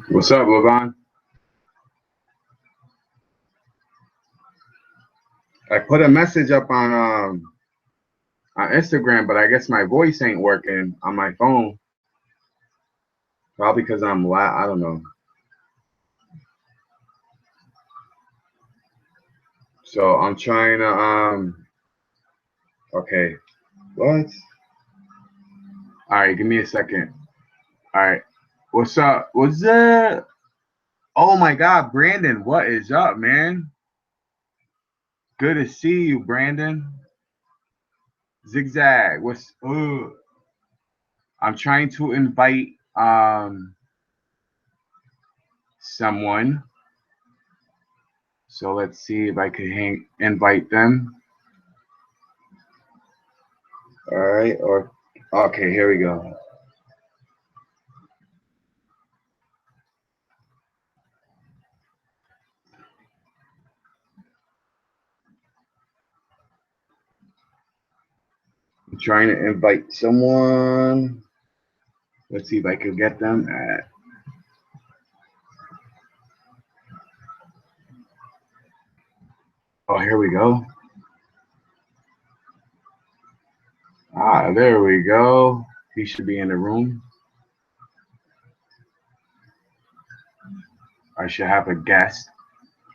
What's up, Levon? I put a message up on Instagram, but I guess my voice ain't working on my phone. Probably because I'm loud. I don't know. So I'm trying to okay. What? All right, give me a second. All right. What's up? What's up? Oh my God, Brandon, what is up, man? Good to see you, Brandon. Zigzag. What's I'm trying to invite someone. So let's see if I can invite them. All right, or okay, here we go. I'm trying to invite someone. Let's see if I can get them at. Oh, here we go. Ah, there we go. He should be in the room. I should have a guest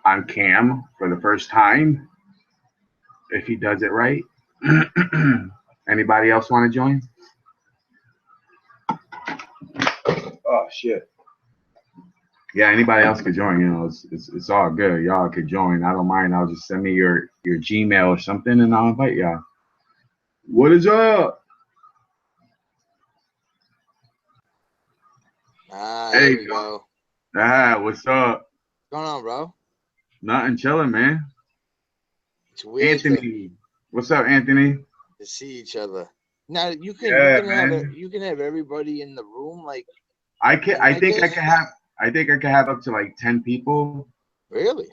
on cam for the first time if he does it right. Anybody else want to join? Oh shit. Yeah, anybody else could join. You know, it's all good. Y'all could join. I don't mind. I'll just send me your Gmail or something, and I'll invite y'all. What is up? There we go. What's up? What's going on, bro? Nothing, chilling, man. It's weird. Anthony, what's up, Anthony? To see each other. Now you can have everybody in the room, like. I think I can have up to like 10 people. Really?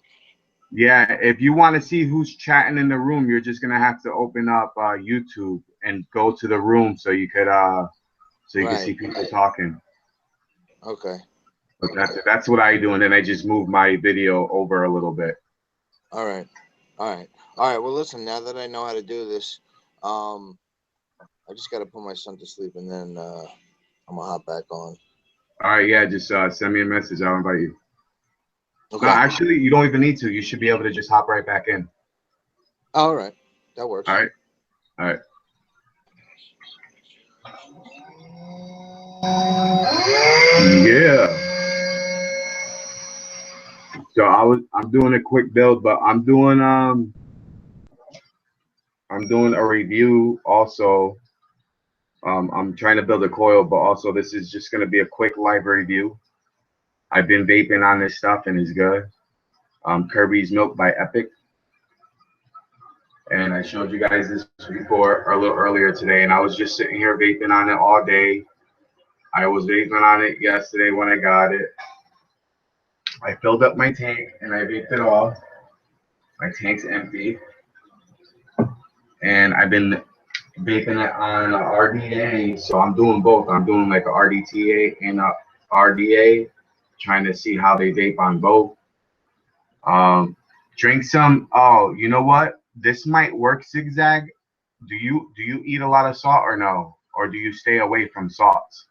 Yeah. If you want to see who's chatting in the room, you're just gonna have to open up YouTube and go to the room so you could can see people talking. Okay. But that's what I do, and then I just move my video over a little bit. All right. Well, listen. Now that I know how to do this, I just got to put my son to sleep, and then I'm gonna hop back on. All right, yeah, just send me a message. I'll invite you. Okay. No, actually, you don't even need to. You should be able to just hop right back in. All right, that works. All right. Yeah. So I'm doing a quick build, but I'm doing a review also. I'm trying to build a coil, but also this is just gonna be a quick live review. I've been vaping on this stuff and it's good. KIRBY'S Milk by Epic. And I showed you guys this before or a little earlier today, and I was just sitting here vaping on it all day. I was vaping on it yesterday when I got it. I filled up my tank and I vaped it off. My tank's empty. And I've been vaping it on RDA, so I'm doing both. I'm doing like a RDTA and a RDA, trying to see how they vape on both. Drink some. Oh, you know what? This might work, Zigzag. Do you eat a lot of salt or no? Or do you stay away from salts?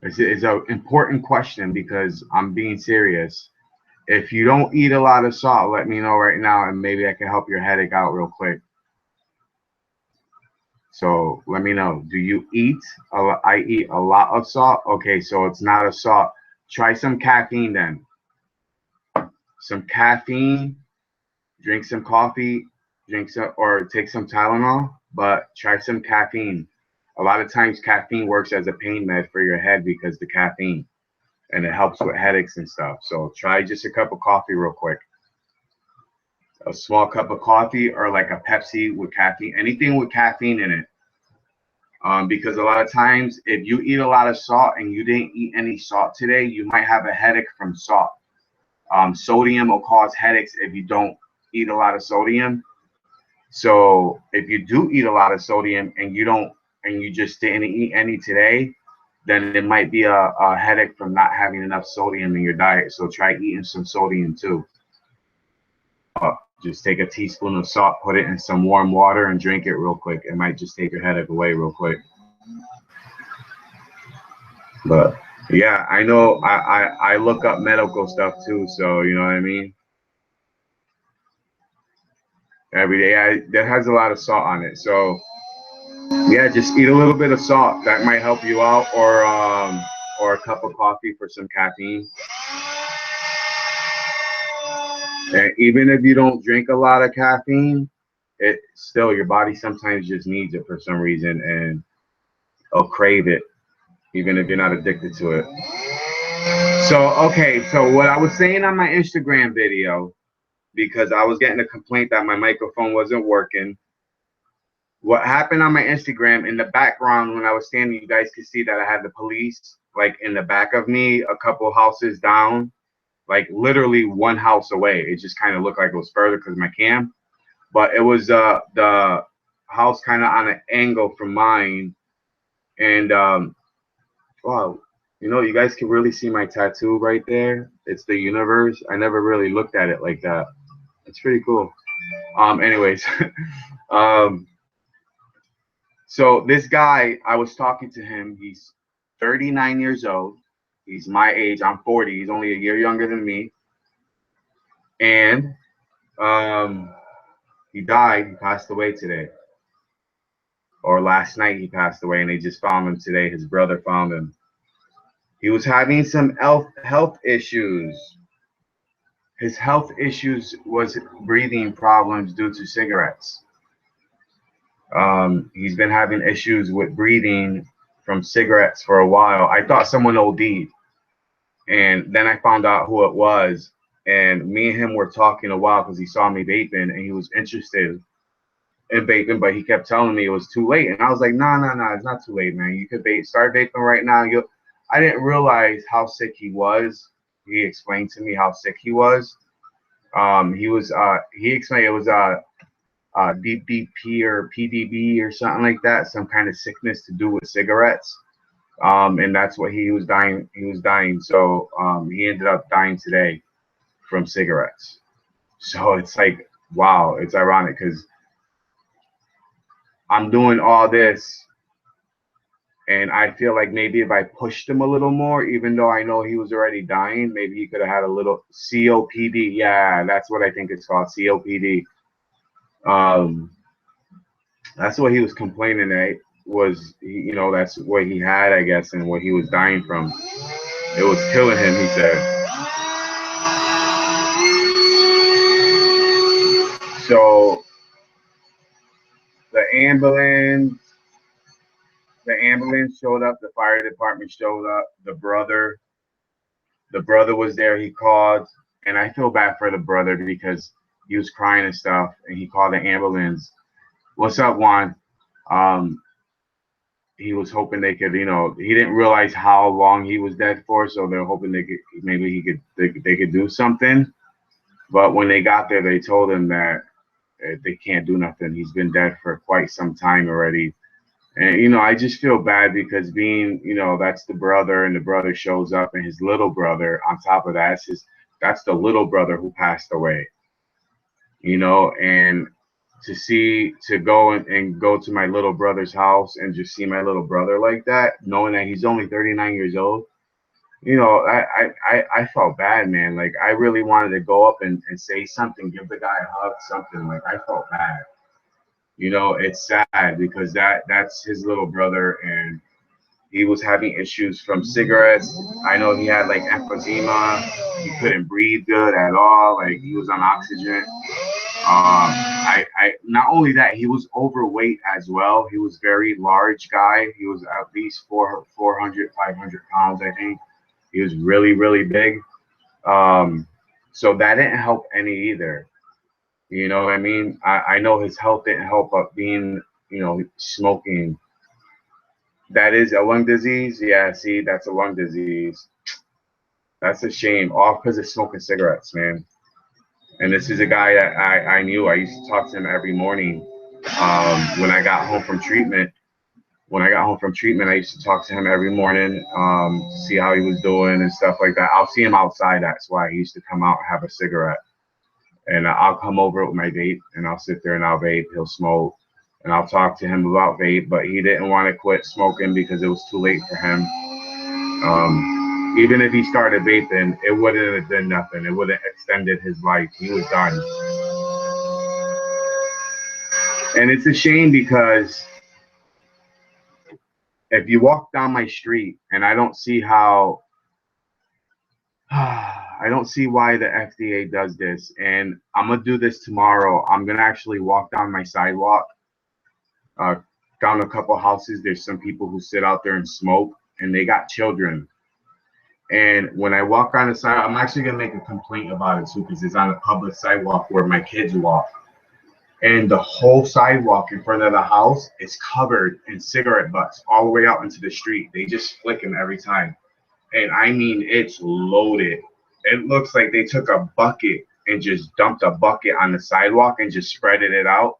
It's an important question because I'm being serious. If you don't eat a lot of salt, let me know right now and maybe I can help your headache out real quick. So let me know. Do you eat? I eat a lot of salt. Okay, so it's not a salt. Try some caffeine then. Some caffeine. Drink some coffee. Or take some Tylenol. But try some caffeine. A lot of times caffeine works as a pain med for your head because the caffeine, and it helps with headaches and stuff. So try just a cup of coffee real quick. A small cup of coffee or like a Pepsi with caffeine, anything with caffeine in it. Because a lot of times if you eat a lot of salt and you didn't eat any salt today, you might have a headache from salt. Sodium will cause headaches if you don't eat a lot of sodium. So if you do eat a lot of sodium and you just didn't eat any today, then it might be a headache from not having enough sodium in your diet. So try eating some sodium too. Just take a teaspoon of salt, put it in some warm water, and drink it real quick. It might just take your headache away real quick. But yeah, I know I look up medical stuff too, so you know what I mean. Every day, that has a lot of salt on it. So yeah, just eat a little bit of salt. That might help you out, or a cup of coffee for some caffeine. And even if you don't drink a lot of caffeine, it still your body sometimes just needs it for some reason, and it'll crave it, even if you're not addicted to it. So okay, so what I was saying on my Instagram video, because I was getting a complaint that my microphone wasn't working. What happened on my Instagram, in the background when I was standing, you guys could see that I had the police like in the back of me, a couple houses down, like literally one house away. It just kind of looked like it was further because of my cam, but it was the house kind of on an angle from mine. And wow, you know, you guys can really see my tattoo right there. It's the universe. I never really looked at it like that. It's pretty cool. Anyways, um, so this guy, I was talking to him. He's 39 years old. He's my age. I'm 40. He's only a year younger than me. And he died. He passed away today. Or last night he passed away, and they just found him today. His brother found him. He was having some health issues. His health issues was breathing problems due to cigarettes. He's been having issues with breathing from cigarettes for a while. I thought someone OD'd, and then I found out who it was. And me and him were talking a while because he saw me vaping and he was interested in vaping, but he kept telling me it was too late. And I was like, no, it's not too late, man. You could start vaping right now. I didn't realize how sick he was. He explained to me how sick he was. He explained it was DDP or PDB or something like that, some kind of sickness to do with cigarettes. And that's what he was dying. He was dying. So he ended up dying today from cigarettes. So it's like, wow, it's ironic because I'm doing all this, and I feel like maybe if I pushed him a little more, even though I know he was already dying, maybe he could have had a little COPD. Yeah, that's what I think it's called, COPD. That's what he was complaining that was, you know, that's what he had, I guess, and what he was dying from. It was killing him, he said. So the ambulance showed up, the fire department showed up, the brother was there. He called, and I feel bad for the brother because he was crying and stuff, and he called the ambulance. What's up, Juan? He was hoping they could, you know, he didn't realize how long he was dead for, so they're hoping they could do something. But when they got there, they told him that they can't do nothing. He's been dead for quite some time already. And, you know, I just feel bad because being, you know, that's the brother, and the brother shows up, and his little brother, on top of that, that's the little brother who passed away, you know, and to go and go to my little brother's house and just see my little brother like that, knowing that he's only 39 years old, you know, I felt bad, man. Like, I really wanted to go up and say something, give the guy a hug, something. Like, I felt bad. You know, it's sad because that's his little brother, and he was having issues from cigarettes. I know he had like emphysema. He couldn't breathe good at all. Like, he was on oxygen. I not only that, he was overweight as well. He was very large guy. He was at least 400, 500 pounds, I think. He was really, really big. So that didn't help any either. You know what I mean? I know his health didn't help up being, you know, smoking That is a lung disease. Yeah, see, that's a lung disease. That's a shame. All because of smoking cigarettes, man. And this is a guy that I knew. I used to talk to him every morning when I got home from treatment. When I got home from treatment, I used to talk to him every morning, see how he was doing and stuff like that. I'll see him outside. That's why he used to come out and have a cigarette. And I'll come over with my vape and I'll sit there and I'll vape. He'll smoke and I'll talk to him about vape, but he didn't want to quit smoking because it was too late for him. Even if he started vaping, it wouldn't have done nothing. It would have extended his life. He was done. And it's a shame because if you walk down my street, and I don't see how, I don't see why the FDA does this. And I'm going to do this tomorrow. I'm going to actually walk down my sidewalk, uh, down a couple houses. There's some people who sit out there and smoke, and they got children. And when I walk on the side, I'm actually going to make a complaint about it too, because it's on a public sidewalk where my kids walk. And the whole sidewalk in front of the house is covered in cigarette butts all the way out into the street. They just flick them every time. And I mean, it's loaded. It looks like they took a bucket and just dumped a bucket on the sidewalk and just spreaded it out.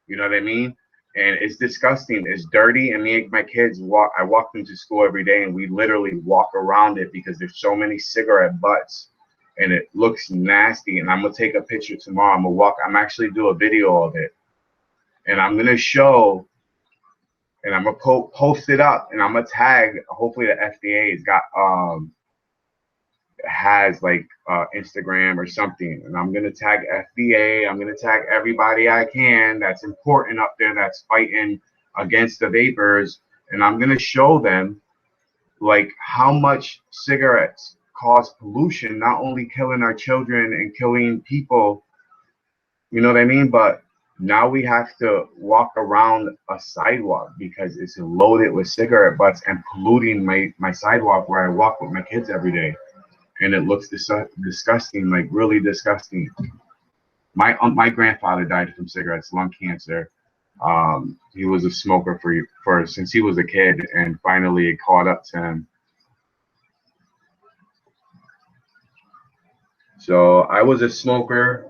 You know what I mean? And it's disgusting. It's dirty. And me and my kids walk. I walk them to school every day, and we literally walk around it because there's so many cigarette butts, and it looks nasty. And I'm gonna take a picture tomorrow. I'm gonna walk. I'm actually do a video of it, and I'm gonna show, and I'm gonna post it up, and I'm gonna tag. Hopefully, the FDA has like Instagram or something, and I'm gonna tag FDA. I'm gonna tag everybody I can that's important up there that's fighting against the vapors, and I'm gonna show them like how much cigarettes cause pollution, not only killing our children and killing people, you know what I mean, but now we have to walk around a sidewalk because it's loaded with cigarette butts and polluting my sidewalk where I walk with my kids every day. And it looks disgusting, like really disgusting. My grandfather died from cigarettes, lung cancer. He was a smoker for since he was a kid, and finally it caught up to him. So I was a smoker,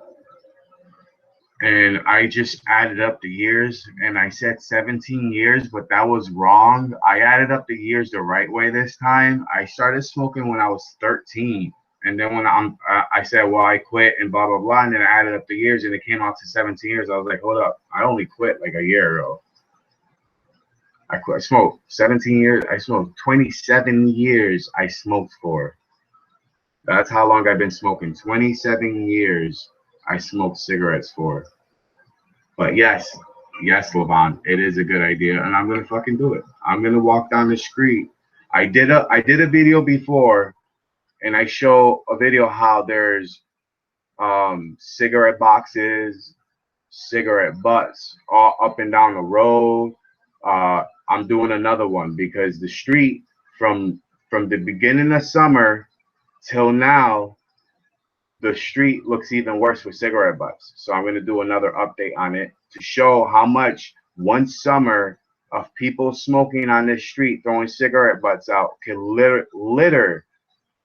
and I just added up the years, and I said 17 years, but that was wrong. I added up the years the right way this time. I started smoking when I was 13. And then when I said, well, I quit and blah, blah, blah. And then I added up the years and it came out to 17 years. I was like, hold up. I only quit like a year ago. I smoked 17 years. I smoked 27 years I smoked for. That's how long I've been smoking. 27 years I smoked cigarettes for. But yes, Levon, it is a good idea. And I'm going to fucking do it. I'm going to walk down the street. I did a video before, and I show a video how there's cigarette boxes, cigarette butts all up and down the road. I'm doing another one because the street from the beginning of summer till now, the street looks even worse with cigarette butts. So I'm going to do another update on it to show how much one summer of people smoking on this street, throwing cigarette butts out, can litter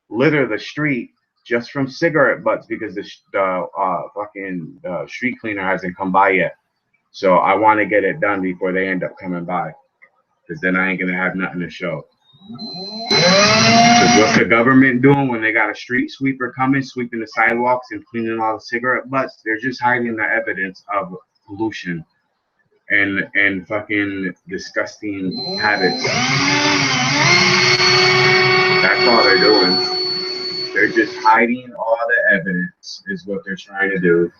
the street just from cigarette butts because the fucking street cleaner hasn't come by yet. So I want to get it done before they end up coming by, because then I ain't gonna have nothing to show. Because what's the government doing when they got a street sweeper coming, sweeping the sidewalks and cleaning all the cigarette butts? They're just hiding the evidence of pollution and fucking disgusting habits. That's all they're doing. They're just hiding all the evidence is what they're trying to do.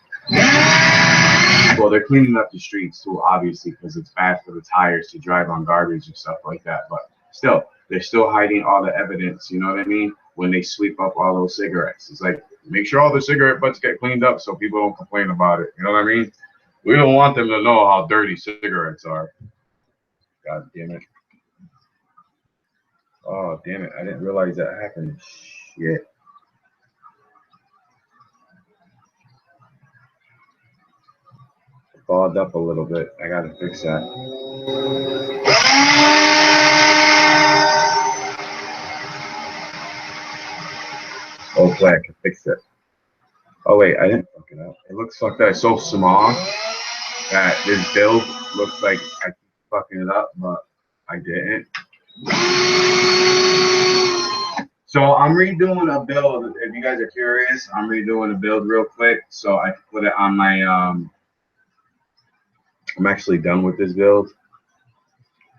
Well, they're cleaning up the streets too, obviously, because it's bad for the tires to drive on garbage and stuff like that. But still, they're still hiding all the evidence, you know what I mean? When they sweep up all those cigarettes. It's like, make sure all the cigarette butts get cleaned up so people don't complain about it. You know what I mean? We don't want them to know how dirty cigarettes are. God damn it. Oh, damn it. I didn't realize that happened. Shit. Fogged up a little bit. I gotta fix that. way I can fix it. Oh wait, I didn't fuck it up. It looks fucked up. It's so small that this build looks like I keep fucking it up, but I didn't. So I'm redoing a build. If you guys are curious, I'm redoing a build real quick so I can put it on my I'm actually done with this build.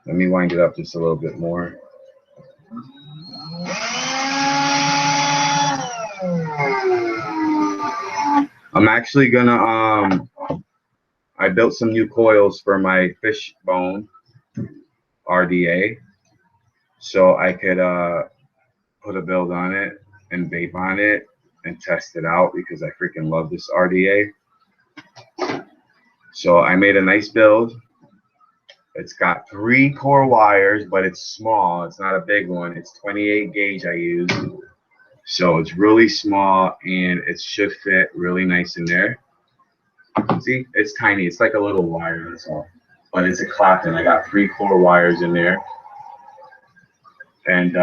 Let me wind it up just a little bit more. I'm actually gonna I built some new coils for my fishbone RDA so I could put a build on it and vape on it and test it out because I freaking love this RDA. So I made a nice build. It's got 3 core wires, but it's small. It's not a big one. It's 28 gauge I use. So it's really small and it should fit really nice in there. See, it's tiny. It's like a little wire, that's all. But it's a Clapton. I got 3 core wires in there. And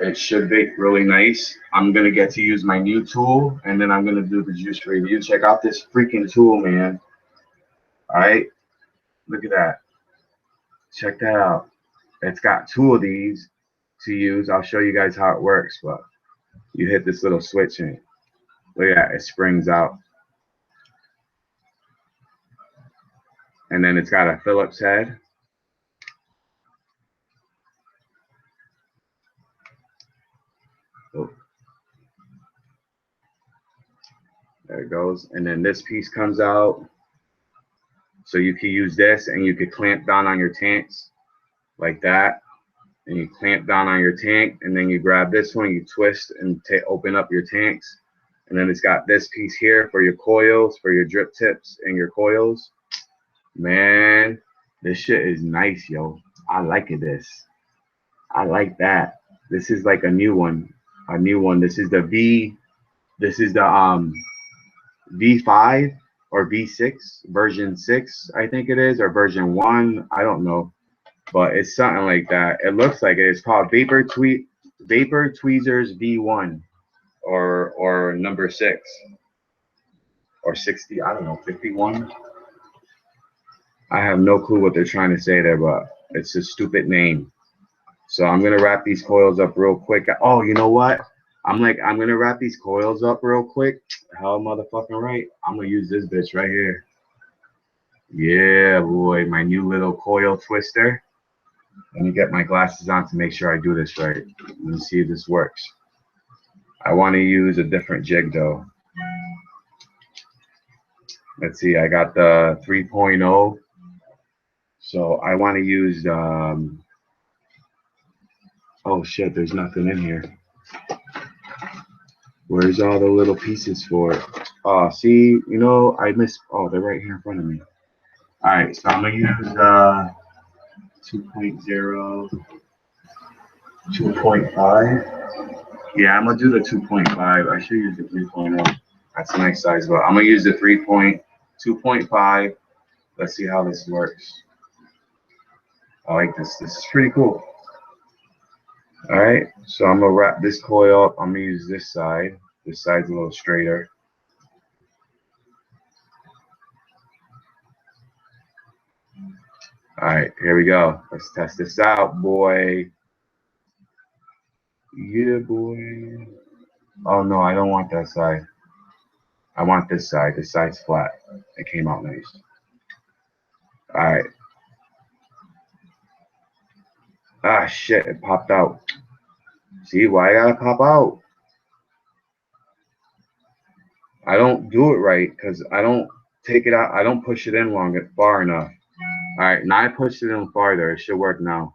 it should be really nice. I'm going to get to use my new tool, and then I'm going to do the juice review. Check out this freaking tool, man. All right. Look at that. Check that out. It's got 2 of these to use. I'll show you guys how it works, but you hit this little switch and look at that. It springs out. And then it's got a Phillips head. Oh. There it goes. And then this piece comes out. So you can use this and you could clamp down on your tanks like that. And you clamp down on your tank, and then you grab this one, you twist and open up your tanks. And then it's got this piece here for your coils, for your drip tips and your coils. Man, this shit is nice, yo. I like it. I like that. This is like a new one. This is the V5 or V6, version 6, I think it is, or version 1. I don't know. But it's something like that. It looks like it. It's called Vapor Tweezers V1 or number 6 or 60. I don't know, 51. I have no clue what they're trying to say there, but it's a stupid name. So I'm gonna wrap these coils up real quick. Oh, you know what? I'm gonna wrap these coils up real quick. Hell, motherfucking right. I'm gonna use this bitch right here. Yeah, boy, my new little coil twister. Let me get my glasses on to make sure I do this right. Let me see if this works. I want to use a different jig though. Let's see, I got the 3.0. So I want to use, oh shit, there's nothing in here. Where's all the little pieces for it? Oh, see, you know, I missed, oh, they're right here in front of me. All right, so I'm going to use 2.0. 2.5. Yeah, I'm gonna do the 2.5. I should use the 3.0. That's a nice size, but I'm gonna use the 2.5. Let's see how this works. I like this. This is pretty cool. All right, so I'm gonna wrap this coil up. I'm gonna use this side. This side's a little straighter. All right, here we go. Let's test this out, boy. Yeah, boy. Oh no, I don't want that side. I want this side. This side's flat. It came out nice. All right. Ah, shit, it popped out. See, why I gotta pop out? I don't do it right because I don't take it out. I don't push it in far enough. All right, now I pushed it in farther. It should work now.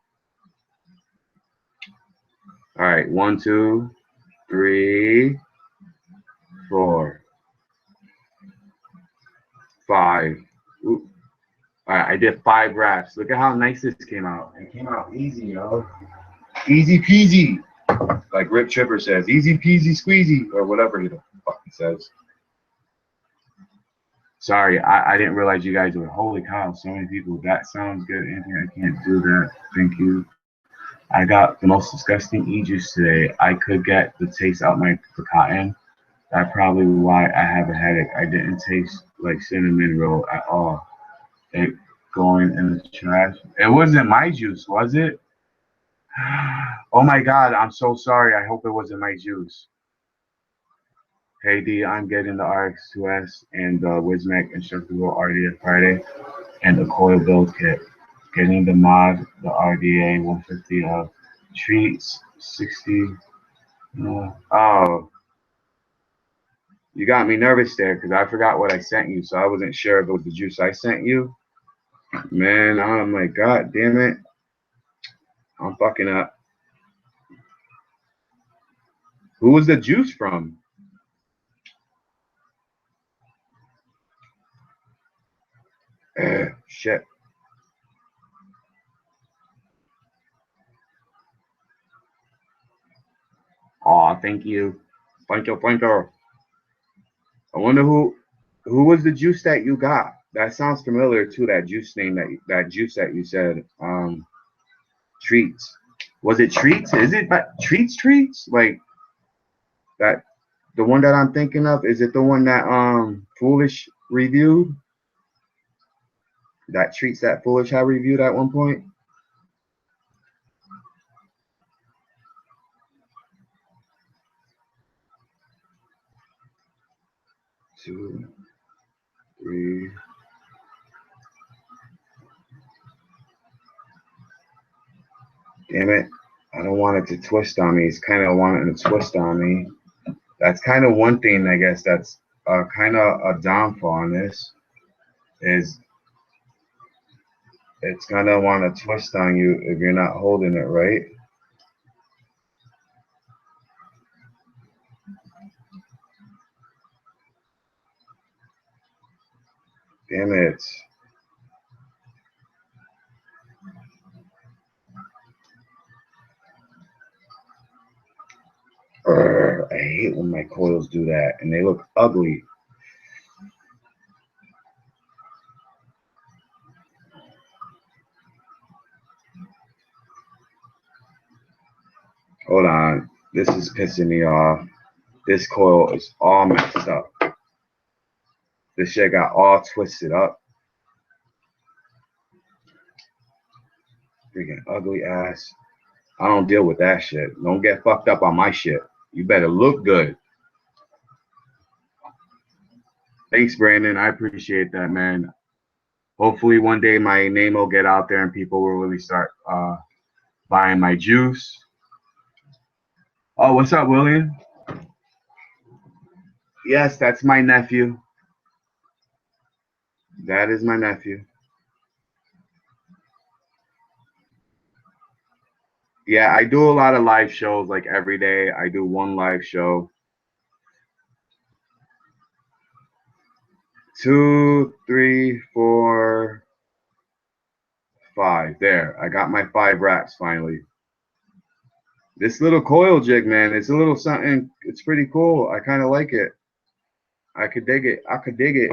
All right, 1, 2, 3, 4, 5. Oop. All right, I did 5 wraps. Look at how nice this came out. It came out easy, yo. Easy peasy. Like Rip Tripper says, easy peasy squeezy, or whatever the fuck he says. Sorry, I didn't realize you guys were, holy cow, so many people. That sounds good, Anthony. I can't do that. Thank you. I got the most disgusting e-juice today. I could get the taste out the cotton. That's probably why I have a headache. I didn't taste like cinnamon roll at all. It going in the trash. It wasn't my juice, was it? Oh my God, I'm so sorry. I hope it wasn't my juice. Hey D, I'm getting the RX2S and the Wismac Instructable RDA Friday and the coil build kit. Getting the mod, the RDA 150 treats 60. Oh, you got me nervous there because I forgot what I sent you, so I wasn't sure if it was the juice I sent you. Man, I'm like, God damn it. I'm fucking up. Who was the juice from? Shit. Aw, thank you. Thank you, thank you. I wonder who was the juice that you got? That sounds familiar too, that juice name that juice that you said. Treats. Was it treats? Is it treats? Like that the one that I'm thinking of, is it the one that Foolish reviewed? That treats that Foolish had reviewed at one point? 2, 3. Damn it. I don't want it to twist on me. It's kind of wanting to twist on me. That's kind of one thing, I guess, that's kind of a downfall on this, is it's going to want to twist on you if you're not holding it right. Damn it. I hate when my coils do that, and they look ugly. Hold on. This is pissing me off. This coil is all messed up. This shit got all twisted up. Freaking ugly ass. I don't deal with that shit. Don't get fucked up on my shit. You better look good. Thanks, Brandon. I appreciate that, man. Hopefully one day my name will get out there and people will really start buying my juice. Oh, what's up, William? Yes, that's my nephew. That is my nephew. Yeah, I do a lot of live shows like every day. I do one live show. 2, 3, 4, 5. There, I got my 5 wraps finally. This little coil jig, man, it's a little something. It's pretty cool. I kind of like it. I could dig it. I could dig it.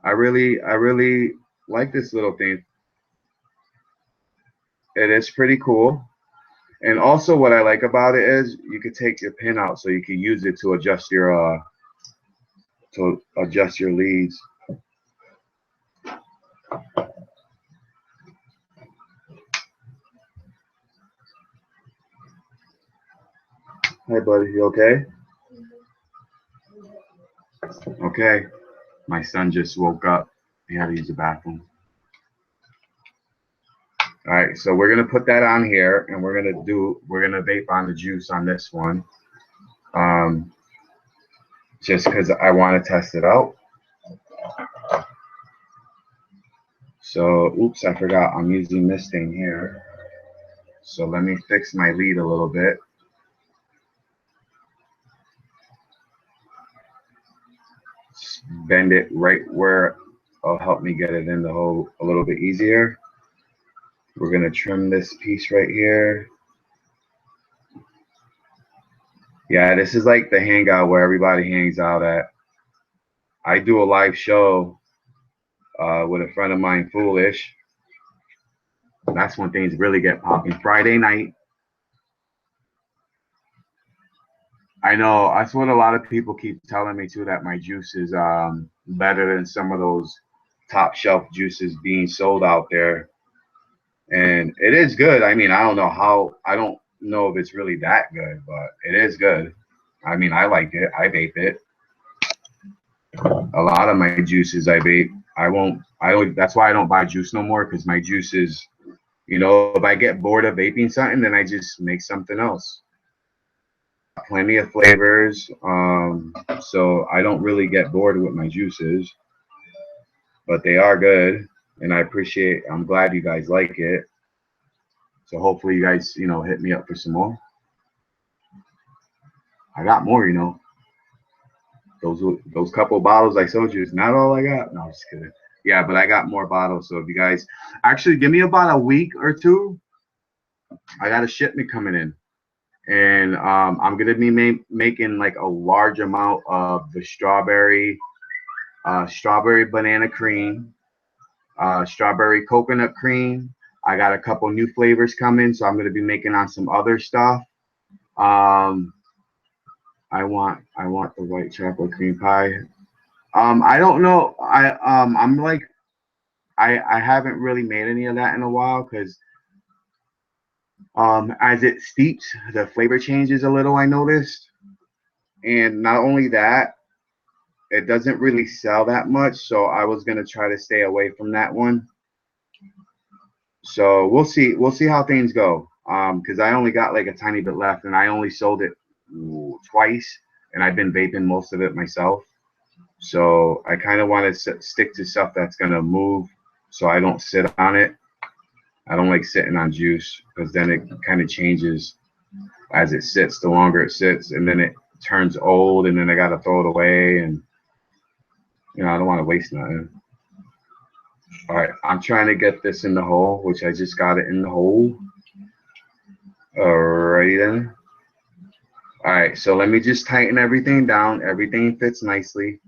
I really like this little thing. It is pretty cool. And also what I like about it is you could take your pin out so you can use it to adjust your leads. Hey buddy, you okay? Okay. My son just woke up. He had to use the bathroom. All right, so we're gonna put that on here, and we're gonna vape on the juice on this one, just because I want to test it out. So, oops, I forgot I'm using this thing here. So let me fix my lead a little bit. Just bend it right where it'll help me get it in the hole a little bit easier. We're gonna trim this piece right here. Yeah, this is like the hangout where everybody hangs out at. I do a live show with a friend of mine, Foolish. That's when things really get popping. Friday night, I know that's what a lot of people keep telling me too, that my juice is better than some of those top shelf juices being sold out there. And it is good. I mean, I don't know if it's really that good, but it is good. I mean, I like it. I vape it. A lot of my juices I vape. I don't, that's why I don't buy juice no more, because my juice is, if I get bored of vaping something, then I just make something else. Plenty of flavors. So I don't really get bored with my juices, but they are good. And I'm glad you guys like it. So hopefully you guys, hit me up for some more. I got more. Those couple bottles I sold you is not all I got. No, I'm just kidding. Yeah, but I got more bottles. So if you guys actually give me about a week or two, I got a shipment coming in, and I'm gonna be making like a large amount of the strawberry banana cream, strawberry coconut cream. I got a couple new flavors coming, so I'm gonna be making on some other stuff. Um, I want the white chocolate cream pie. I don't know. I'm like I haven't really made any of that in a while, because as it steeps, the flavor changes a little, I noticed. And not only that, it doesn't really sell that much, so I was gonna try to stay away from that one. So we'll see how things go. Because I only got like a tiny bit left, and I only sold it twice, and I've been vaping most of it myself. So I kind of want to stick to stuff that's gonna move, so I don't sit on it. I don't like sitting on juice, because then it kind of changes as it sits. The longer it sits, and then it turns old, and then I gotta throw it away, and I don't want to waste nothing. All right, I'm trying to get this in the hole, which I just got it in the hole. Alrighty then. All right, so let me just tighten everything down. Everything fits nicely.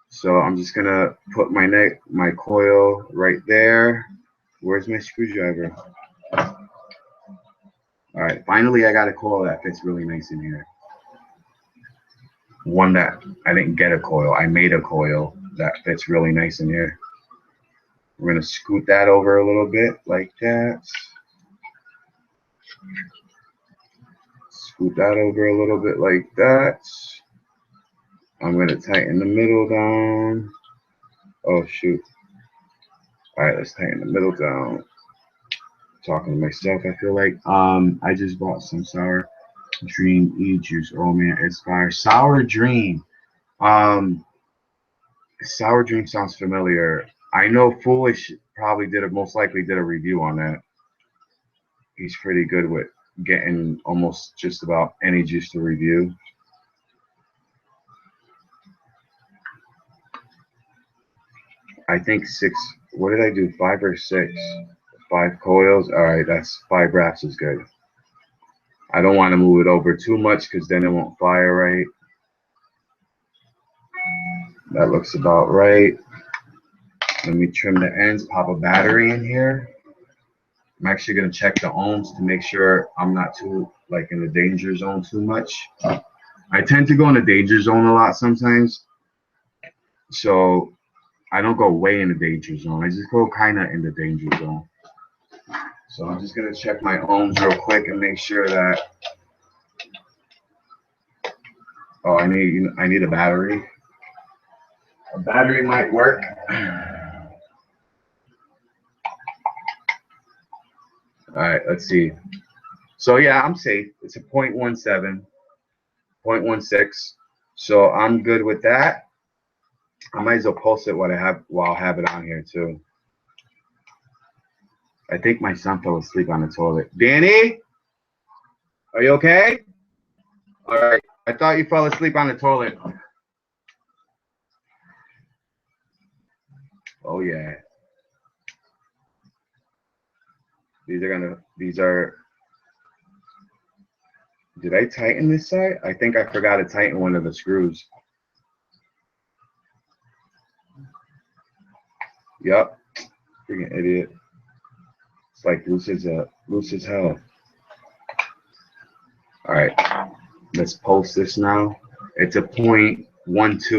So I'm just gonna put my coil right there. Where's my screwdriver? All right, finally I got a coil that fits really nice in here. One that I didn't get a coil. I made a coil that fits really nice in here. We're gonna scoot that over a little bit like that. Scoot that over a little bit like that. I'm gonna tighten the middle down. Oh shoot. All right, let's tighten the middle down. Talking to myself, I feel like. I just bought some sour dream e-juice. Oh man, it's fire. Sour dream. Um, sour dream sounds familiar. I know Foolish probably most likely did a review on that. He's pretty good with getting almost just about any juice to review. I think six. What did I do? 5 or 6? 5 coils. All right, that's 5 wraps is good. I don't want to move it over too much, because then it won't fire right. That looks about right. Let me trim the ends. Pop a battery in here. I'm actually gonna check the ohms to make sure I'm not too in the danger zone too much. I tend to go in the danger zone a lot sometimes, so I don't go way in the danger zone. I just go kind of in the danger zone. So I'm just gonna check my ohms real quick and make sure that. Oh, I need a battery. A battery might work. All right, let's see. So yeah, I'm safe. It's a 0.17, 0.16. So I'm good with that. I might as well pulse it while I have it on here too. I think my son fell asleep on the toilet. Danny, are you okay? All right. I thought you fell asleep on the toilet. Oh yeah. These are. Did I tighten this side? I think I forgot to tighten one of the screws. Yep. Freaking idiot. It's like loose as hell. All right. Let's post this now. It's a 0.12,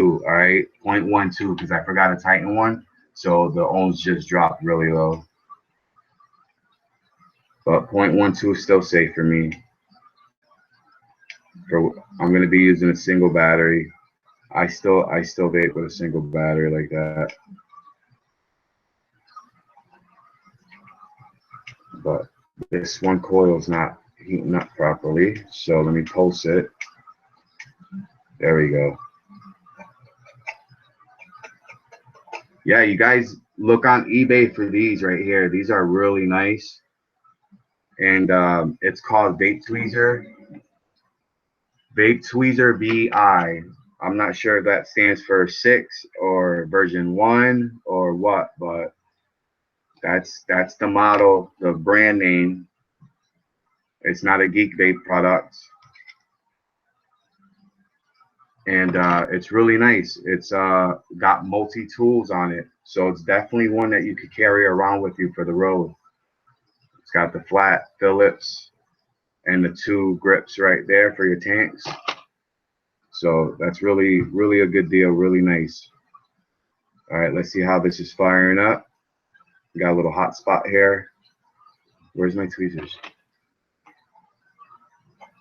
all right? 0.12, because I forgot to tighten one. So the ohms just dropped really low. But 0.12 is still safe for me. I'm gonna be using a single battery. I still vape with a single battery like that. But this one coil is not heating up properly. So let me pulse it. There we go. Yeah, you guys look on eBay for these right here. These are really nice. And it's called Vape Tweezer. Vape Tweezer BI. I'm not sure if that stands for 6 or version 1 or what, but that's the model, the brand name. It's not a Geek Vape product. And it's really nice. It's got multi-tools on it. So it's definitely one that you could carry around with you for the road. It's got the flat Phillips and the 2 grips right there for your tanks. So that's really, really a good deal, really nice. All right, let's see how this is firing up. Got a little hot spot here. Where's my tweezers?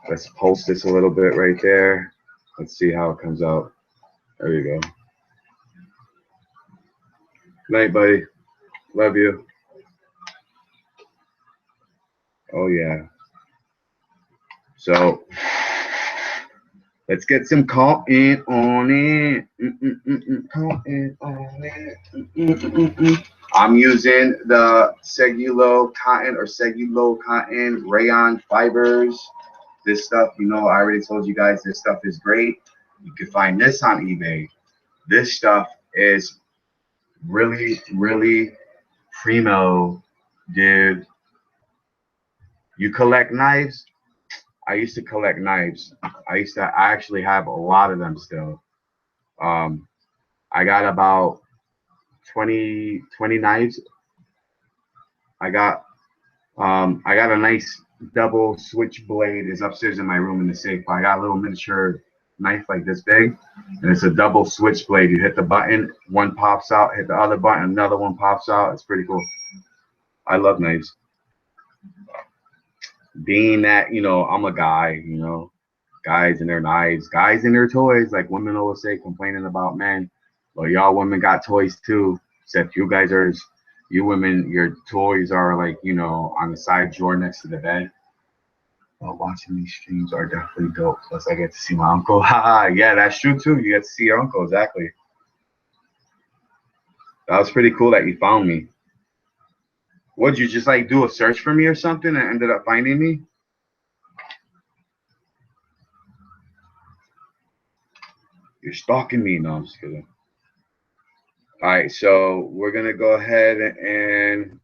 Let's pulse this a little bit right there. Let's see how it comes out. There you go. Night, buddy. Love you. Oh, yeah. So let's get some cotton on it. Cotton on it. I'm using the Segulo cotton or Segulo cotton rayon fibers. This stuff, you know, I already told you guys this stuff is great. You can find this on eBay. This stuff is really, really primo, dude. You collect knives? I used to collect knives. I actually have a lot of them still. I got about 20 knives. I got a nice double switchblade is upstairs in my room in the safe. I got a little miniature knife like this big, and it's a double switchblade. You hit the button, one pops out, hit the other button, another one pops out. It's pretty cool. I love knives. Being that, you know, I'm a guy, you know, guys and their knives, guys and their toys, like women always say, complaining about men. Well, y'all women got toys too, except you guys are, you women, your toys are like, you know, on the side drawer next to the bed. Well, watching these streams are definitely dope. Plus, I get to see my uncle. Haha, yeah, that's true too. You get to see your uncle, exactly. That was pretty cool that you found me. Would you just like do a search for me or something and ended up finding me? You're stalking me. No, I'm just kidding. All right, so we're gonna go ahead and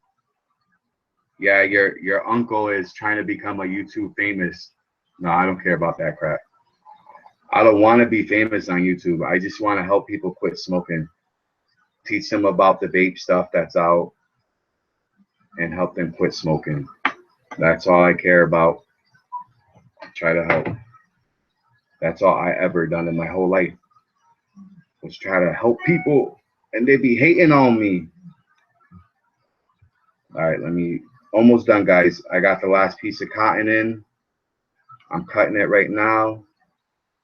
yeah, your uncle is trying to become a YouTube famous. No, I don't care about that crap. I don't want to be famous on YouTube. I just want to help people quit smoking, teach them about the vape stuff that's out, and help them quit smoking. That's all I care about. Try to help. That's all I ever done in my whole life, was try to help people, and they be hating on me. All right, let me, almost done, guys. I got the last piece of cotton in. I'm cutting it right now.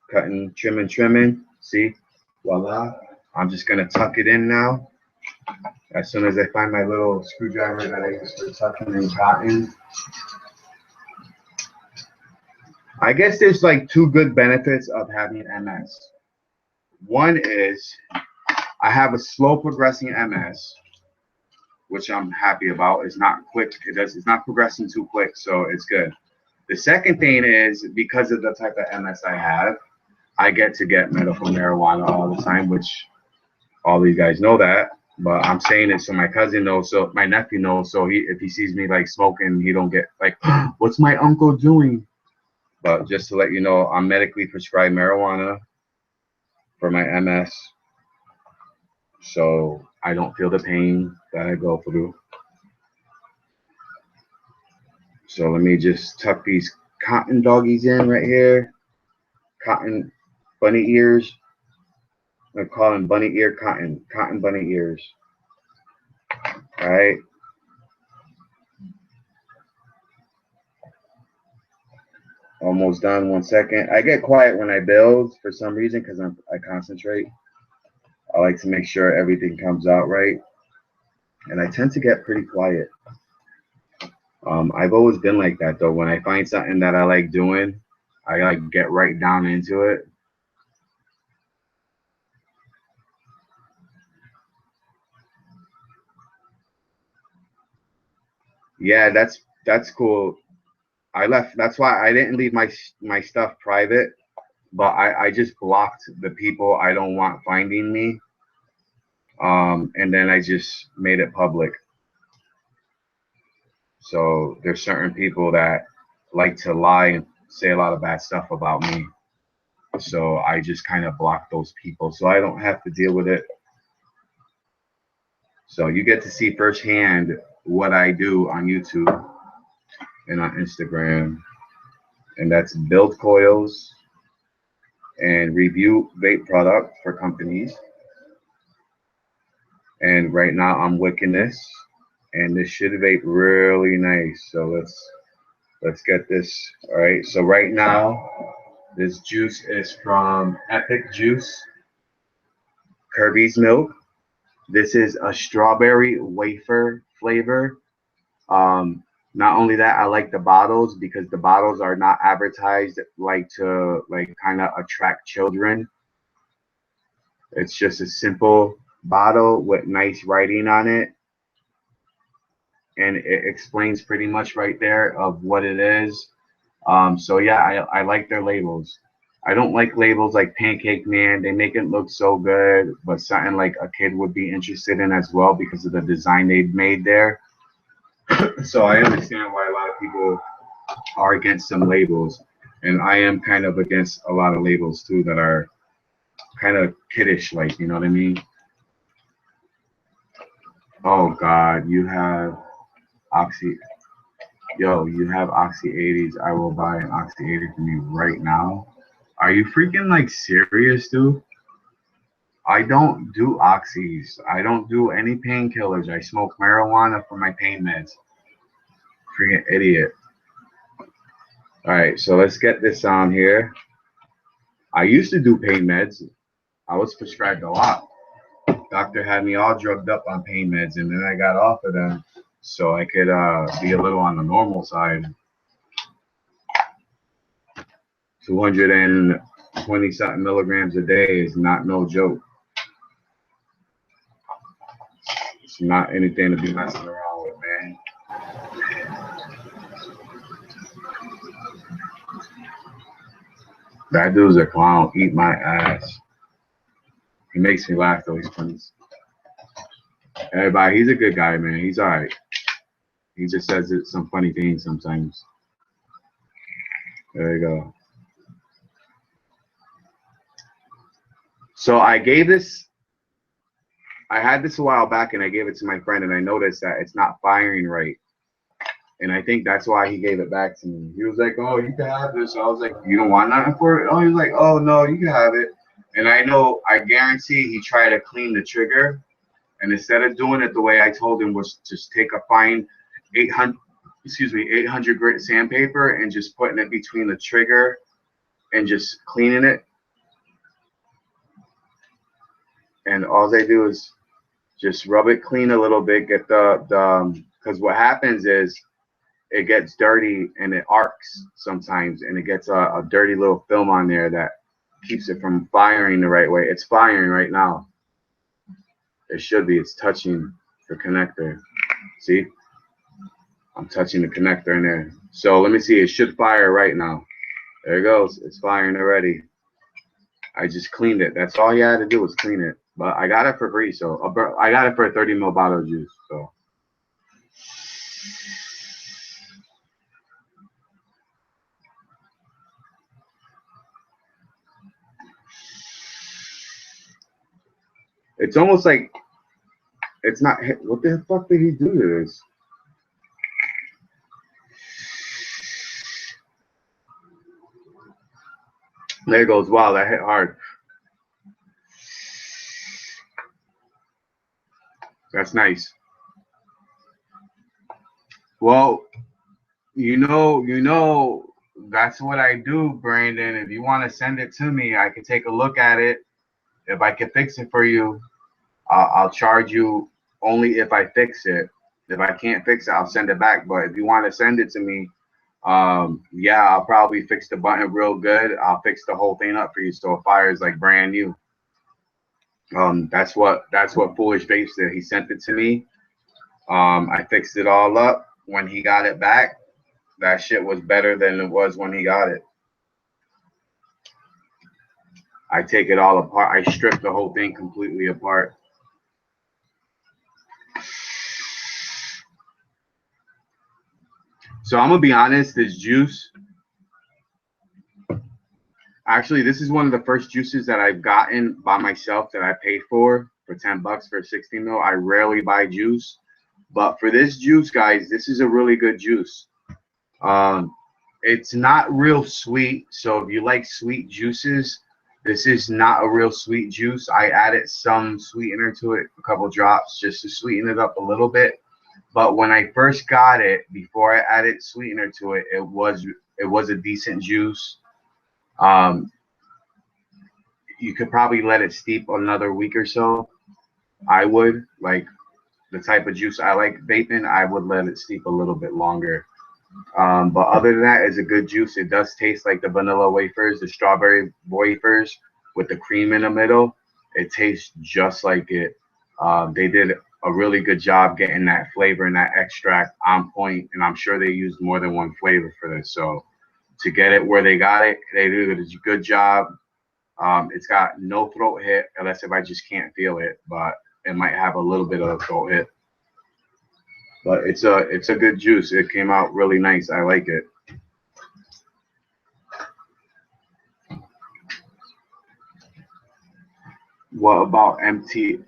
Cutting, trimming. See, voila. I'm just gonna tuck it in now. As soon as I find my little screwdriver that I use for tucking in cotton. I guess there's like 2 good benefits of having MS. One is I have a slow progressing MS, which I'm happy about. It's not quick. It's not progressing too quick, so it's good. The second thing is, because of the type of MS I have, I get to get medical marijuana all the time, which all these guys know that. But I'm saying it so my cousin knows, so my nephew knows, so if he sees me like smoking, he don't get like, what's my uncle doing? But just to let you know, I'm medically prescribed marijuana for my MS, so I don't feel the pain that I go through. So let me just tuck these cotton doggies in right here. cotton bunny ears. I call them bunny ear cotton bunny ears. All right. Almost done. 1 second. I get quiet when I build for some reason because I concentrate. I like to make sure everything comes out right, and I tend to get pretty quiet. I've always been like that though. When I find something that I like doing, I like get right down into it. Yeah, that's cool. I left. That's why I didn't leave my stuff private, but I just blocked the people I don't want finding me. And then I just made it public. So there's certain people that like to lie and say a lot of bad stuff about me. So I just kind of block those people so I don't have to deal with it. So you get to see firsthand what I do on YouTube and on Instagram. And that's build coils and review vape product for companies. And right now I'm wicking this, and this should vape really nice. So let's get this. All right. So right now this juice is from Epic Juice, Kirby's milk. This is a strawberry wafer flavor. Um, Not only that, I like the bottles because the bottles are not advertised like to like kind of attract children. It's just a simple bottle with nice writing on it, and it explains pretty much right there of what it is. So yeah, I like their labels. I don't like labels like Pancake Man. They make it look so good, but something like a kid would be interested in as well because of the design they've made there. So I understand why a lot of people are against some labels, and I am kind of against a lot of labels too that are kind of kiddish, like you know what I mean. Oh God, you have Oxy. Yo, you have Oxy 80s. I will buy an Oxy 80 from you right now. Are you freaking like serious, dude? I don't do oxys. I don't do any painkillers. I smoke marijuana for my pain meds. Freaking idiot. All right, so let's get this on here. I used to do pain meds. I was prescribed a lot. Doctor had me all drugged up on pain meds, and then I got off of them so I could be a little on the normal side. 220 something milligrams a day is not no joke. It's not anything to be messing around with, man. That dude's a clown. Eat my ass. He makes me laugh though. He's funny. Everybody, he's a good guy, man. He's all right. He just says some funny things sometimes. There you go. So I gave this. I had this a while back, and I gave it to my friend, and I noticed that it's not firing right. And I think that's why he gave it back to me. He was like, "Oh, you can have this." So I was like, "You don't want nothing for it?" Oh, he was like, "Oh no, you can have it." And I guarantee he tried to clean the trigger, and instead of doing it the way I told him was just take a fine 800 grit sandpaper and just putting it between the trigger and just cleaning it. And all they do is just rub it clean a little bit, get the because what happens is it gets dirty and it arcs sometimes, and it gets a dirty little film on there that keeps it from firing the right way. It's firing right now. It should be. It's touching the connector. See? I'm touching the connector in there. So let me see. It should fire right now. There it goes. It's firing already. I just cleaned it. That's all you had to do was clean it. But I got it for free. So I got it for a 30 ml bottle of juice. So it's almost like it's not. What the fuck did he do to this? There goes. Wow, that hit hard. That's nice. Well, that's what I do, Brandon. If you want to send it to me, I can take a look at it. If I can fix it for you, I'll charge you only if I fix it. If I can't fix it, I'll send it back. But if you want to send it to me, yeah, I'll probably fix the button real good. I'll fix the whole thing up for you so it fires like brand new. That's what Foolish Vapes did. He sent it to me. I fixed it all up. When he got it back, that shit was better than it was when he got it. I take it all apart. I strip the whole thing completely apart. So I'm gonna be honest, this juice, actually, this is one of the first juices that I've gotten by myself that I paid for $10 for 60 mil. I rarely buy juice, but for this juice, guys, this is a really good juice. It's not real sweet, so if you like sweet juices, this is not a real sweet juice. I added some sweetener to it, a couple drops, just to sweeten it up a little bit. But when I first got it, before I added sweetener to it, it was a decent juice. Um, you could probably let it steep another week or so. I would like the type of juice I like vaping. I would let it steep a little bit longer. But other than that, it's a good juice. It does taste like the vanilla wafers, the strawberry wafers with the cream in the middle. It tastes just like it. They did a really good job getting that flavor and that extract on point, and I'm sure they used more than one flavor for this. So to get it where they got it, they did a good job. It's got no throat hit, unless if I just can't feel it, but it might have a little bit of a throat hit. But it's a good juice. It came out really nice. I like it. What about MTS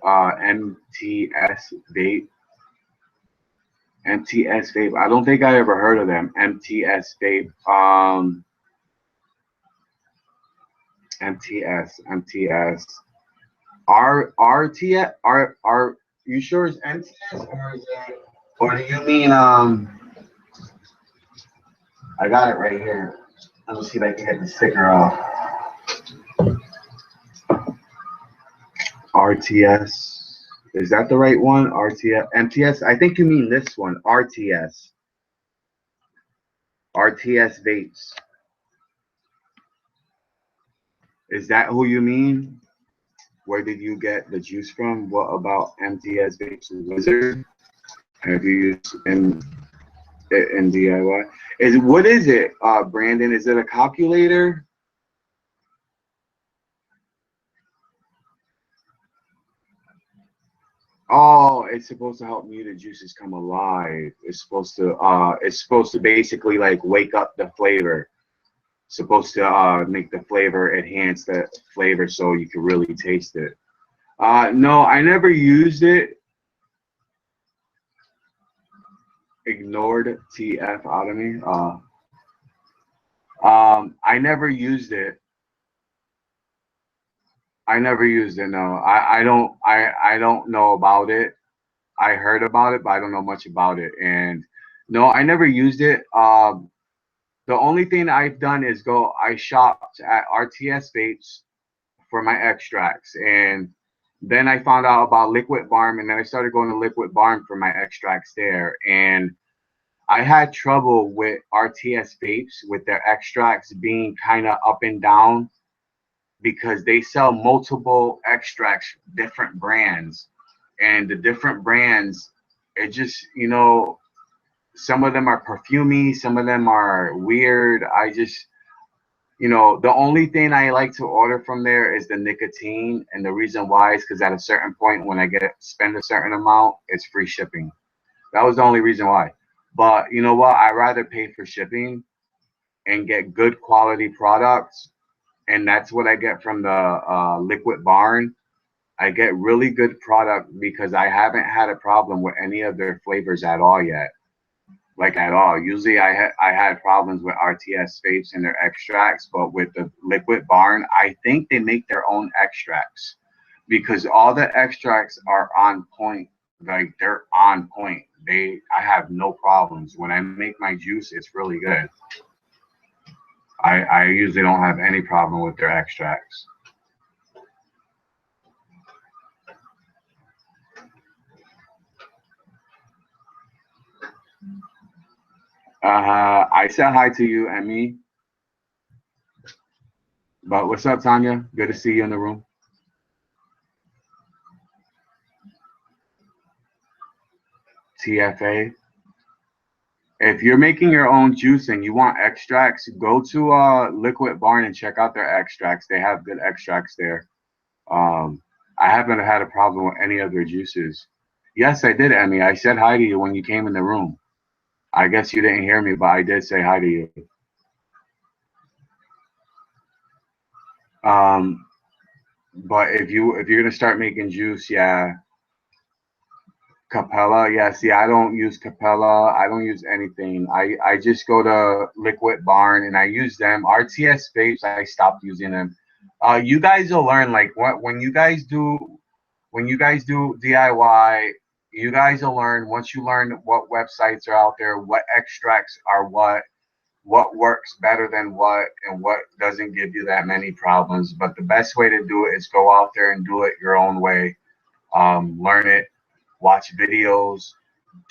vape? MTS vape. I don't think I ever heard of them. MTS vape. MTS. Are you sure it's MTS or do you mean I got it right here. Let me see if I can get the sticker off. RTS. Is that the right one? RTS. MTS. I think you mean this one. RTS. RTS vapes. Is that who you mean? Where did you get the juice from? What about MTS vapes and Wizard? Have you used in DIY? What is it, Brandon? Is it a calculator? Oh, it's supposed to help muted juices come alive. It's supposed to basically like wake up the flavor. Supposed to make the flavor enhance the flavor so you can really taste it. No, I never used it. Ignored TF out of me. I never used it. I never used it. No, I don't know about it. I heard about it, but I don't know much about it. And no, I never used it. The only thing I've done is I shopped at RTS Vapes for my extracts, and then I found out about Liquid Barm, and then I started going to Liquid Barm for my extracts there. And I had trouble with RTS Vapes with their extracts being kind of up and down because they sell multiple extracts, different brands, and the different brands, it just, some of them are perfumey, some of them are weird. The only thing I like to order from there is the nicotine, and the reason why is because at a certain point when I spend a certain amount, it's free shipping. That was the only reason why. But you know what? I'd rather pay for shipping and get good quality products, and that's what I get from the Liquid Barn. I get really good product because I haven't had a problem with any of their flavors at all yet. like at all. Usually I had problems with RTS vapes and their extracts, but with the Liquid Barn, I think they make their own extracts because all the extracts are on point. Like they're on point. I have no problems. When I make my juice, it's really good. I usually don't have any problem with their extracts. I said hi to you, Emmy. But what's up, Tanya? Good to see you in the room. TFA. If you're making your own juice and you want extracts, go to Liquid Barn and check out their extracts. They have good extracts there. Um, I haven't had a problem with any of their juices. Yes, I did, Emmy. I said hi to you when you came in the room. I guess you didn't hear me, but I did say hi to you. Um, but if you're gonna start making juice, yeah, Capella, yeah. See, I don't use Capella. I don't use anything. I just go to Liquid Barn and I use them. RTS vapes, I stopped using them. You guys will learn like what when you guys do DIY, you guys will learn once you learn what websites are out there, what extracts are what works better than what, and what doesn't give you that many problems. But the best way to do it is go out there and do it your own way. Learn it, watch videos.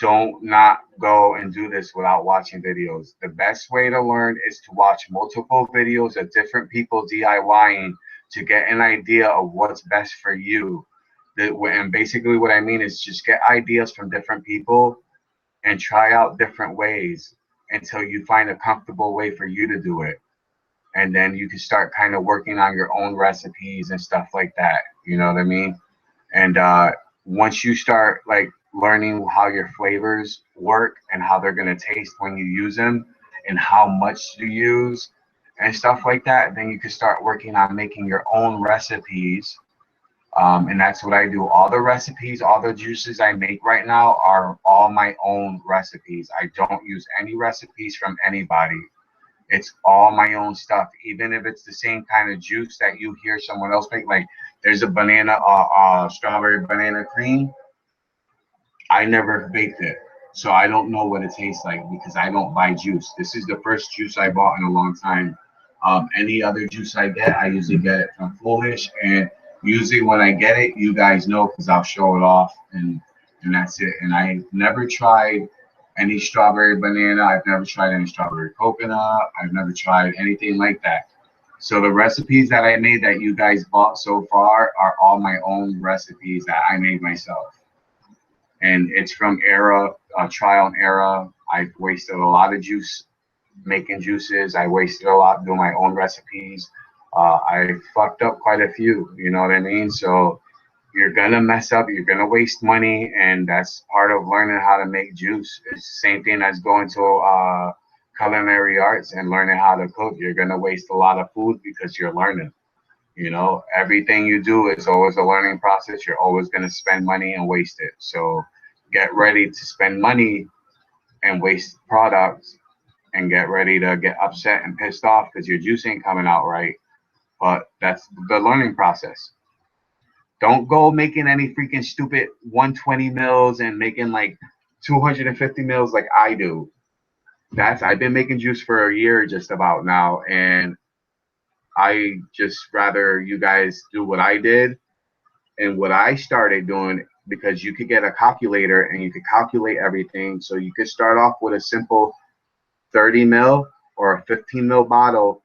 Don't not go and do this without watching videos. The best way to learn is to watch multiple videos of different people DIYing to get an idea of what's best for you. And basically, what I mean is just get ideas from different people and try out different ways until you find a comfortable way for you to do it. And then you can start kind of working on your own recipes and stuff like that. You know what I mean? And once you start like learning how your flavors work and how they're going to taste when you use them and how much to use and stuff like that, then you can start working on making your own recipes. And that's what I do. All the recipes, all the juices I make right now are all my own recipes. I don't use any recipes from anybody. It's all my own stuff. Even if it's the same kind of juice that you hear someone else make, like there's a strawberry banana cream. I never baked it, so I don't know what it tastes like because I don't buy juice. This is the first juice I bought in a long time. Any other juice I get, I usually get it from Foolish, and usually when I get it, you guys know because I'll show it off, and that's it. And I never tried any strawberry banana. I've never tried any strawberry coconut. I've never tried anything like that. So the recipes that I made that you guys bought so far are all my own recipes that I made myself, and it's from trial and error. I've wasted a lot of juice making juices. I wasted a lot doing my own recipes. I fucked up quite a few. You know what I mean? So you're gonna mess up. You're gonna waste money, and that's part of learning how to make juice. It's the same thing as going to culinary arts and learning how to cook. You're gonna waste a lot of food because you're learning. You know, everything you do is always a learning process. You're always going to spend money and waste it. So get ready to spend money and waste products and get ready to get upset and pissed off because your juice ain't coming out right. But that's the learning process. Don't go making any freaking stupid 120 mils and making like 250 mils like I do. I've been making juice for a year just about now, and I just rather you guys do what I did and what I started doing, because you could get a calculator and you could calculate everything. So you could start off with a simple 30 mil or a 15 mil bottle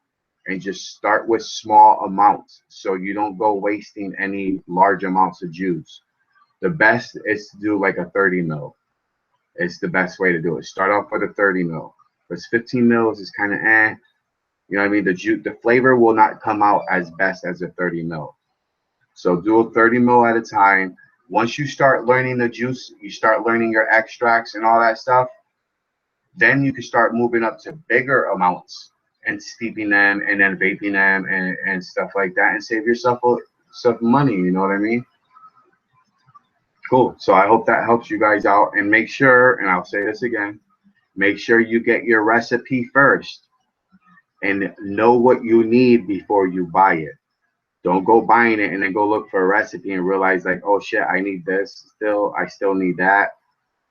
and just start with small amounts so you don't go wasting any large amounts of juice. The best is to do like a 30 mil. It's the best way to do it. Start off with a 30 mil. Because 15 mils is kind of eh. You know what I mean? The flavor will not come out as best as a 30 mil. So do a 30 mil at a time. Once you start learning the juice, you start learning your extracts and all that stuff, then you can start moving up to bigger amounts and steeping them and then vaping them and stuff like that and save yourself some money. You know what I mean? Cool. So I hope that helps you guys out. And make sure, and I'll say this again, Make sure you get your recipe first and know what you need before you buy it. Don't go buying it and then go look for a recipe and realize like, oh shit, I need this still. I still need that.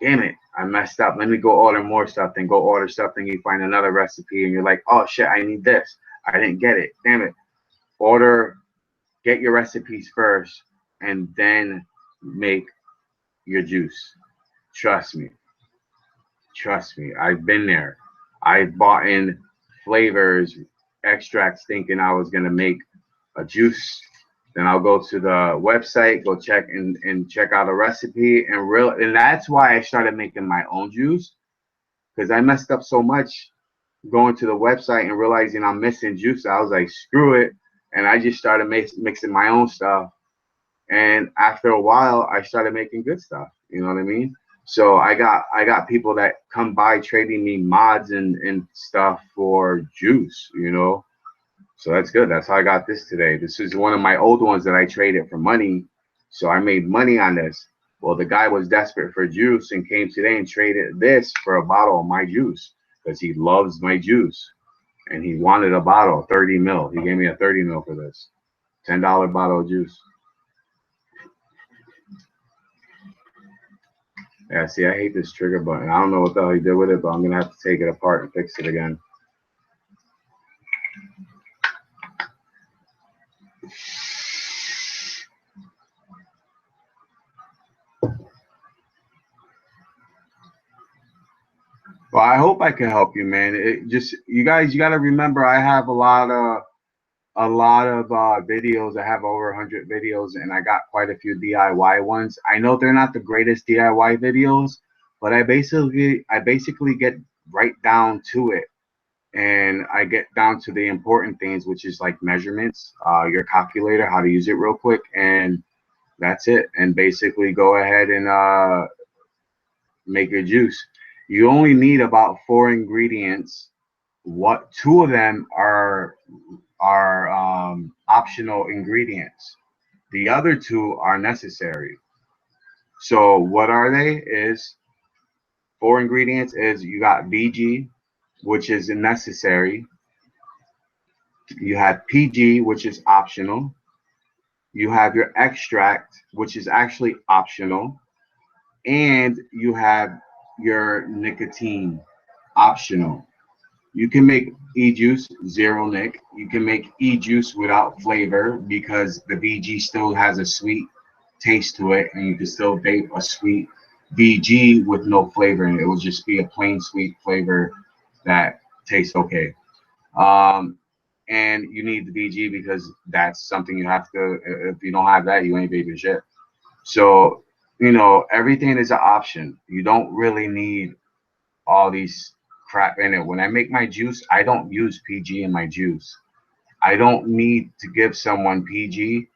Damn it, I messed up. Let me go order more stuff. Then go order stuff. Then you find another recipe and you're like, oh shit, I need this. I didn't get it. Damn it. Order, get your recipes first, and then make your juice. Trust me. Trust me. I've been there. I've bought in flavors, extracts, thinking I was gonna make a juice. Then I'll go to the website, go check and check out a recipe and that's why I started making my own juice because I messed up so much going to the website and realizing I'm missing juice. I was like, screw it, and I just started mixing my own stuff. And after a while, I started making good stuff. You know what I mean? So I got people that come by trading me mods and stuff for juice. You know. So that's good. That's how I got this today. This is one of my old ones that I traded for money. So I made money on this. Well, the guy was desperate for juice and came today and traded this for a bottle of my juice because he loves my juice. And he wanted a bottle, 30 mil. He gave me a 30 mil for this. $10 bottle of juice. Yeah, see, I hate this trigger button. I don't know what the hell he did with it, but I'm going to have to take it apart and fix it again. Well, I hope I can help you, man. It just you guys, you got to remember, I have a lot of videos. I have over 100 videos, and I got quite a few DIY ones. I know they're not the greatest DIY videos, but I basically get right down to it, and I get down to the important things, which is like measurements, your calculator, how to use it real quick, and that's it. And basically go ahead and make your juice. You only need about 4 ingredients. What two of them are optional ingredients. The other two are necessary. So what are they? Is 4 ingredients is you got VG, which is necessary. You have PG, which is optional. You have your extract, which is actually optional, and you have your nicotine, optional. You can make e-juice zero nic. You can make e-juice without flavor because the VG still has a sweet taste to it, and you can still vape a sweet VG with no flavor, and it will just be a plain sweet flavor that tastes okay. Um, and you need the VG because that's something you have to. If you don't have that, you ain't vaping shit. So everything is an option. You don't really need all these crap in it. When I make my juice, I don't use PG in my juice. I don't need to give someone PG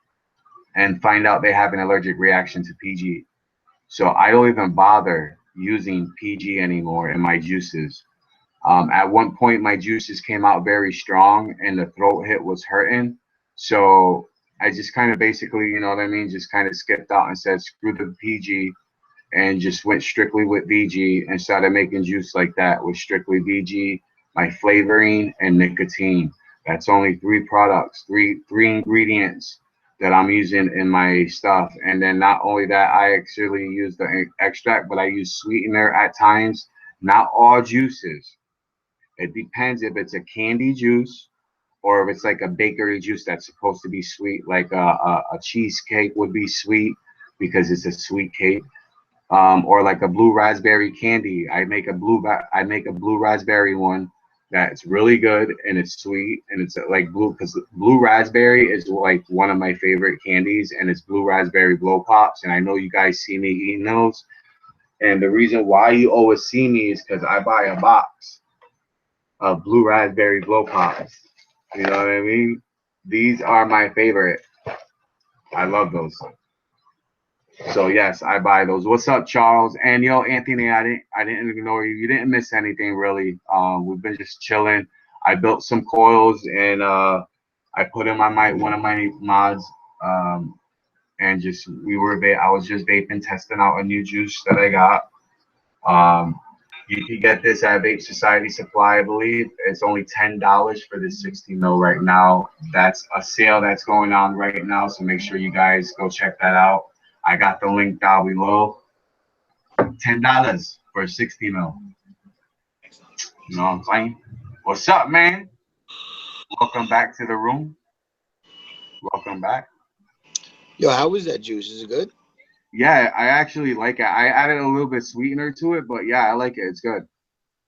and find out they have an allergic reaction to PG. So I don't even bother using PG anymore in my juices. At one point, my juices came out very strong and the throat hit was hurting. So I just kind of basically, you know what I mean, just kind of skipped out and said, screw the PG, and just went strictly with VG and started making juice like that with strictly VG, my flavoring, and nicotine. That's only 3 products, three ingredients that I'm using in my stuff. And then not only that, I actually use the extract, but I use sweetener at times. Not all juices. It depends if it's a candy juice or if it's like a bakery juice that's supposed to be sweet, like a cheesecake would be sweet because it's a sweet cake, or like a blue raspberry candy. I make a blue raspberry one that's really good and it's sweet and it's like blue because blue raspberry is like one of my favorite candies and it's blue raspberry blow pops, and I know you guys see me eating those. And the reason why you always see me is because I buy a box of blue raspberry blow pops. You know what I mean? These are my favorite. I love those. So yes, I buy those. What's up, Charles? And yo, Anthony, I didn't ignore you. You didn't miss anything really. We've been just chilling. I built some coils and I put in one of my mods, and I was just vaping, testing out a new juice that I got. Um, You can get this at Vape Society Supply, I believe. It's only $10 for this 60 mil right now. That's a sale that's going on right now, so make sure you guys go check that out. I got the link down below. $10 for 60 mil. You know what I'm saying? What's up, man? Welcome back to the room. Welcome back. Yo, how was that juice? Is it good? Yeah, I actually like it. I added a little bit sweetener to it, but yeah, I like it. It's good.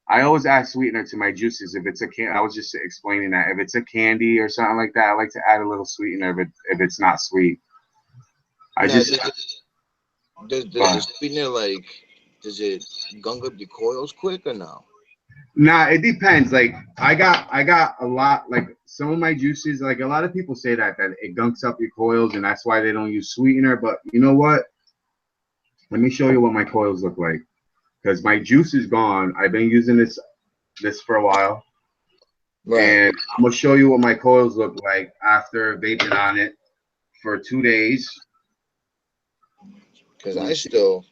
I always add sweetener to my juices. If it's a can, I was just explaining that if it's a candy or something like that, I like to add a little sweetener if it's not sweet. I Now, just does the sweetener, like, does it gunk up your coils quick or no? nah, it depends. Like I got a lot. Like some of my juices, like a lot of people say that it gunks up your coils and that's why they don't use sweetener. But you know what? Let me show you what my coils look like. Because my juice is gone. I've been using this for a while. Right. And I'm gonna show you what my coils look like after vaping on it for 2 days. Because I still.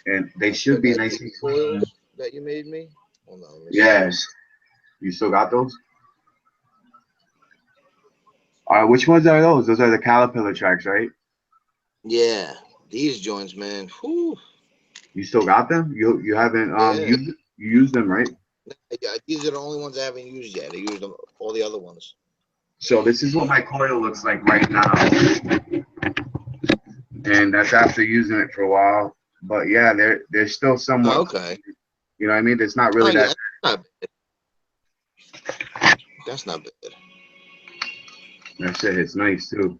And they should be nice and clean. Coils that you made me. Hold on. Yes. You still got those? All right. Which ones are those? Those are the Caterpillar tracks, right? Yeah. These joints, man. Whew. You still got them? You haven't you used them, right? Yeah, these are the only ones I haven't used yet. I used them, all the other ones. So this is what my coil looks like right now, and that's after using it for a while. But yeah, there's still somewhat. Okay. You know what I mean? It's not really that. Not bad. That's not bad. That shit hits nice too.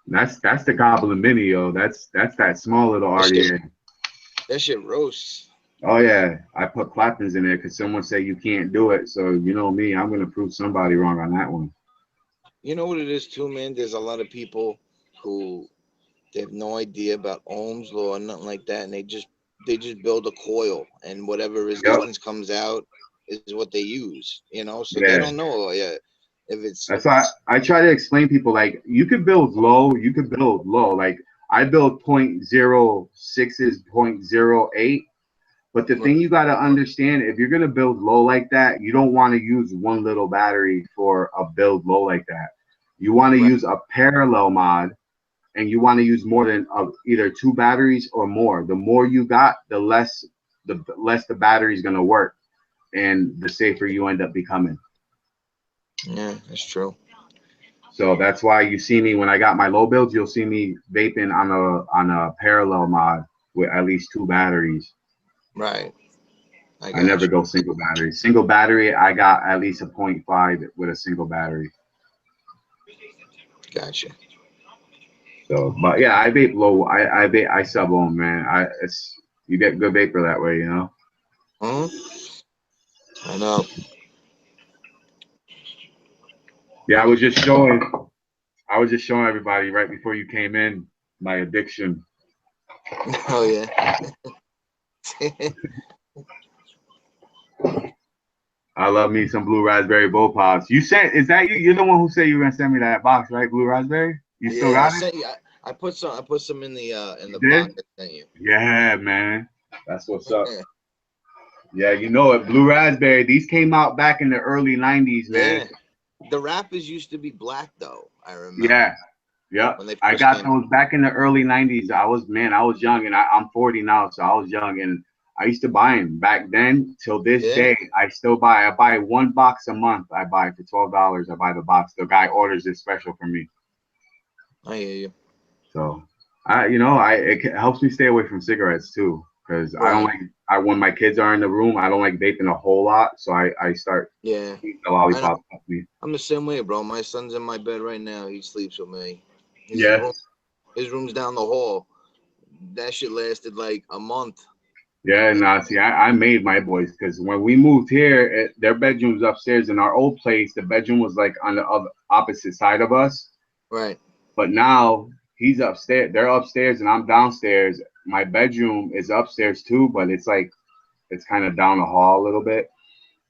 That's the Goblin Mini, yo. That's that small little RDA. That shit roasts. Oh yeah, I put clappings in there because someone said you can't do it. So you know me, I'm gonna prove somebody wrong on that one. You know what it is too, man? There's a lot of people who they have no idea about Ohm's law and nothing like that, and they just build a coil, and whatever resistance comes out is what they use. You know, so they don't know yet if it's. That's why I try to explain people like you could build low, you could build low. Like I build 0.06s, 0.08. But the thing you got to understand, if you're going to build low like that, you don't want to use one little battery for a build low like that. You want to use a parallel mod, and you want to use more than either 2 batteries or more. The more you got, the less the battery is going to work, and the safer you end up becoming. Yeah, that's true. So that's why you see me when I got my low builds, you'll see me vaping on a parallel mod with at least 2 batteries. Right. I never go single battery. Single battery, I got at least a 0.5 with a single battery. Gotcha. So, but yeah, I vape low. I sub ohm, man. You get good vapor that way, you know. I know. Yeah, I was just showing everybody right before you came in my addiction. Oh yeah. I love me some blue raspberry bowl pops. You sent, is that you? You're the one who said you were gonna send me that box, right? Blue raspberry. You still got it? I put some in the box I sent you. Yeah, man. That's what's up. Yeah, you know it. Blue raspberry. These came out back in the early '90s, man. Yeah. The wrappers used to be black though. I remember. Yeah. Yep. I got those back in the early '90s. I was young, and I'm 40 now, so I was young, and I used to buy them back then. Till this day, I still buy. I buy 1 box a month. I buy for $12. I buy the box. The guy orders it special for me. I hear you. So, it helps me stay away from cigarettes too, because I don't like. When my kids are in the room, I don't like vaping a whole lot. So I start. Eating the lollipop. I'm the same way, bro. My son's in my bed right now. He sleeps with me. His room's down the hall. That shit lasted like a month. Yeah, nah, see, I made my boys because when we moved here, their bedroom's upstairs. In our old place, the bedroom was like on the opposite side of us. Right. But now he's upstairs. They're upstairs and I'm downstairs. My bedroom is upstairs too, but it's kind of down the hall a little bit.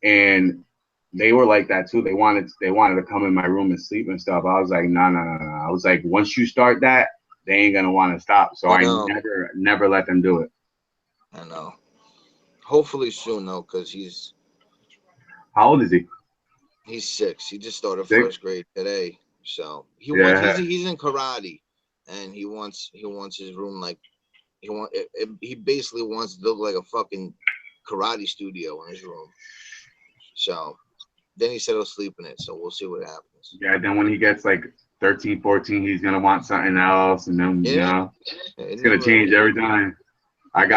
And they were like that too. They wanted to come in my room and sleep and stuff. I was like, no. I was like, once you start that, they ain't gonna want to stop. So I never let them do it. I know. Hopefully soon though, because How old is he? he's 6. He just started 6? first grade today. So Yeah. he's in karate, and he wants his room like he basically wants to look like a fucking karate studio in his room. So then he said he'll sleep in it. So we'll see what happens. Yeah, then when he gets like 13, 14, he's gonna want something else, and then Yeah, it's gonna change every time. It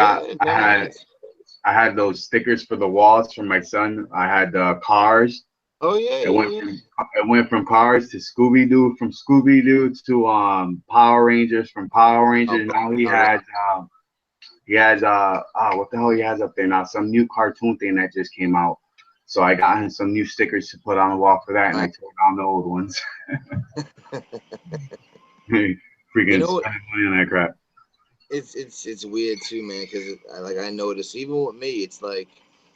never ends. I had those stickers for the walls for my son. I had Cars. Oh yeah, It went from Cars to Scooby Doo, from Scooby Doo to Power Rangers, from Power Rangers. Now he has what the hell he has up there now? Some new cartoon thing that just came out. So I got him some new stickers to put on the wall for that, and I tore down the old ones. Freaking spending money on that crap. It's weird too, man. Because I noticed even with me, it's like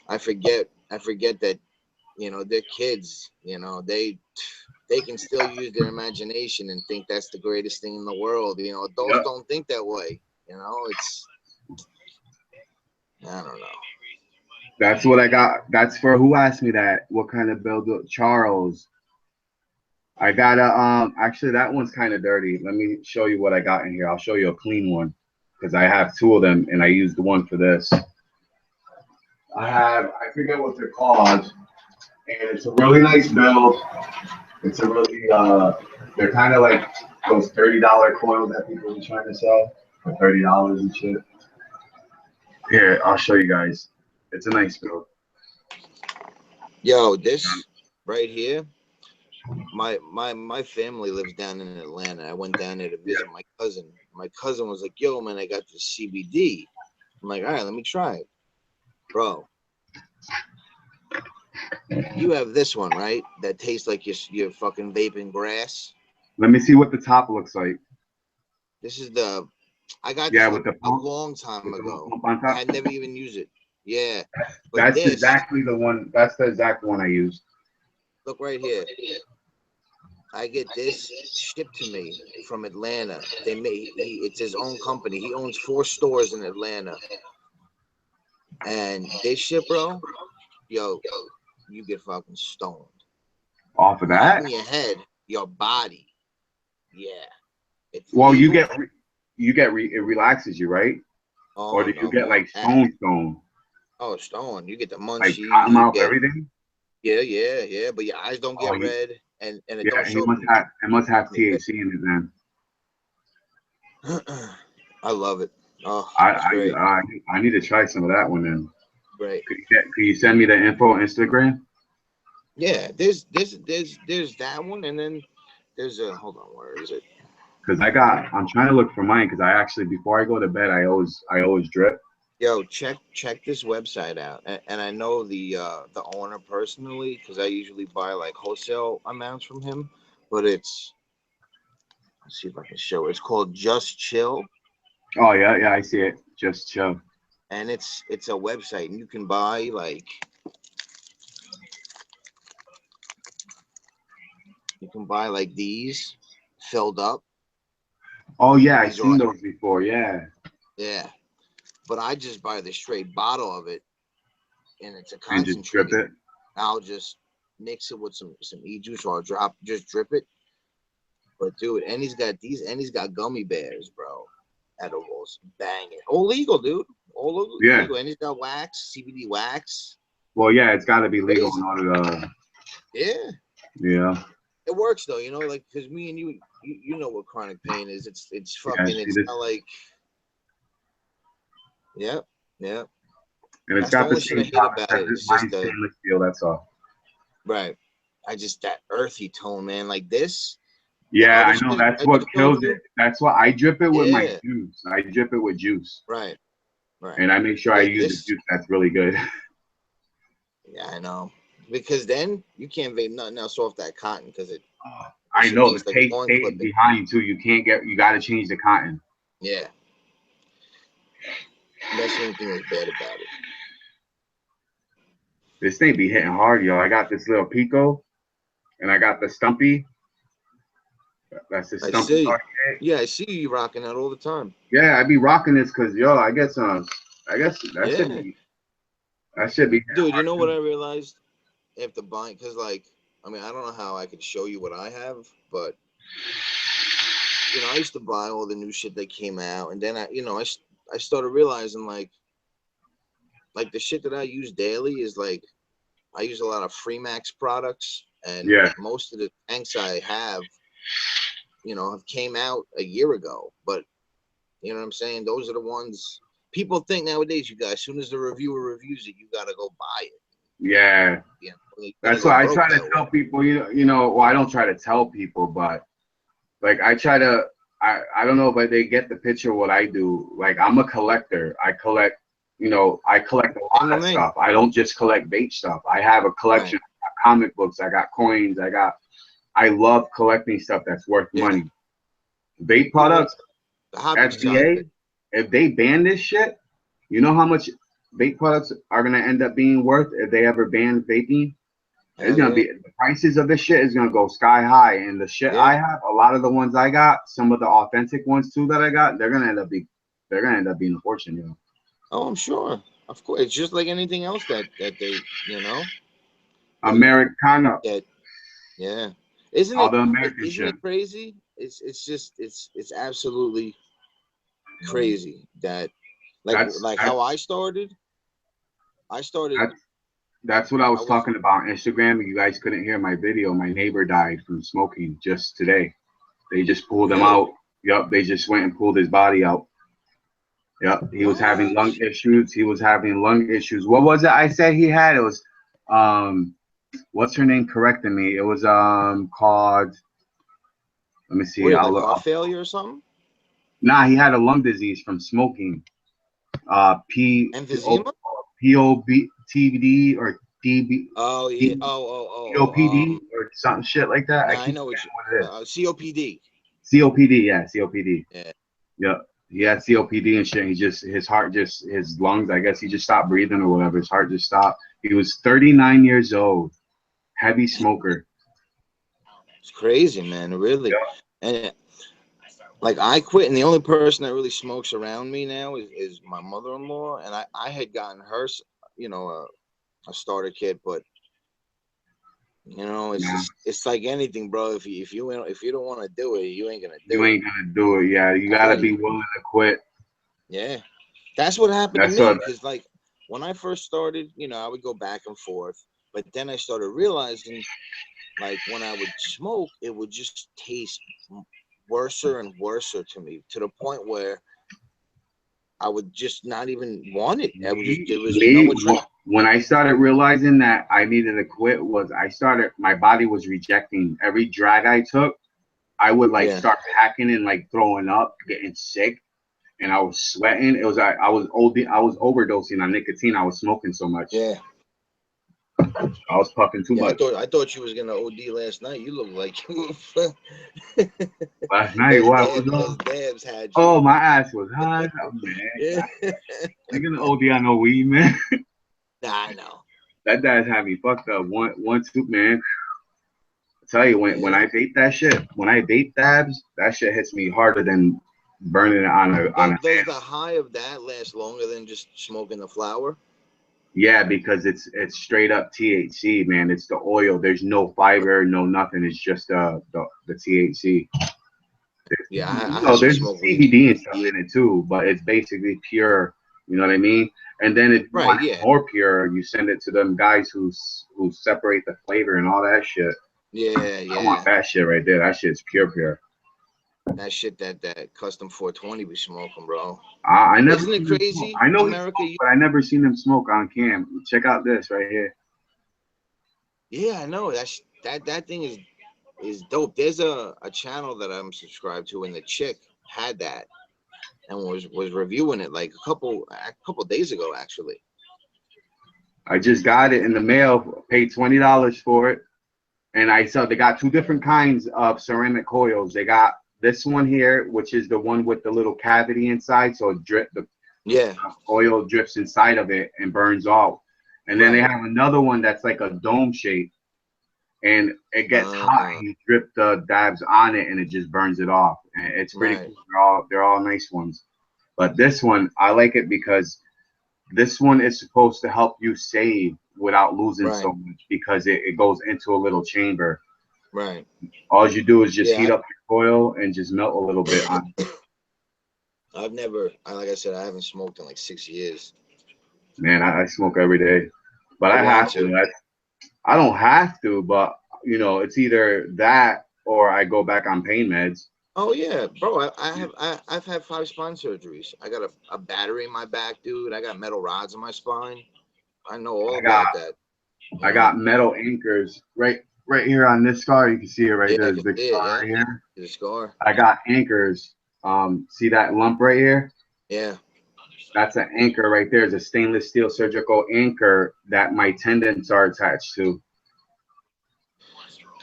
I forget that they're kids. They can still use their imagination and think that's the greatest thing in the world. Adults don't think that way. It's I don't know. That's what I got. That's for who asked me that. What kind of build? Charles. I got actually that one's kind of dirty. Let me show you what I got in here. I'll show you a clean one because I have 2 of them and I used the one for this. I forget what they're called, and it's a really nice build. It's a really they're kind of like those $30 coils that people are trying to sell for $30 and shit. Here, I'll show you guys. It's a nice build. Yo, this right here, my family lives down in Atlanta. I went down there to visit my cousin. My cousin was like, "Yo, man, I got this CBD." I'm like, "All right, let me try it, bro." You have this one, right? That tastes like you're fucking vaping grass. Let me see what the top looks like. This is I got Yeah, this with the a pump, long time ago. pump on top. I had never even used it. Yeah, but That's this, exactly the one. That's the exact one I used. look right here. I get this shipped to me from Atlanta. It's his own company. He owns 4 stores in Atlanta. And this shit, bro, yo, you get fucking stoned. Off of Not that? in your head, your body. Yeah. It's Well, legal. it relaxes you, right? Oh, Or do you no, get man. like stone? Oh, stone. You get the Like munchies. cotton You mouth, get everything? yeah. But your eyes don't get red, and it don't Yeah, show up. it must have THC in it then. I love it. Oh, it's I, great. I need to try some of that one then. Great. Could you send me the info on Instagram? Yeah, there's that one, and then there's hold on, where is it? Because I'm trying to look for mine because I actually, before I go to bed, I always drip. Yo, check this website out, and I know the owner personally because I usually buy like wholesale amounts from him, but let's see if I can show it. It's called Just Chill, Oh yeah, I see it. Just chill. and it's a website, and you can buy these filled up. Oh yeah, I've These seen are those before. Yeah. yeah, but I just buy the straight bottle of it, and it's a And just drip concentrate. it. I'll just mix it with some e-juice, or I'll just drip it. But dude, and he's got gummy bears, bro. Edibles, banging, all legal, dude. All Yeah. legal, and he's got wax, CBD wax. Well, yeah, it's got to be legal Crazy. in order to. Yeah. Yeah. It works though, like because me and you know what chronic pain is. It's fucking. Yeah, It's not like. Yeah. And That's it's the got the only shit I same hate top. It about says it. it's It's just stainless steel. That's all. right. That earthy tone, man. Like this. Yeah, Other I know. shit That's I what just kills told it. you. That's why I drip it with my Yeah. juice. I drip it with juice. Right. And I make sure I Yeah, use the juice that's really good. Yeah, I know. Because then you can't vape nothing else off that cotton because it. I Shit know the tastes like taste lawn stays clipping. behind too. You got to change the cotton. Yeah. That's the only thing that's bad about it. This thing be hitting hard, yo. I got this little Pico, and I got the Stumpy. That's the I Stumpy. see. Yeah, I see you rocking that all the time. Yeah, I be rocking this because yo, I guess that Yeah. should be. That should be Dude, you hard know what too. I realized after buying? Because, like, I mean, I don't know how I could show you what I have, but, you know, I used to buy all the new shit that came out. And then, I started realizing, like the shit that I use daily is like, I use a lot of Freemax products. And Yeah, most of the tanks I have, have came out a year ago. But, you know what I'm saying? Those are the ones people think nowadays, you guys, as soon as the reviewer reviews it, you got to go buy it. yeah. You're going to That's go why I broke try to that way. tell people. Well, I don't try to tell people, but like I try to. I don't know, but they get the picture of what I do. Like I'm a collector. I collect. I collect a Same lot with of me. stuff. I don't just collect vape stuff. I have a Right. collection. I got comic books. I got coins. I love collecting stuff that's worth Yeah. money. Vape Well, products, the hobby side of FDA, it. if they ban this shit, you know how much vape products are gonna end up being worth if they ever ban vaping? It's Hell gonna yeah. be the prices of this shit is gonna go sky high. And the shit Yeah. I have, a lot of the ones I got, some of the authentic ones too that I got, they're gonna end up being a fortune, Oh, I'm sure. Of course. It's just like anything else that they, like Americana, that. Yeah. Isn't all it? the American Isn't shit. it crazy? It's just it's absolutely crazy that That's like how that's I started. I started. that's that's what I I was was. talking about on Instagram. You guys couldn't hear my video. My neighbor died from smoking just today. They just pulled him Really? out. Yup, they just went and pulled his body out. Yep, he was having What? lung issues. He was having lung issues. What was it I said he had? It was um what's her name correcting me? It was called, let me What see. is it, like heart failure or something? Nah, he had a lung disease from smoking. Emphysema? POBTD or DB Oh yeah. D, Oh. COPD or something shit like that. I Nah, I keep know what you. forgetting what it is. COPD. COPD, yeah, COPD. Yeah. Yeah. He had COPD and shit. His heart just, his lungs, I guess he just stopped breathing or whatever. His heart just stopped. He was 39 years old, heavy smoker. It's crazy, man. Really. Yeah. And like I quit, and the only person that really smokes around me now is my mother-in-law. And I had gotten her, a starter kit, but it's Nah, just it's like anything, bro. If you don't want to do it, you ain't gonna you do it. ain't gonna do it. Yeah, you Not gotta ready. be willing to quit. Yeah, that's what happened to That's me. what. Because like when I first started, I would go back and forth, but then I started realizing, like when I would smoke, it would just taste worser and worser to me, to the point where I would just not even want it. I would just Me, there was no me. attraction. When I started realizing that I needed to quit, my body was rejecting every drag I took. I would like Yeah, start hacking and like throwing up, getting sick, and I was sweating. It was I was overdosing on nicotine. I was smoking so much. yeah, I was puffing too yeah. I much thought I thought you was gonna OD last night. You look like you were last night. those What dabs, was those up? dabs had you. Oh, my ass was hot. Oh Yeah, man, I ain't gonna OD on no weed, man. nah, I know. That dad's had me fucked up. One two, man. I tell you, when Yeah. I vape that shit, when I vape dabs, that shit hits me harder than burning it on a. Does the high of that last longer than just smoking the flower? Yeah, because it's straight up THC, man. It's the oil. There's no fiber, no nothing. It's just the THC. Yeah, I haven't There's smoked weed CBD and stuff in years. in it too, but it's basically pure. You know what I mean? And then if you Right, want it yeah. more pure, you send it to them guys who separate the flavor and all that shit. Yeah, I want yeah. that shit right there. That shit's pure, pure. That shit that custom 420 we smoking, bro. I never Isn't it seen him smoke. crazy? I know he America, smoked, but I never seen him smoke on cam. Check out this right here. yeah, I know. That thing is dope. There's a channel that I'm subscribed to, and the chick had that and was reviewing it like a couple days ago, actually. I just got it in the mail. Paid $20 for it, and I saw they got two different kinds of ceramic coils. They got this one here, which is the one with the little cavity inside, so the Yeah, oil drips inside of it and burns off. And then they right. have another one that's like a dome shape, and it gets hot, Uh, and you drip the dabs on it, and it just burns it off. And it's pretty right. cool. They're all nice ones. But this one, I like it because This one is supposed to help you save without losing Right. so much because it goes into a little chamber. Right. All you do is just Yeah. heat up your coil and just melt a little bit on. I've never, like I said, I haven't smoked in like 6 years. Man, I smoke every day, but I I want have to. to. I don't have to, but you know, it's either that or I go back on pain meds. Oh yeah, bro. I've had 5 spine surgeries. I got a battery in my back, dude. I got metal rods in my spine. I know all I got about that. You I know? got metal anchors right here on this scar. You can see it right Yeah, there. I There's a can big see it. scar Yeah, right here. the scar. I got anchors. See that lump right here? Yeah. That's an anchor right there. It's a stainless steel surgical anchor that my tendons are attached to.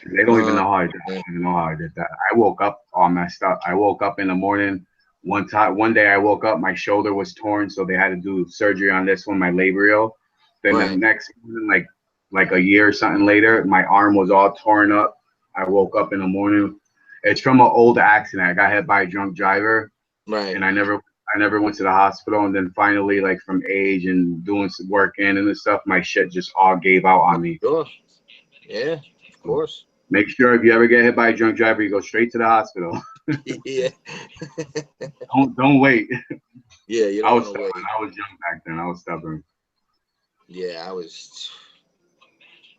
They don't even Uh, know how I did. I yeah. don't even know how I did that. I woke up all messed up. I woke up in the morning. One day I woke up, my shoulder was torn, so they had to do surgery on this one, my labral. Then the Right. next morning, like a year or something later, my arm was all torn up. I woke up in the morning. It's from an old accident. I got hit by a drunk driver, Right. and I never went to the hospital. And then finally, like from age and doing some work in and this stuff, my shit just all gave out on me. Sure. Yeah. Of course. Make sure if you ever get hit by a drunk driver, you go straight to the hospital. Yeah. Don't wait. Yeah. You I don't was want to stubborn. wait. I was young back then. I was stubborn. Yeah. I was.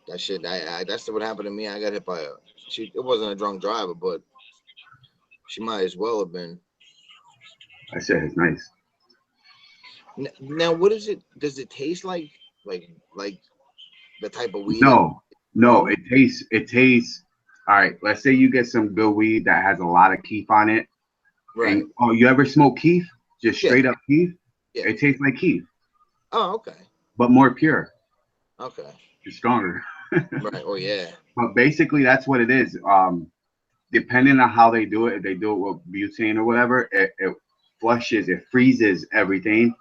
That shit. That's what happened to me. I got hit by a. It wasn't a drunk driver, but she might as well have been. That shit is nice. Now, what is it? Does it taste like the type of weed that No. normal? It tastes. All right. Let's say you get some good weed that has a lot of keef on it, Right. and oh, you ever smoke keef? Just Yeah. straight up keef. Yeah. It tastes like keef, Oh, okay. but more pure. Okay. It's stronger. Right. Oh, yeah. But basically, that's what it is. Depending on how they do it, if they do it with butane or whatever, it flushes, it freezes everything,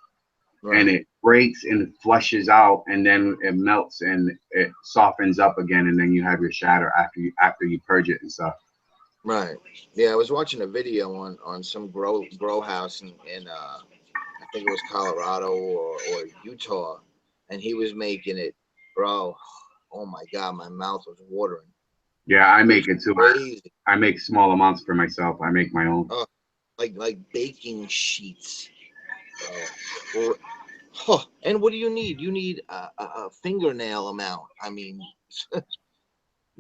and Right. it breaks and flushes out, and then it melts and it softens up again, and then you have your shatter after you purge it and stuff. Right. Yeah. I was watching a video on some grow house in I think it was Colorado or Utah, and he was making it, bro. Oh my God, my mouth was watering. Yeah, I It was make it too. crazy. I make small amounts for myself. I make my own. Oh, like baking sheets, bro. Or, huh. And what do you need? You need a fingernail amount. I mean, you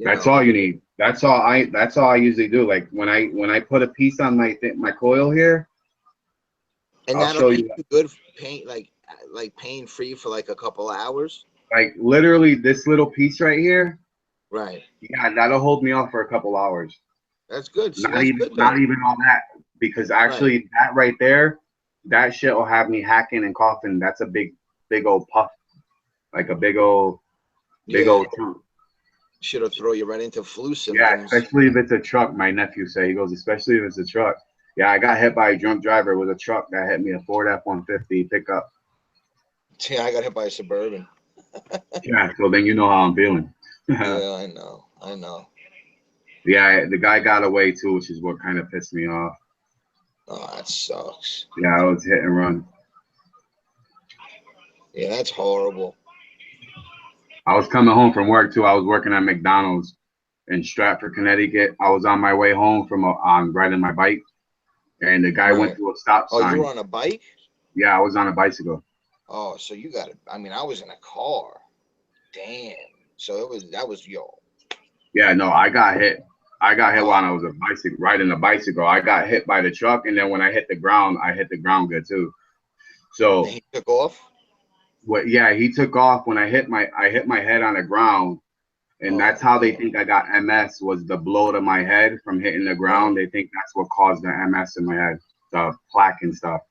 That's know, all you need. That's all I usually do. Like when I put a piece on my coil here, and I'll that'll show keep you. you good pain like pain free for like a couple hours. Like literally this little piece right here, Right. yeah, that'll hold me off for a couple hours. That's good. See, Not that's even good not though. even all that. Because Right. actually that right there, that shit will have me hacking and coughing. That's a big old puff. Like a big Yeah. old chunk. Should have throw you right into flu Yeah, symptoms. especially if it's a truck. My nephew said, he goes, especially if it's a truck. Yeah, I got hit by a drunk driver with a truck that hit me, a Ford F-150 pickup. Yeah, I got hit by a Suburban. Yeah, so then you know how I'm feeling. Yeah, I know. I know. Yeah, the guy got away too, which is what kind of pissed me off. Oh, that sucks. Yeah, I was hit and run. Yeah, that's horrible. I was coming home from work too. I was working at McDonald's in Stratford, Connecticut. I was on my way home from on riding my bike, and the guy went Right. through a stop Oh, you were sign. on a bike? Yeah, I was on a bicycle. Oh, so you got it. I mean, I was in a car. Damn. So that was yo. Yeah, no, I got hit. I got hit Oh, while I was riding a bicycle. I got hit by the truck, and then when I hit the ground, I hit the ground good too. then So he took off. what? Yeah, he took off when I hit my head on the ground, and Oh that's how they man. think I got MS was the blow to my head from hitting the Right. ground. They think that's what caused the MS in my head, the plaque and stuff,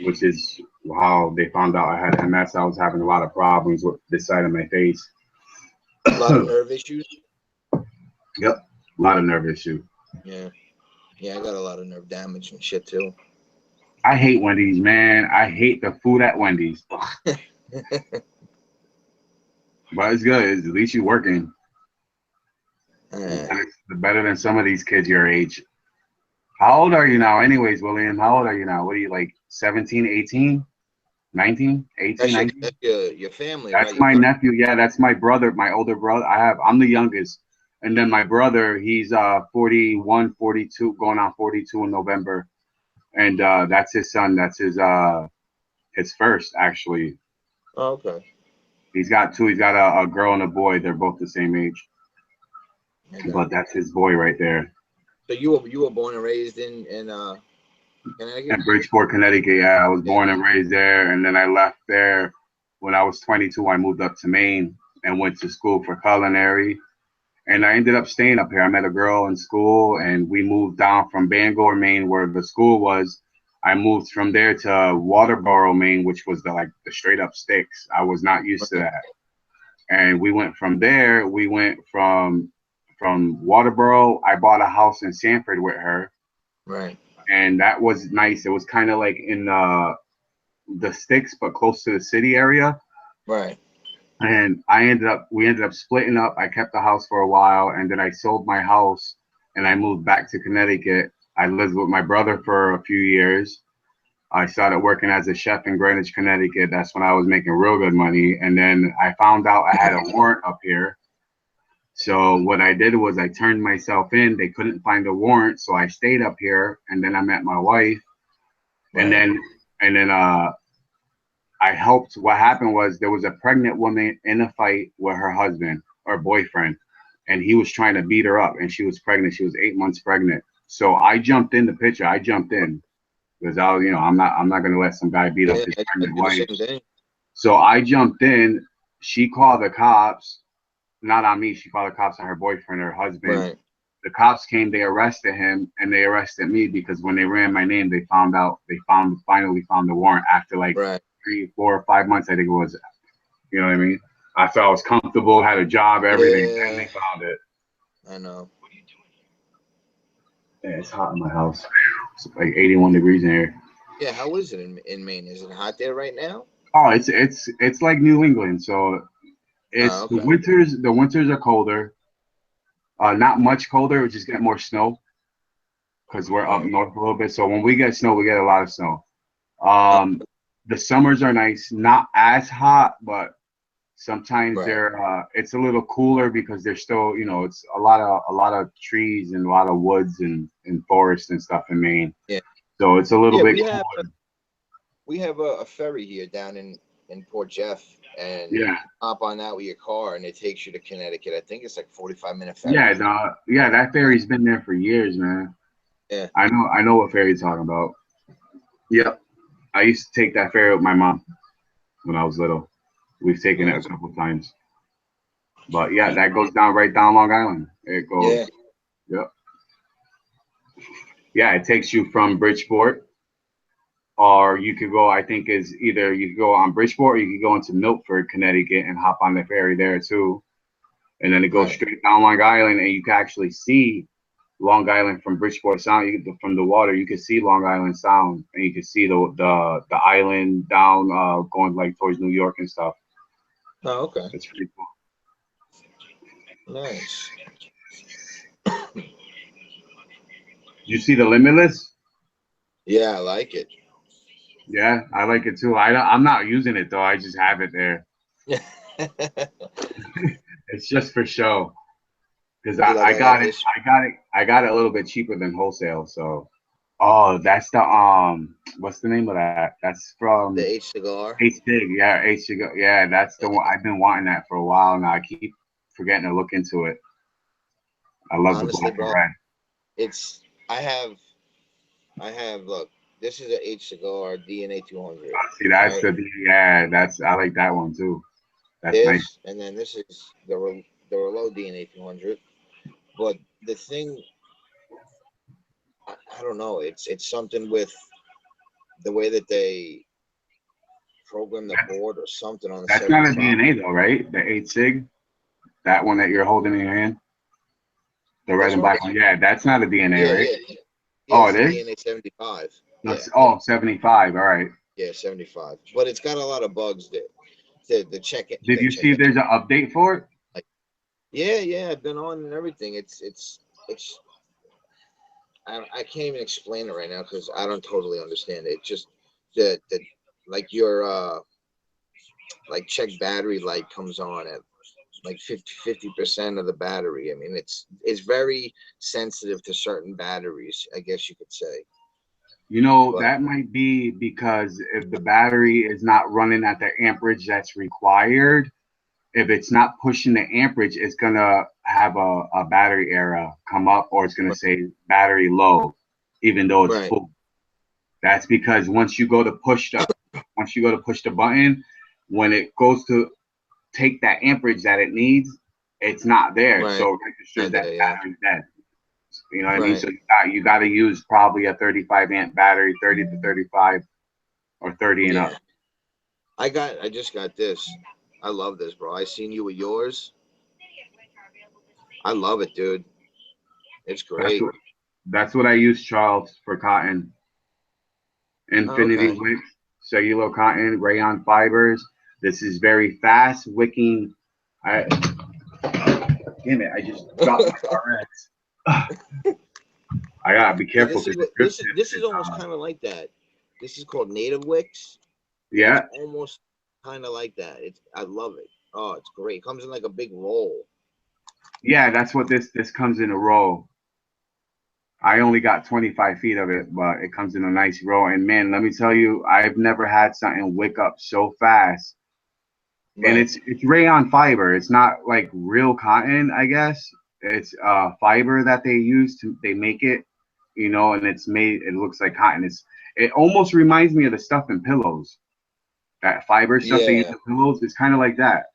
which is how they found out I had MS. I was having a lot of problems with this side of my face. A lot of nerve issues. Yep, a lot of nerve issue. Yeah. Yeah, I got a lot of nerve damage and shit too. I hate Wendy's, man. I hate the food at Wendy's, but it's good. At least you're working. Uh, It's better than some of these kids your age. How old are you now, anyways, William? How old are you now? What are you, like 17, 18? 19, 18, That's 19. your family, That's right? my nephew. Yeah, that's my brother, my older brother. I'm the youngest. And then my brother, he's 41, 42, going on 42 in November. And that's his son. That's his first actually. Oh, okay. He's got two. He's got a girl and a boy. They're both the same age. I got But it. that's his boy right there. So you were born and raised in Connecticut? In Bridgeport, Connecticut. Yeah, I was Yeah. born and raised there, and then I left there when I was 22. I moved up to Maine and went to school for culinary. And I ended up staying up here. I met a girl in school, and we moved down from Bangor, Maine, where the school was. I moved from there to Waterboro, Maine, which was the straight up sticks. I was not used to Right. that. And we went from there. We went from Waterboro. I bought a house in Sanford with her, Right. and that was nice. It was kind of like in the sticks, but close to the city area. Right. And we ended up splitting up. I kept the house for a while, and then I sold my house, and I moved back to Connecticut. I lived with my brother for a few years. I started working as a chef in Greenwich, Connecticut. That's when I was making real good money. And then I found out I had a warrant up here. So what I did was I turned myself in. They couldn't find a warrant, so I stayed up here. And then I met my wife, and Right. then I helped. What happened was there was a pregnant woman in a fight with her husband or boyfriend, and he was trying to beat her up, and she was pregnant. She was 8 months pregnant. So I jumped in the picture. I jumped in because I'm not gonna let some guy beat up Yeah, his I pregnant do the wife. same thing. So I jumped in. She called the cops, not on me. She called the cops on her boyfriend or husband. Right. The cops came, they arrested him, and they arrested me because when they ran my name, finally found the warrant after like Right. 3, 4, or 5 months, I think it was. You know what I mean? I felt I was comfortable, had a job, everything, and they Yeah, found it. I know. Yeah, it's hot in my house. It's like 81 degrees in here. Yeah, how is it in Maine? Is it hot there right now? Oh, it's like New England. So Oh, it's the okay. winters. The winters are colder. Not much colder. We just get more snow because we're up Right. north a little bit. So when we get snow, we get a lot of snow. Oh, The summers are nice, not as hot, but sometimes right. it's a little cooler because there's still, it's a lot of trees and a lot of woods and forests and stuff in Maine. Yeah. So it's a little Yeah, bit we cooler. have a ferry here down in Port Jeff, and Yeah. you can hop on that with your car, and it takes you to Connecticut. I think it's like 45-minute ferry. Yeah, no, yeah, that ferry's been there for years, man. Yeah. I know what ferry you're talking about. Yep. I used to take that ferry with my mom when I was little. We've taken it a Nice. couple times. But yeah, that goes down right down Long Island. It Yeah. goes, yep. Yeah, it takes you from Bridgeport, or you could go, I think is either you could go on Bridgeport or you could go into Milford, Connecticut and hop on the ferry there too. And then it goes Right. straight down Long Island and you can actually see Long Island from Bridgeport Sound. From the water, you can see Long Island Sound and you can see the island down going like towards New York and stuff. Oh, okay. It's pretty cool. Nice. You see the Limitless? Yeah, I like it. Yeah, I like it too. I'm not using it though. I just have it there. It's just for show because Be like, I I got got it. this. I got it a little bit cheaper than wholesale. So, oh, that's the what's the name of that? That's The from H cigar. H Sig. Yeah, H Sig. Yeah, that's the Yeah. one. I've been wanting that for a while now. I keep forgetting to look into it. I love the Honestly, black and bro, red. it's I have look. This is a H cigar DNA 200. See, that's Right. yeah. I like that one too. That's nice. This and then this is the Relo DNA 200. But the thing, I don't know. It's something with the way that they program the board or something on the That's not a 75. DNA though, right? The 8 Sig, that one that you're holding in your hand, the red This and one? black one. Yeah, that's not a DNA, Yeah, right? yeah, yeah. Oh, It's it the is? DNA 75. No, Yeah, oh, 75. All right. yeah, 75. But it's got a lot of bugs that the check it Did the you check see it. there's an update for it? Like, yeah, I've been on and everything. It's I can't even explain it right now because I don't totally understand it. Just the like your like check battery light comes on at like 50% of the battery. I mean, it's very sensitive to certain batteries, I guess you could say. You know, But that might be because if the battery is not running at the amperage that's required, if it's not pushing the amperage, it's gonna have a battery error come up, or it's gonna say battery low, even though it's right, full. That's because once you go to push the button, when it goes to take that amperage that it needs, it's not there. right, So it registers that yeah, battery's dead. You know what I mean? right. So you got to use probably a 35 amp battery, 30 to 35 or 30 and up. Yeah, I just got this. I love this, bro. I seen you with yours. I love it, dude. It's That's great. what that's what I use, Charles, for cotton. Oh, Infinity okay. Wicks, cellular cotton, rayon fibers. This is very fast wicking. I damn it! I just dropped my RX. I gotta be Yeah, careful this is because the what drip tip this is almost kind of like that. This is called native wicks, and it's yeah, almost kind of like that. It's I love it. Oh, it's great. It comes in like a big roll. yeah. That's what this comes in a roll. I only got 25 feet of it, but it comes in a nice roll. And man, let me tell you, I've never had something wick up so fast. And Right, it's rayon fiber. It's not like real cotton, I guess. It's fiber that they make it, you know, and it's made. It looks like cotton. It almost reminds me of the stuff in pillows. That fiber stuff they use yeah. in pillows. It's kind of like that.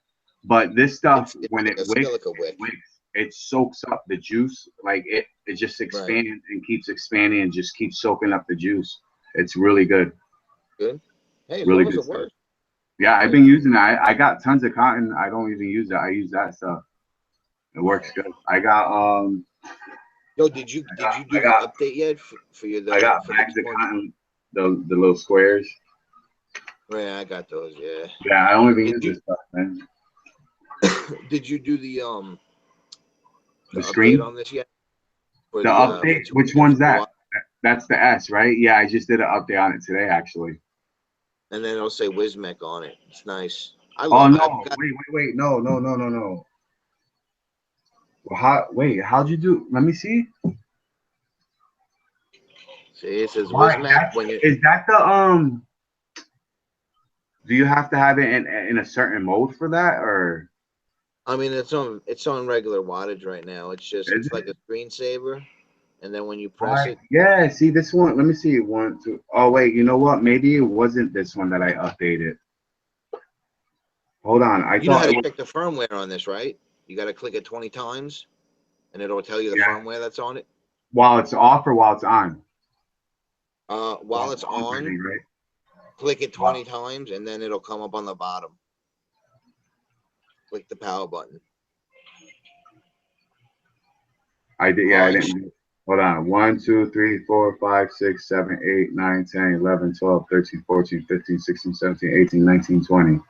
But this stuff, It's when like it a wicks, silica it wick. wicks. It soaks up the juice. Like it just Right. expands and keeps expanding and just keeps soaking up the juice. It's really good. Good. Hey, as Really long as good it stuff. works. Yeah, I've Yeah. been using that. I got tons of cotton. I don't even use it. I use that stuff. It works good. Yo, did you I do the got update yet for your I got for the bags of 200? cotton, the little squares. Yeah, I got those. Yeah. Yeah, I don't even Did use you this stuff, man. did you do the The update screen, on this yet the for update. Which one's 250 that? watt? That's the S, right? Yeah, I just did an update on it today, actually. And then it'll say Wismec on it. It's nice. Oh I've no! got. Wait! No, no, no, no, no. Well, how? Wait, how'd you do? Let me see. See, it says Why? Wismec when you. Is that the Do you have to have it in a certain mode for that, or I mean, it's on regular wattage right now. is It's it? like a screensaver, and then when you press Why? it, Yeah. See this one. Let me see. One, two. Oh wait. You know what? Maybe it wasn't this one that I updated. Hold on. I you know how thought it to was. check the firmware on this, right? You got to click it 20 times, and it'll tell you the Yeah. firmware that's on it. While it's off or while it's on. While While it's it's on, I on, think, right? click it Wow. 20 times, and then it'll come up on the bottom. Click the power button. I did. Yeah. I Orange. didn't. Hold on. 1, 2, 3, 4, 5, 6, 7, 8, 9, 10, 11, 12, 13, 14, 15, 16, 17, 18, 19, 20.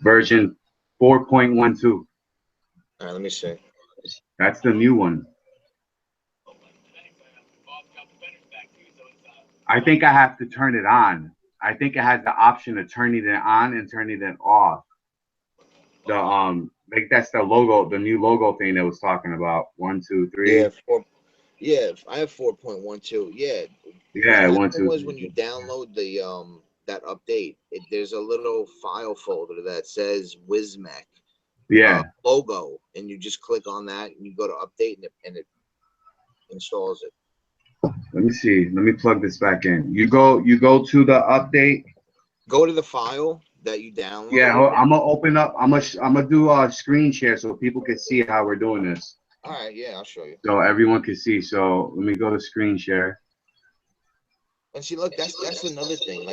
Version 4.12. All right, let me see. That's the new one. I think I have to turn it on. I think it has the option of turning it on and turning it off. The like that's the logo, the new logo thing that was talking about. One, two, Yeah, three. yeah, I have 4.12. Yeah, what Yeah, one, happened two, was three. when you download the that update, there's a little file folder that says Wismec Yeah. logo, and you just click on that, and you go to update, and it installs it. Let me see. Let me plug this back in. You go to the update. Go to the file that you Yeah, downloaded. I'm gonna open up. I'm gonna do a screen share so people can see how we're doing this. All right, yeah, I'll show you. So everyone can see. So let me go to screen share. And see, look, that's another thing.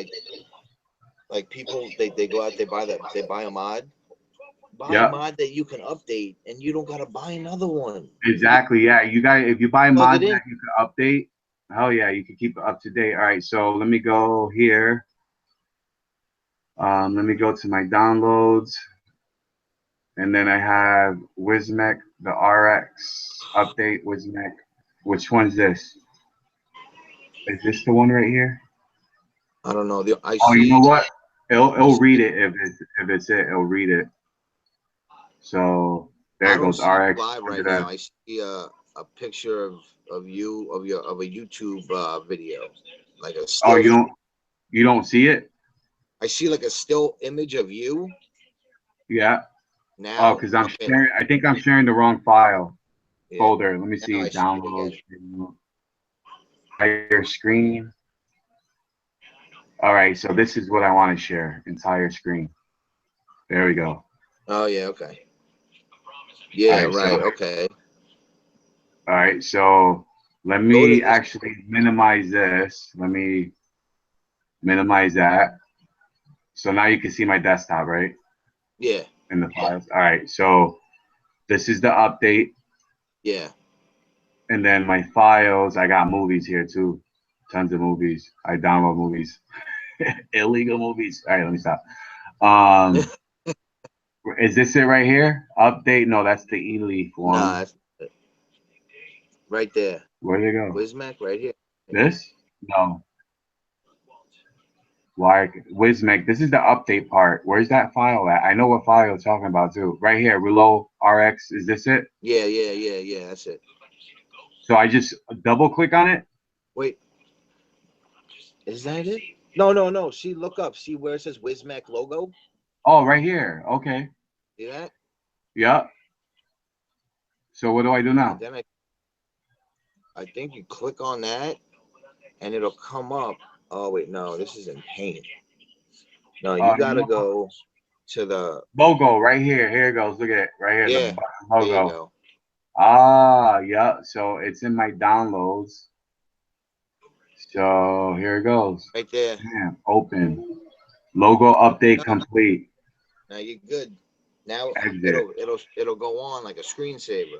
Like people, they go out, they buy a mod, buy a Yep. mod that you can update, and you don't gotta buy another one. You Exactly. Yeah. You guys, if you buy plug mods it in. that you can update, hell yeah, you can keep it up to date. All right. So let me go here. Let me go to my downloads, and then I have Wismec, the RX update Wismec. Which one's this? Is this the one right here? I don't know. I Oh, you know see. what? It'll read it if it's it. It'll read it. So there I it don't goes. see you RX. live right now. I see a picture of you of a YouTube video, like a Oh, still. you don't see it? I see like a still image of you Yeah. Oh, now. because I'm Okay, sharing. I think I'm sharing the wrong file yeah. folder. Let me Now see. I see it Downloads. again. Entire screen. All right. So this is what I want to share. Entire screen. There we go. Oh yeah, okay. All Yeah, right. So right. Okay. all right. So let Go to me this. actually minimize this. Let me minimize that. So now you can see my desktop, right? Yeah, In the files. All right. So this is the update. yeah. And then my files, I got movies here too. Tons of movies. I download movies. Illegal movies. All right, let me stop. Um, is this it right here? Update? No, that's the e-leaf Nah, one. that's right there. Where'd it go? Wismac right here. This? No. Why? Wismec. This is the update part. Where's that file at? I know what file you're talking about too. Right here, Reload RX. Is this it? Yeah, yeah, yeah, yeah. That's it. So I just double click on it. Wait, is that it? No, no, no. See, look up. See where it says Wismac logo? Oh, right here. Okay. See that? Yep. So what do I do And now? then I think you click on that and it'll come up. Oh wait, no, this is in paint. No, you You gotta know what? go to the Logo right here. Here it goes. Look at it right here. The yeah. button There you logo. go. Ah, yeah. So it's in my downloads. So here it goes. Right there. Damn, open. Logo update complete. Now you're good. Now Exit. it'll go on like a screensaver.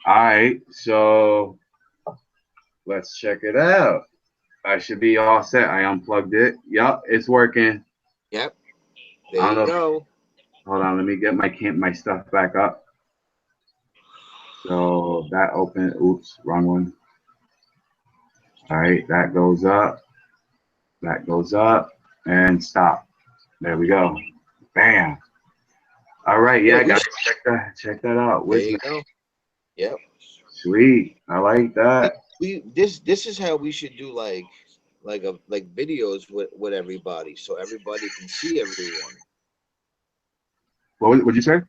All right. So let's check it out. I should be all set. I unplugged it. Yup, it's working. Yep. There I don't you know. If, go. hold on. Let me get my stuff back up. So that open. Oops, wrong one. All right. That goes up. That goes up and stop. There we go. Bam. All right, Yeah, yeah, we guys, should. check that out. There you Wisman, go. Yep. sweet. I like that. This is how we should do like videos with everybody so everybody can see everyone. What'd you say?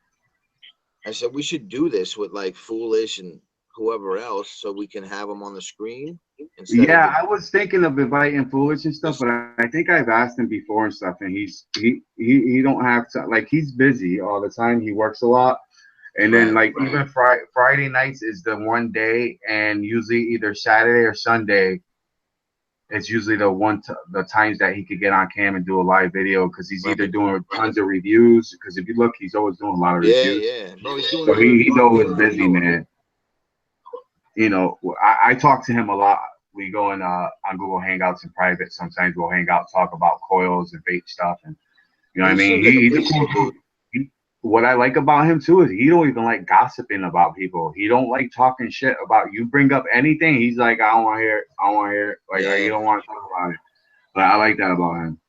I said we should do this with like Foolish and whoever else so we can have them on the screen instead of Yeah, the I was thinking of inviting Foolish and stuff, just but I think I've asked him before and stuff, and he don't have to like he's busy all the time. He works a lot, and then right. like even Friday nights is the one day, and usually either Saturday or Sunday. It's usually the times that he could get on cam and do a live video because he's either Right. doing tons of reviews. Because if you look, he's always doing a lot of Yeah, reviews. yeah. Bro, he's doing So the he's always reviews, busy, man. You know, I talk to him a lot. We go in on Google Hangouts in private. Sometimes we'll hang out, talk about coils and bait stuff, and you know what I he mean. seems like a He's a cool peaceful dude. dude. What I like about him too is he don't even like gossiping about people. He don't like talking shit about you. Bring up anything, he's like, I don't want to hear it. I don't want to hear it. Like you Yeah, don't want to talk about it. But I like that about him.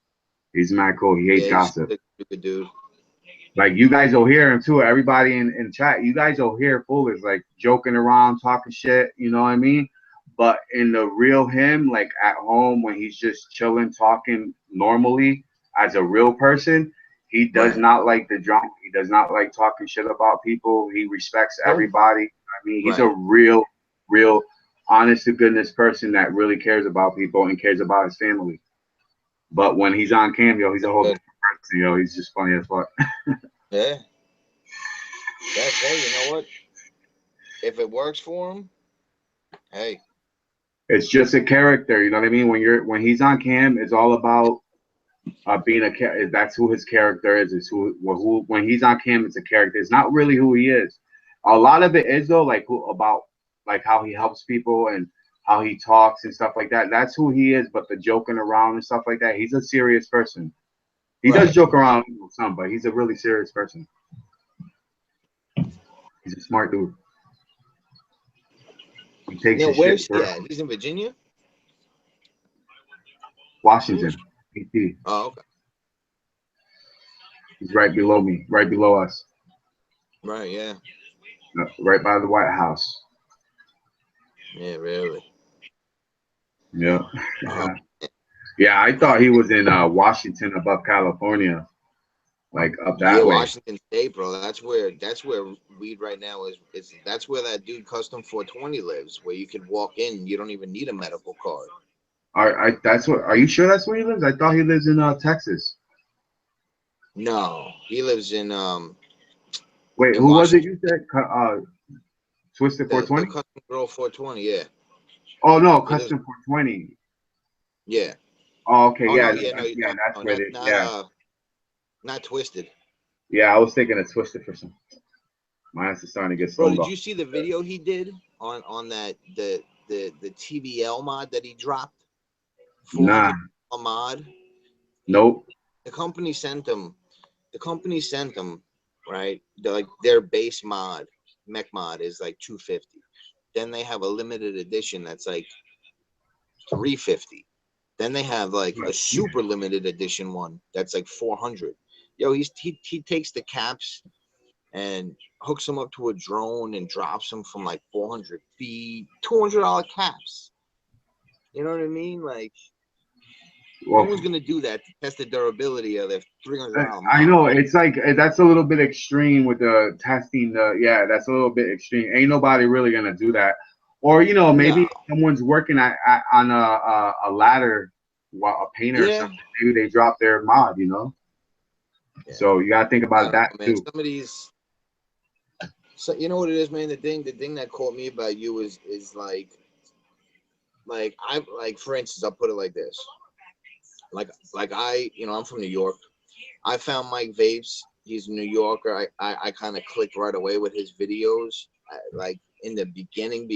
He's mad cool. He hates yeah, he's gossip. a good dude. Like you guys will hear him too. Everybody in chat, you guys will hear Foolish like joking around, talking shit. You know what I mean? But in the real him, like at home when he's just chilling, talking normally as a real person, he does Right. not like the drama. He does not like talking shit about people. He respects Oh, everybody. I mean, he's a right. real, honest to goodness person that really cares about people and cares about his family. But when he's on cameo, he's a whole Good. different person. You know, he's just funny as fuck. Yeah. That's hey, you know what? If it works for him, hey. It's just a character, you know what I mean? When he's on cam, it's all about being a character. That's who his character is. It's who when he's on cam, it's a character. It's not really who he is. A lot of it is though, like who about like how he helps people and how he talks and stuff like that. That's who he is. But the joking around and stuff like that, he's a serious person. He does Right. joke around with some, but he's a really serious person. He's a smart dude. He takes Now, his shit where's he for at? He's in Virginia? Washington, D.C. Oh, okay. He's right below me, right below us. Right, yeah. Right by the White House. Yeah, really. Yeah. Uh, Yeah, I thought he was in Washington above California, like up yeah, that way. Washington State, bro. That's where weed right now is. That's where that dude Custom 420 lives, where you can walk in. You don't even need a medical card. That's what. Are you sure that's where he lives? I thought he lives in Texas. No, he lives Wait, in who was it Washington. you said? Twisted The 420? Custom Girl 420, yeah. Oh no, He lives, Custom 420. yeah. Oh, okay, Oh yeah, no, yeah, no, yeah, no, that's no, what not it is. not Yeah, not Twisted. yeah, I was thinking of Twisted for some. My ass is starting to get Bro, stoned did off. you see the video he did on that the TBL mod that he dropped? Nah, 400 mod. nope. The company sent him. The company sent them, right? Like their base mod, mech mod is like 250. Then they have a limited edition that's like 350. Then they have like a super limited edition one that's like 400. Yo, he takes the caps and hooks them up to a drone and drops them from like 400 feet, $200 caps. You know what I mean? Like, no Well, one's gonna do that to test the durability of their $300 I mod. know it's like that's a little bit extreme with the testing. Yeah, that's a little bit extreme. Ain't nobody really gonna do that. Or maybe No. someone's working on a ladder, a painter or Yeah. something. Maybe they drop their mod. Yeah. So you gotta think I about don't know, that man. too. Some of these, so you know what it is, man. The thing that caught me about you is like I like for instance, I'll put it like this. Like I'm from New York. I found Mike Vapes. He's a New Yorker. I kind of clicked right away with his videos, like in the beginning.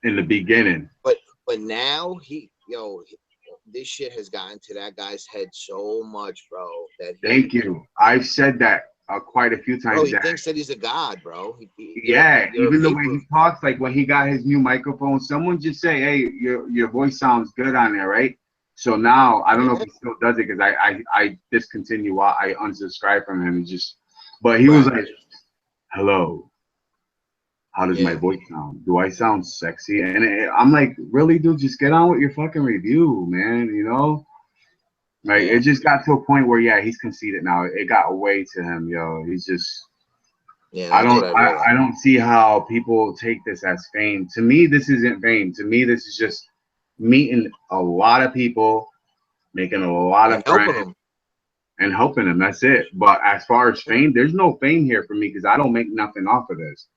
In the beginning. But now this shit has gotten to that guy's head so much, bro. That Thank you. I've said that quite a few bro, times. he thinks that he's a god, bro. Yeah, You're a even the way vapor. he talks, like when he got his new microphone, someone just say, "Hey, your voice sounds good on there, right?" So now I don't know if Yeah, he still does it because I discontinue. I unsubscribe from him. But he was right. like, "Hello, how does my Yeah, voice sound? Do I sound sexy?" And I'm like, "Really, dude? Just get on with your fucking review, man. Like it yeah, just got to a point where yeah, he's conceited now. It got way to him, yo. He's just yeah. I That's don't what I I, realized. I don't see how people take this as fame. To me, this isn't fame. To me, this is just meeting a lot of people, making a lot And of helping friends, him. and helping them. That's it. But as far as fame, there's no fame here for me because I don't make nothing off of this.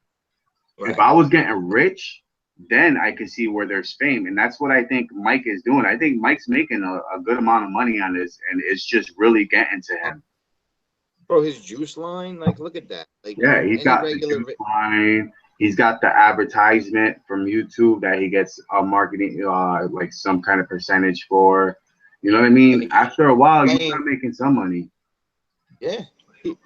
If Right. I was getting rich, then I could see where there's fame. And that's what I think Mike is doing. I think Mike's making a good amount of money on this, and it's just really getting to him. Bro, his juice line, like, look at that. Like, Yeah, he's any got the regular, juice line. He's got the advertisement from YouTube that he gets a marketing, like some kind of percentage for. You know what I and mean? he After a while, you claim, start making some money. yeah,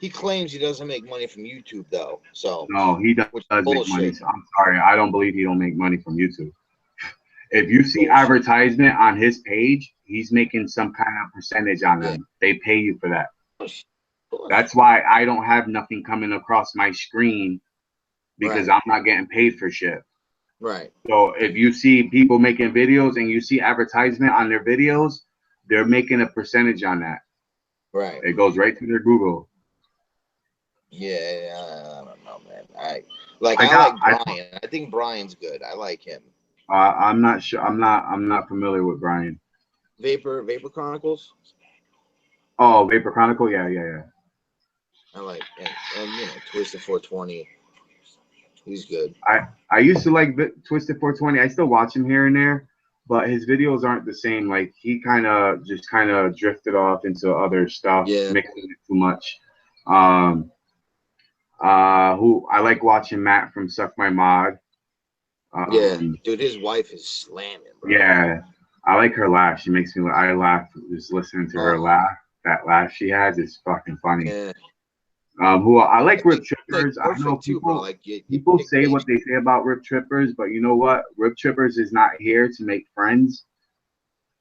he claims he doesn't make money from YouTube though. So, No, he which is does make money. bullshit. So I'm sorry, I don't believe he don't make money from YouTube. If you see Bullshit. advertisement on his page, he's making some kind of percentage on Yeah. them. They pay you for that. Of course. That's why I don't have nothing coming across my screen because Right. I'm not getting paid for shit. Right. So if you see people making videos and you see advertisement on their videos, they're making a percentage on that. Right. It goes right to their Google. Yeah. I don't know, man. I I got. like Brian. I think Brian's good. I like him. I'm not sure. I'm not familiar with Brian. Vapor Chronicles. Oh, Vapor Chronicle. Yeah, yeah, yeah. I like and Twisted 420. He's good. I used to like Twisted 420. I still watch him here and there, but his videos aren't the same. Like he kind of drifted off into other stuff, Yeah. mixing it too much. Who I like watching Matt from Suck My Mod. Yeah. Um, Dude, his wife is slamming, bro. yeah, I like her laugh. She makes me. I laugh just listening to her Oh, laugh. That laugh she has is fucking funny. yeah. Who I like Rip Like Trippers. I know perfect too, bro. Like you people pick say what base. they say about Rip Trippers, but you know what? Rip Trippers is not here to make friends,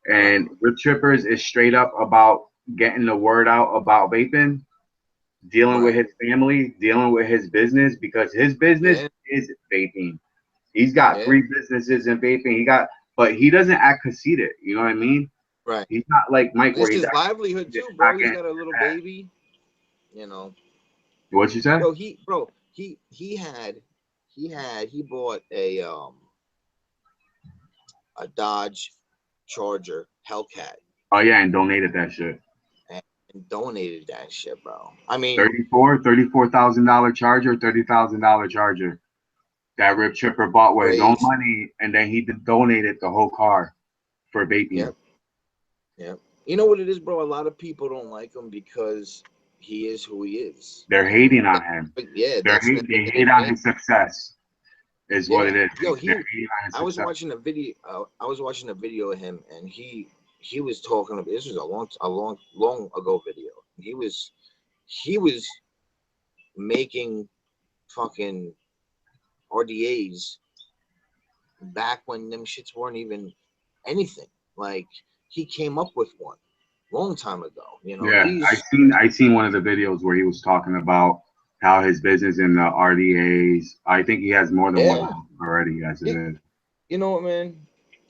No. and Rip Trippers is straight up about getting the word out about vaping. dealing with Right. his family, dealing with his business, because his business Yeah. is vaping. He's got Yeah. 3 businesses in vaping. But he doesn't act conceited. You know what I mean? Right. He's not like Mike where It's he's his acting livelihood conceited, too, not bro. He's getting got a little that. baby. You know, What you say? bro. He bought a Dodge Charger Hellcat Oh yeah, and donated that shit. and donated that shit, bro. I mean, $34,000 Charger, $30,000 Charger. That Rip Tripper bought with his own crazy. money, and then he donated the whole car for vaping. Yep. Yep. You know what it is, bro? A lot of people don't like him because he is who he is, They're and hating on him. yeah, that's the They name of the hate on game. his success, is what Yeah. it is. Yo, They're hating on his I was success. watching a video. I was watching a video of him, and he was talking about, this was a long ago video. He was making fucking RDAs back when them shits weren't even anything. Like, he came up with one long time ago. You know, Yeah, I seen one of the videos where he was talking about how his business in the RDAs. I think he has more than one yeah, already as it yeah. is. You know what, man?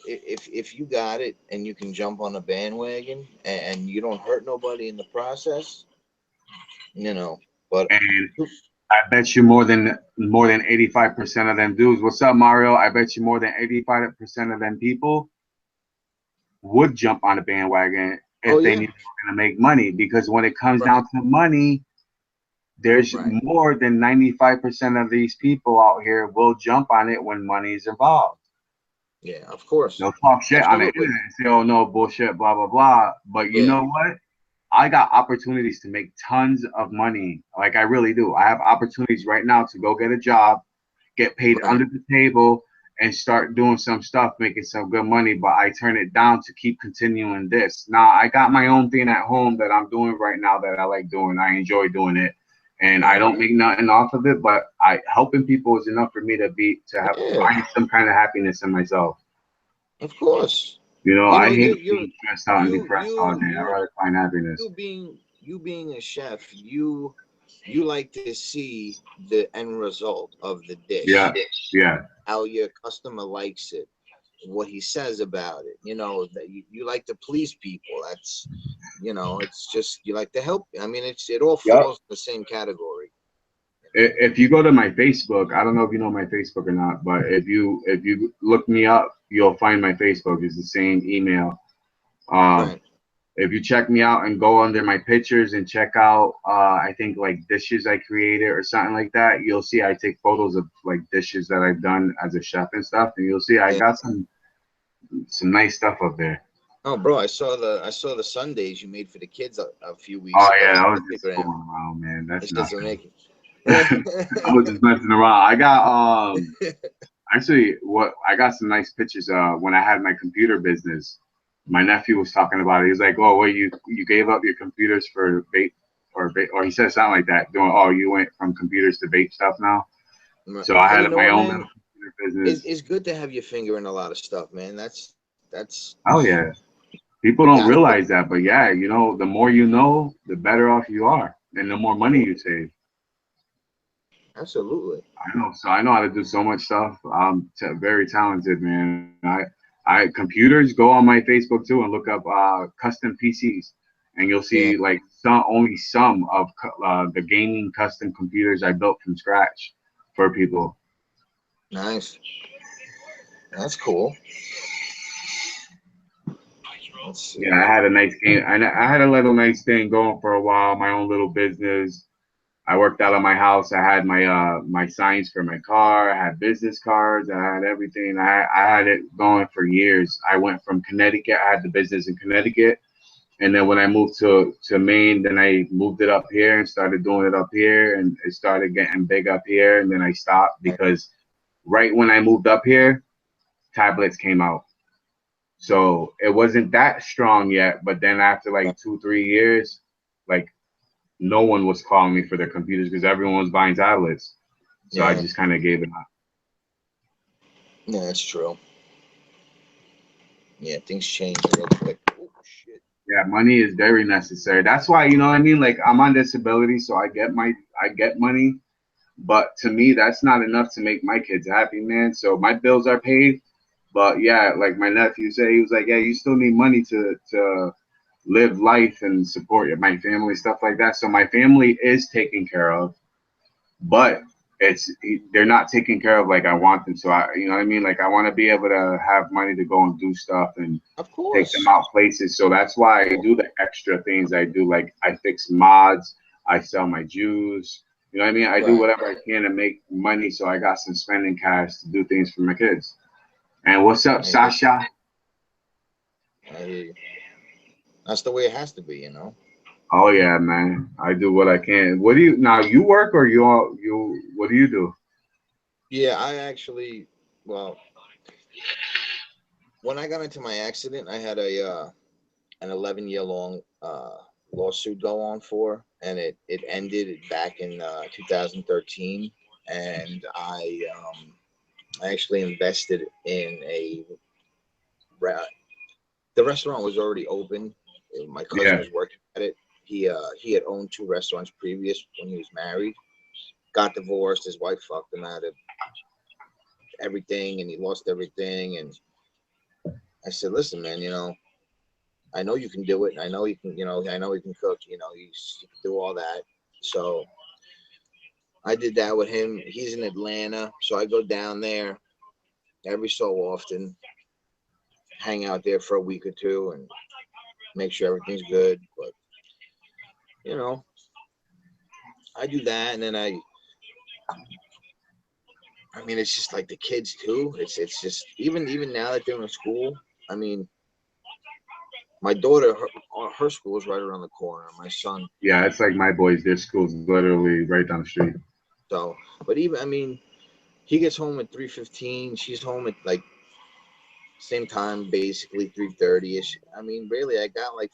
If you got it and you can jump on a bandwagon and you don't hurt nobody in the process, you know. But And I bet you more than 85% of them dudes. What's up, Mario? I bet you more than 85% of them people would jump on a bandwagon oh if they yeah, knew they were going to make money. Because when it comes right, down to money, there's right, more than 95% of these people out here will jump on it when money is involved. yeah, of course, They'll talk shit on the absolutely, internet and say, "Oh no, bullshit, blah blah blah." But you yeah, know what? I got opportunities to make tons of money. Like I really do. I have opportunities right now to go get a job, get paid right, under the table, and start doing some stuff, making some good money. But I turn it down to keep continuing this. Now I got my own thing at home that I'm doing right now that I like doing. I enjoy doing it, and I right, don't make nothing off of it. But I helping people is enough for me to have yeah, find some kind of happiness in myself. of course. You know, You I know, hate being stressed out and you depressed all you day. I'd you rather find happiness. you being a chef, you like to see the end result of the Yeah, dish, yeah, how your customer likes it, what he says about it. You know, that you like to please people. That's, it's just, you like to help. I mean, it all yep. falls in the same category. If you go to my Facebook, I don't know if you know my Facebook or not, but if you look me up, you'll find my Facebook. It's the same email. Um, Right. if you check me out and go under my pictures and check out, I think like dishes I created or something like that, you'll see I take photos of like dishes that I've done as a chef and stuff, and you'll see I Yeah. got some nice stuff up there. Oh, bro, I saw the Sundays you made for the kids a few weeks Oh ago yeah, on I was just Instagram. fooling around, man. That's It's just nothing. making. I was just messing around. I got actually what I got some nice pictures when I had my computer business. My nephew was talking about it. He was like, "Oh, wait, you gave up your computers for vape or he said something like that. Doing oh, you went from computers to vape stuff now." So I And had you know my what, own little man? computer It's, business. it's good to have your finger in a lot of stuff, man. That's Oh yeah, people you don't gotta put. realize that, but yeah, the more you know, the better off you are, and the more money you save. Absolutely. I know. So I know how to do so much stuff. I'm very talented, man. I computers. Go on my Facebook too and look up custom PCs, and you'll Yeah. see like some of the gaming custom computers I built from scratch for people. Nice. That's cool. Let's Yeah, see. I had a nice game. I had a little nice thing going for a while. My own little business. I worked out of my house. I had my signs for my car. I had business cards. I had everything. I had it going for years. I went from Connecticut. I had the business in Connecticut, and then when I moved to Maine, then I moved it up here and started doing it up here, and it started getting big up here. And then I stopped because right when I moved up here, tablets came out. So it wasn't that strong yet. But then after like 2 3 years, like no one was calling me for their computers because everyone was buying tablets. So I Yeah. just kind of gave it up. Yeah, that's true. Yeah, things change real quick. Oh shit. Yeah, money is very necessary. That's why, you know what I mean? Like I'm on disability, so I get money, but to me that's not enough to make my kids happy, man. So my bills are paid, but yeah, like my nephew said, he was like, yeah, you still need money to live life and support my family, stuff like that. So my family is taken care of, but it's they're not taken care of like I want them. So I, you know what I mean? Like I want to be able to have money to go and do stuff and Of take them course. out places. So that's why I do the extra things I do. Like I fix mods, I sell my Jews. You know what I mean? I do Right. whatever I can to make money so I got some spending cash to do things for my kids. And what's up, I hear you. Sasha? I hear you. That's the way it has to be, you know. Oh yeah, man. I do what I can. What do you now? You work or you? What do you do? Yeah, I actually, well, when I got into my accident, I had an 11-year long lawsuit go on for, and it ended back in 2013, and I actually invested in re- the restaurant was already open. My cousin Yeah. was working at it. He had owned two restaurants previous when he was married. Got divorced. His wife fucked him out of everything, and he lost everything. And I said, "Listen, man, you know, I know you can do it. I know you can, you know, I know you can cook. You can do all that." So I did that with him. He's in Atlanta, so I go down there every so often, hang out there for a week or two, and make sure everything's good. But you know, I do that, and then I mean, it's just like the kids too. It's just even now that they're in school. I mean, my daughter, her school is right around the corner. My son, Yeah, it's like my boys. Their school's literally right down the street. so, but even I mean, he gets home at 3:15. She's home at like same time, basically 3:30 ish. I mean, really, I got like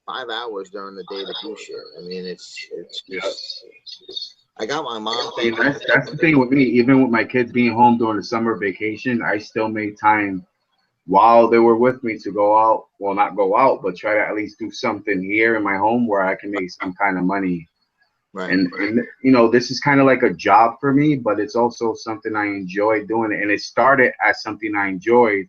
5 hours during the day to do shit. I mean, it's just I got my mom. I mean, Thank you for that's the taking thing me. with me. Even with my kids being home during the summer vacation, I still made time while they were with me to go out. Well, not go out, but try to at least do something here in my home where I can make some kind of money. Right, And you know, this is kind of like a job for me, but it's also something I enjoy doing. And it started as something I enjoyed,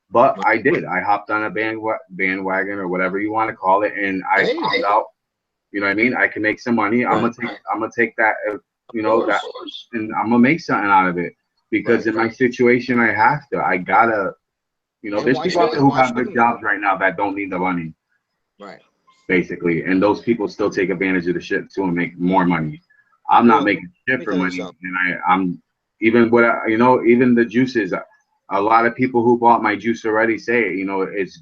but right. I did. I hopped on a bandwagon or whatever you want to call it, and I Hey, found out. You know what I mean? I can make some money. right, I'm gonna take that. of You know that, course, and I'm gonna make something out of it because right. in my situation, I have to. I gotta. You know, And there's people out there who why have good shouldn't you? jobs right now that don't need the money, Right. basically, and those people still take advantage of the shit too and make more money. I'm not Well, making let shit me for tell you money, something. and I'm even what you know, even the juices. A lot of people who bought my juice already say, you know, it's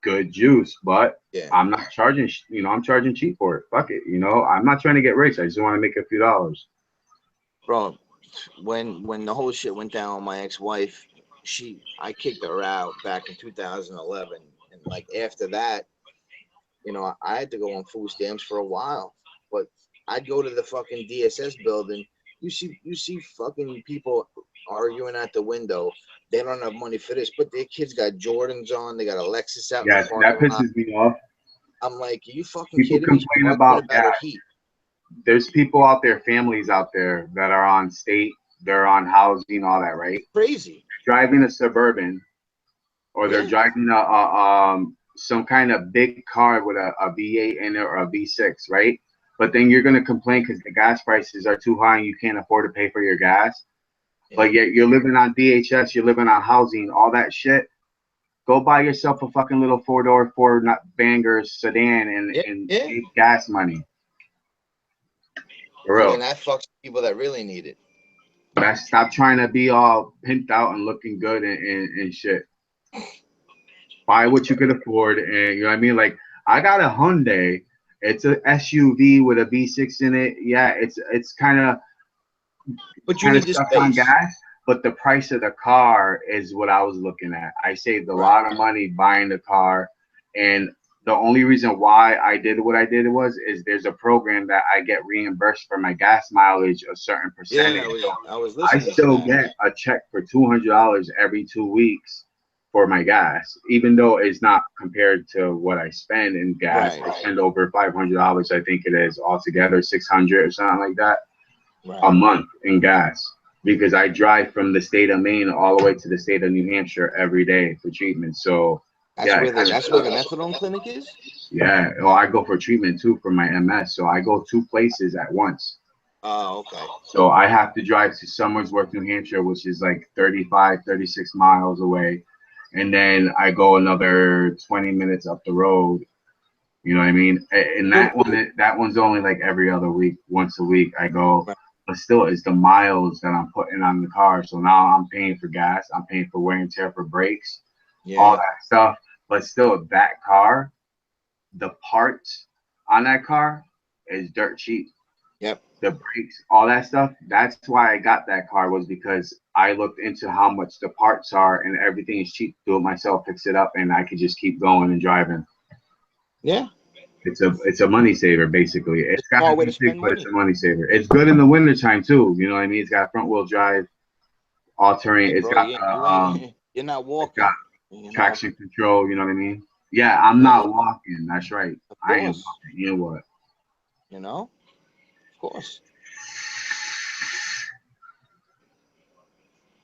good juice, but Yeah, I'm not charging. You know, I'm charging cheap for it. Fuck it. You know, I'm not trying to get rich. I just want to make a few dollars. bro. When the whole shit went down, my ex-wife, I kicked her out back in 2011, and like after that, I had to go on food stamps for a while. But I'd go to the fucking DSS building. You see fucking people arguing at the window. They don't have money for this, but their kids got Jordans on. They got a Lexus out in the Yeah, that parking lot. pisses me off. I'm like, are you fucking People kidding me? She's complain arguing about, about yeah, her heat. there's people out there, families out there that are on state, they're on housing, all that, right? Crazy. Driving a Suburban or they're Yeah. driving some kind of big car with a V8 in it or a V6, right? But then you're gonna complain because the gas prices are too high and you can't afford to pay for your gas. Yeah. But yet you're living on DHS, you're living on housing, all that shit. Go buy yourself a fucking little four-door Ford not banger sedan Yeah. and Yeah. save gas money. For And real. then that fucks people that really need it. But I stop trying to be all pimped out and looking good and shit. Buy what you could afford, and you know what I mean. Like I got a Hyundai. It's a SUV with a V6 in it. Yeah, it's But you kind of need the stuck on space. gas, but the price of the car is what I was looking at. I saved a Right. lot of money buying the car, and the only reason why I did what I did was is there's a program that I get reimbursed for my gas mileage a certain Yeah, percentage. I was I listening to still that. get a check for $200 every 2 weeks for my gas, even though it's not compared to what I spend in gas. Right. I spend over $500, I think it is altogether, 600 or something like that a Right. month in gas, because I drive from the state of Maine all the way to the state of New Hampshire every day for treatment. So That's yeah, where the methadone clinic is. yeah. Well, I go for treatment too for my MS, so I go two places at once. Oh, okay. So I have to drive to Somersworth, New Hampshire, which is like 35, 36 miles away. And then I go another 20 minutes up the road. You know what I mean? And that one's only like every other week, once a week I go. Right. But still, it's the miles that I'm putting on the car. So now I'm paying for gas. I'm paying for wear and tear for brakes, all Yeah. that stuff. But still, that car, the parts on that car is dirt cheap. Yep. The brakes, all that stuff. That's why I got that car, was because I looked into how much the parts are and everything is cheap. Do it myself, fix it up, and I could just keep going and driving. Yeah. It's a money saver basically. It's It's a got smart to way be to big, spend but it's money. a money saver. It's good in the wintertime too. You know what I mean? It's got front wheel drive, all terrain. Hey, It's bro, got you ain't you're not it's got walking. You know. traction control. You know what I mean? Yeah, I'm Yeah. not walking. That's right. Of I am course. walking. You know what? You know. Of course.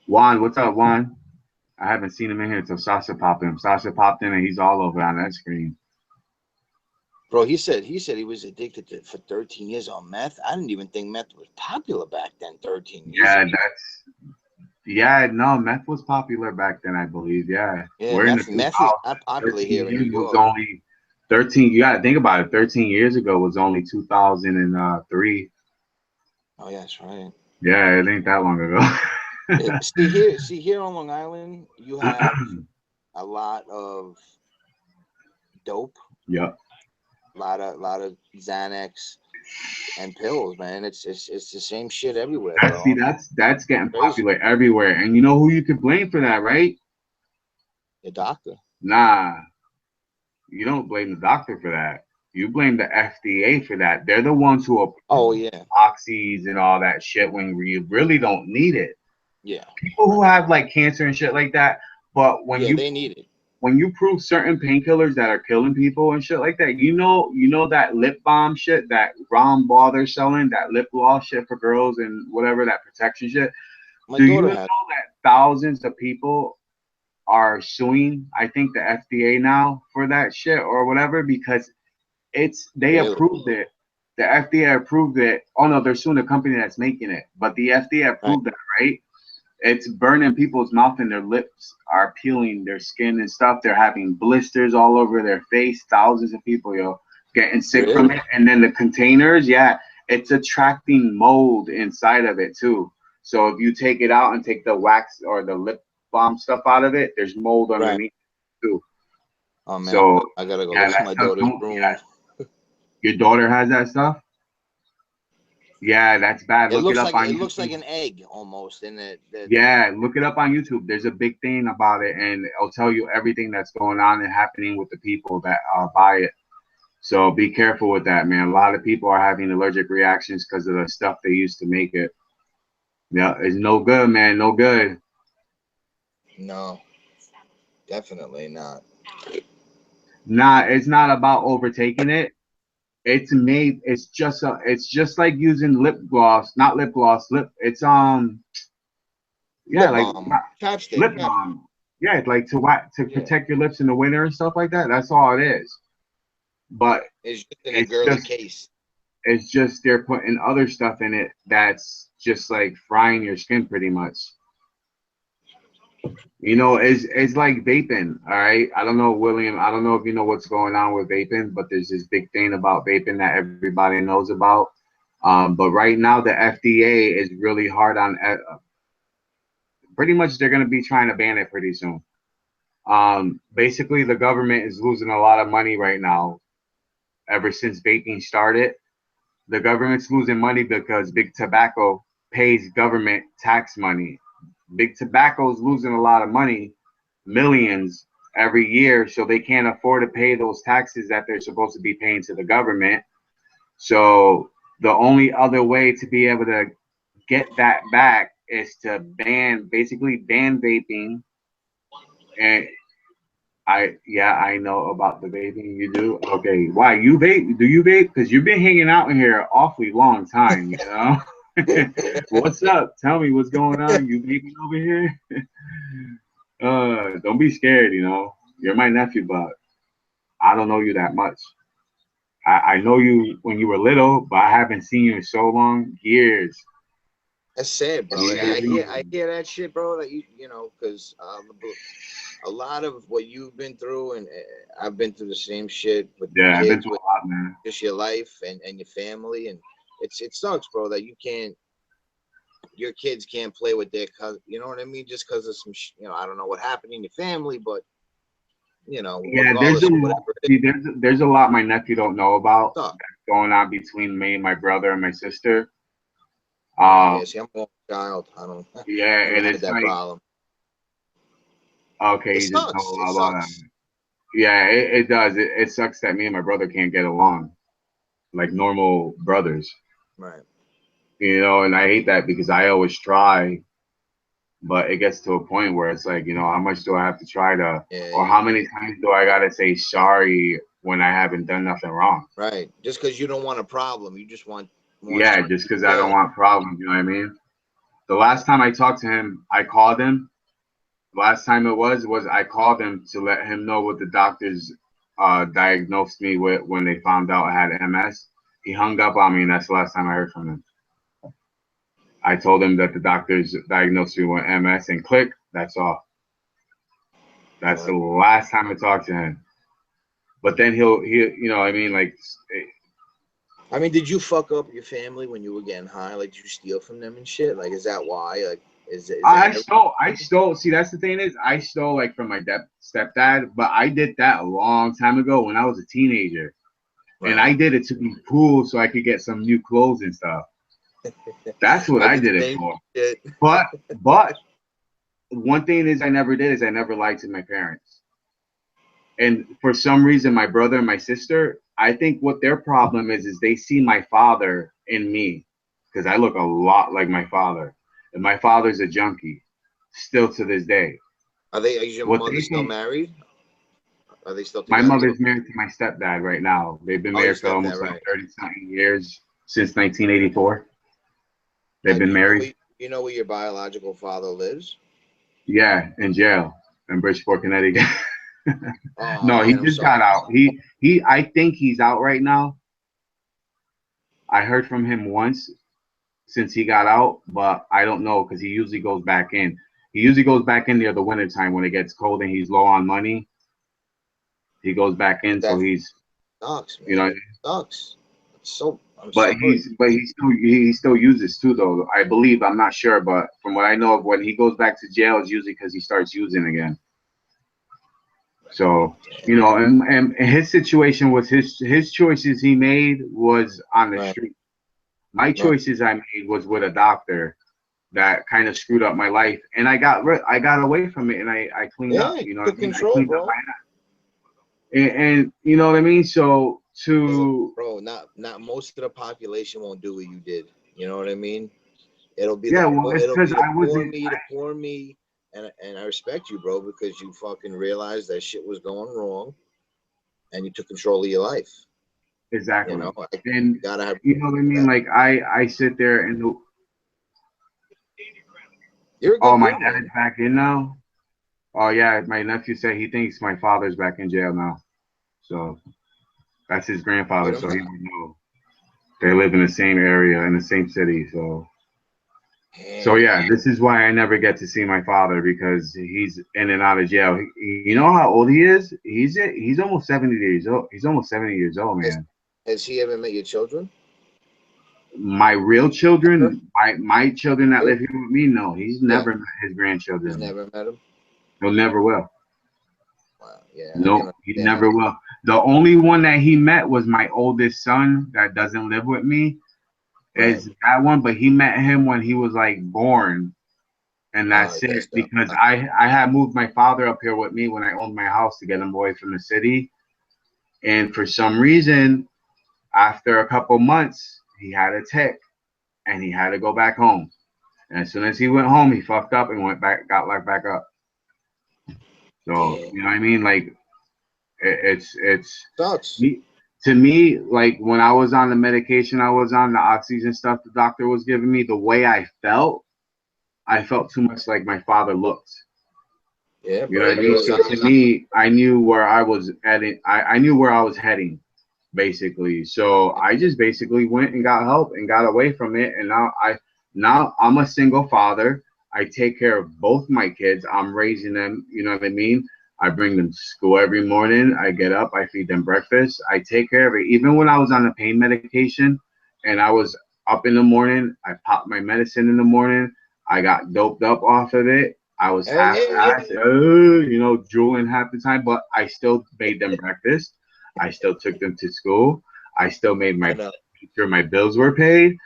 Juan, what's up, Juan? I haven't seen him in here until Sasha popped in. Sasha popped in and he's all over on that screen. Bro, he said he was addicted to for 13 years on meth. I didn't even think meth was popular back then. 13 years Yeah, ago. no, meth was popular back then, I believe. Yeah. Yeah, We're in the meth is 2000s. popular 13 here in New years was York. only 13. You got to think about it. 13 years ago was only 2003. Oh yeah, that's right. Yeah, it ain't that long ago. See here on Long Island, you have a lot of dope, Yep. lot of Xanax and pills, man. It's the same shit everywhere, bro. That's getting Crazy. popular everywhere. And you know who you could blame for that, right? The doctor. Nah, you don't blame the doctor for that. You blame the FDA for that. They're the ones who approve Oh yeah, oxys and all that shit when you really don't need it. yeah, People who have like cancer and shit like that, but yeah. They need it. when you prove certain painkillers that are killing people and shit like that, you know that lip balm shit that Ron Ball they're selling, that lip gloss shit for girls and whatever, that protection shit. My Do you daughter know has. that thousands of people are suing, I think, the FDA now for that shit or whatever, because they Really? approved it. The FDA approved it. Oh no, they're suing the company that's making it, but the FDA Right. approved it, right? It's burning people's mouth and their lips are peeling, their skin and stuff. They're having blisters all over their face. Thousands of people, getting sick from Really? it. And then the containers, yeah, it's attracting mold inside of it too. So if you take it out and take the wax or the lip balm stuff out of it, there's mold Right. underneath too. Oh man, So I gotta go yeah, look at that my stuff daughter's don't. room. Yeah, your daughter has that stuff. Yeah, that's bad. Look it up on It looks like YouTube. an egg almost, and that. Yeah, look it up on YouTube. There's a big thing about it, and it'll tell you everything that's going on and happening with the people that buy it. So be careful with that, man. A lot of people are having allergic reactions because of the stuff they used to make it. Yeah, it's no good, man. No good. No, definitely not. Nah, it's not about overtaking it. It's made. It's just like using lip gloss, not lip gloss. Yeah, Lip like balm, chapstick. lip balm. Yeah, it's like to Yeah, protect your lips in the winter and stuff like that. That's all it is. But it's just in a it's girly just case. it's just they're putting other stuff in it that's just like frying your skin pretty much. It's like vaping. All right. I don't know, William. I don't know if you know what's going on with vaping, but there's this big thing about vaping that everybody knows about. But right now, the FDA is really hard on. Pretty much, they're going to be trying to ban it pretty soon. Basically, the government is losing a lot of money right now. Ever since vaping started, the government's losing money because big tobacco pays government tax money. Big tobacco's losing a lot of money, millions every year, so they can't afford to pay those taxes that they're supposed to be paying to the government. So the only other way to be able to get that back is to basically ban vaping, and I know about the vaping. You do? Okay. Why you vape? Do you vape? Because you've been hanging out in here awfully long time, you know? What's up? Tell me what's going on. You vaping over here? Don't be scared, you know. You're my nephew, but I don't know you that much. I know you when you were little, but I haven't seen you in so long, years. That's sad, bro. Years. I hear that shit, bro. That you know, because a lot of what you've been through, and I've been through the same shit with your Yeah, I've been kids, through with a lot, man. just your life and your family, and it sucks, bro, that your kids can't play with their cousin. You know what I mean? Just because of some, you know, I don't know what happened in your family, but you know, Yeah, there's regardless a of lot. whatever it See, there's a lot my nephew don't know about is, that's going on between me and my brother and my sister. yeah. Um, See, I'm a child. I don't yeah, never and had it's that like, problem. okay, It you just know a sucks. It lot about that. sucks. Yeah, it does. It sucks that me and my brother can't get along like normal brothers, Right. you know, and I hate that because I always try, but it gets to a point where it's like, you know, how much do I have to try to, Yeah. or how many times do I gotta say sorry when I haven't done nothing wrong? Right. Just because you don't want a problem, you just want Yeah, something just because I don't good. want problems, you know what I mean? The last time I talked to him, I called him. Last time it was I called him to let him know what the doctors diagnosed me with when they found out I had MS. He hung up on me, and that's the last time I heard from him. I told him that the doctors diagnosed me with MS, and click, that's all. That's the Right. last time I talked to him. But then you know, what I mean, like, I mean, did you fuck up your family when you were getting high? Like, did you steal from them and shit? Like, is that why? Like, is that I stole. See, that's the thing is, I stole like from my stepdad, but I did that a long time ago when I was a teenager, and right? I did it to be cool so I could get some new clothes and stuff. That's what I I did the did it same for. shit. But one thing is I never did is I never lied to my parents. And for some reason, my brother and my sister, I think what their problem is they see my father in me because I look a lot like my father, and my father's a junkie, still to this day. Is your What mother they still think, married? Are they still my together? mother's married to my stepdad right now. They've been Oh, your married for stepdad, almost like right? 30 something years since 1984. They've Now, been married. you know where your biological father lives? Yeah, in jail in Bridgeport, Connecticut. Oh No, he man, I'm just sorry. got out. I think he's out right now. I heard from him once since he got out, but I don't know because he usually goes back in. He usually goes back in near the winter time when it gets cold and he's low on money. He goes back in, so That he's, sucks, you know, man. Sucks. I'm but sorry. he still uses too though. I believe, I'm not sure, but from what I know of, when he goes back to jail, it's usually because he starts using again. So, you know, and his situation was his choices he made was on the Right, street. My right. choices I made was with a doctor that kind of screwed up my life, and I got away from it, and I cleaned up. Yeah, you You know what I took mean? I control, cleaned up bro. and you know what I mean. So Because, to bro, not most of the population won't do what you did. You know what I mean? It'll be yeah, well, it's it'll because be I wasn't the poor me, and I respect you, bro, because you fucking realized that shit was going wrong, and you took control of your life. You exactly, know, and you gotta have you know what I mean. that. Like I sit there and You're a oh, good my dude, dad man. is back in now. Oh yeah, my nephew said he thinks my father's back in jail now. So that's his Wait, grandfather, I'm so sorry. he would know. They live in the same area in the same city, so Damn, yeah, this is why I never get to see my father because he's in and out of jail. You know how old he is? He's almost 70 years old. He's almost 70 years old, has man. has he ever met your children? My real Ever? children, my children that Yeah, live here with me, no, he's yeah. never met his He's grandchildren. never met him. He'll never will. Wow. Yeah, I No, can he understand never that. will. The only one that he met was my oldest son that doesn't live with me. Right. Is that one? But he met him when he was like born, and Oh, that's it. yes, no. Because I had moved my father up here with me when I owned my house to get him away from the city, and for some reason, after a couple months, he had a tick, and he had to go back home. And as soon as he went home, he fucked up and went back, got locked back up. So Damn. you know what I mean? Like it's Sucks. me to me, like when I was on the medication I was on, the oxygen stuff the doctor was giving me, the way I felt too much like my father looked. Yeah, You know bro. what I mean? So to me, I knew where I was heading. I knew where I was heading, basically. So I just basically went and got help and got away from it. And now I'm a single father. I take care of both my kids. I'm raising them. You know what I mean? I bring them to school every morning. I get up. I feed them breakfast. I take care of it. Even when I was on the pain medication, and I was up in the morning, I popped my medicine in the morning. I got doped up off of it. I was Hell half yeah. assed, drooling half the time, but I still made them breakfast. I still took them to school. I still made I my know. sure my bills were paid.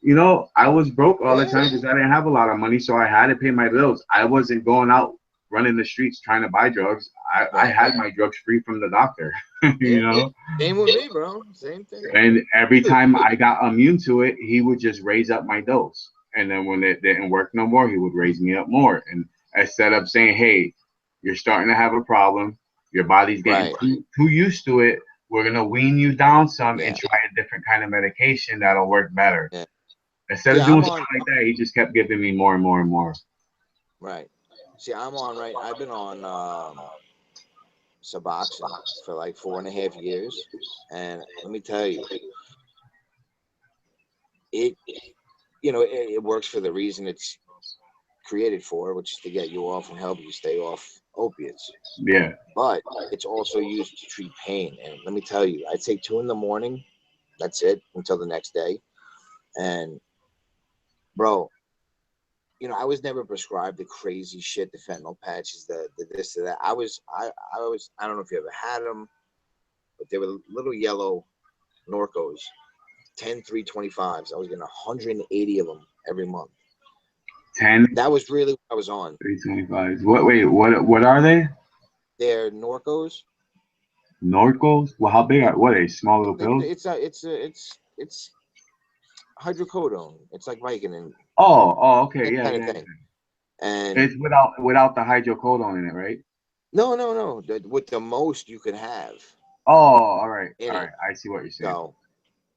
I was broke all the Yeah. time because I didn't have a lot of money, so I had to pay my bills. I wasn't going out running the streets trying to buy drugs. I Right. had my drugs free from the doctor, Yeah. you know. Same with me, bro. Same thing. And every time I got immune to it, he would just raise up my dose. And then when it didn't work no more, he would raise me up more. And instead of saying, "Hey, you're starting to have a problem. Your body's getting Right. too used to it. We're gonna wean you down some and Yeah. try a different kind of medication that'll work better." Yeah. Instead of Yeah. doing I'm something on. like that, he just kept giving me more and more and more. Right. See, I'm on. Right. I've been on Suboxone for like 4.5 years, and let me tell you, it it works for the reason it's created for, which is to get you off and help you stay off opiates. Yeah. But it's also used to treat pain. And let me tell you, I take two in the morning. That's it until the next day. And bro, I was never prescribed the crazy shit, the fentanyl patches, the this, the that. I don't know if you ever had them, but they were little yellow Norcos, 10 325s. I was getting 180 of them every month. 10, That was really what I was on. 325. What are they? They're Norcos. Norcos? Well, how big are what are they? Small little pills? It's hydrocodone. It's like Vicodin, Oh, okay, that yeah, kind of yeah. thing. And It's without the hydrocodone in it, right? no. With the most you could have Oh, in all it. right. I see what you're saying. So,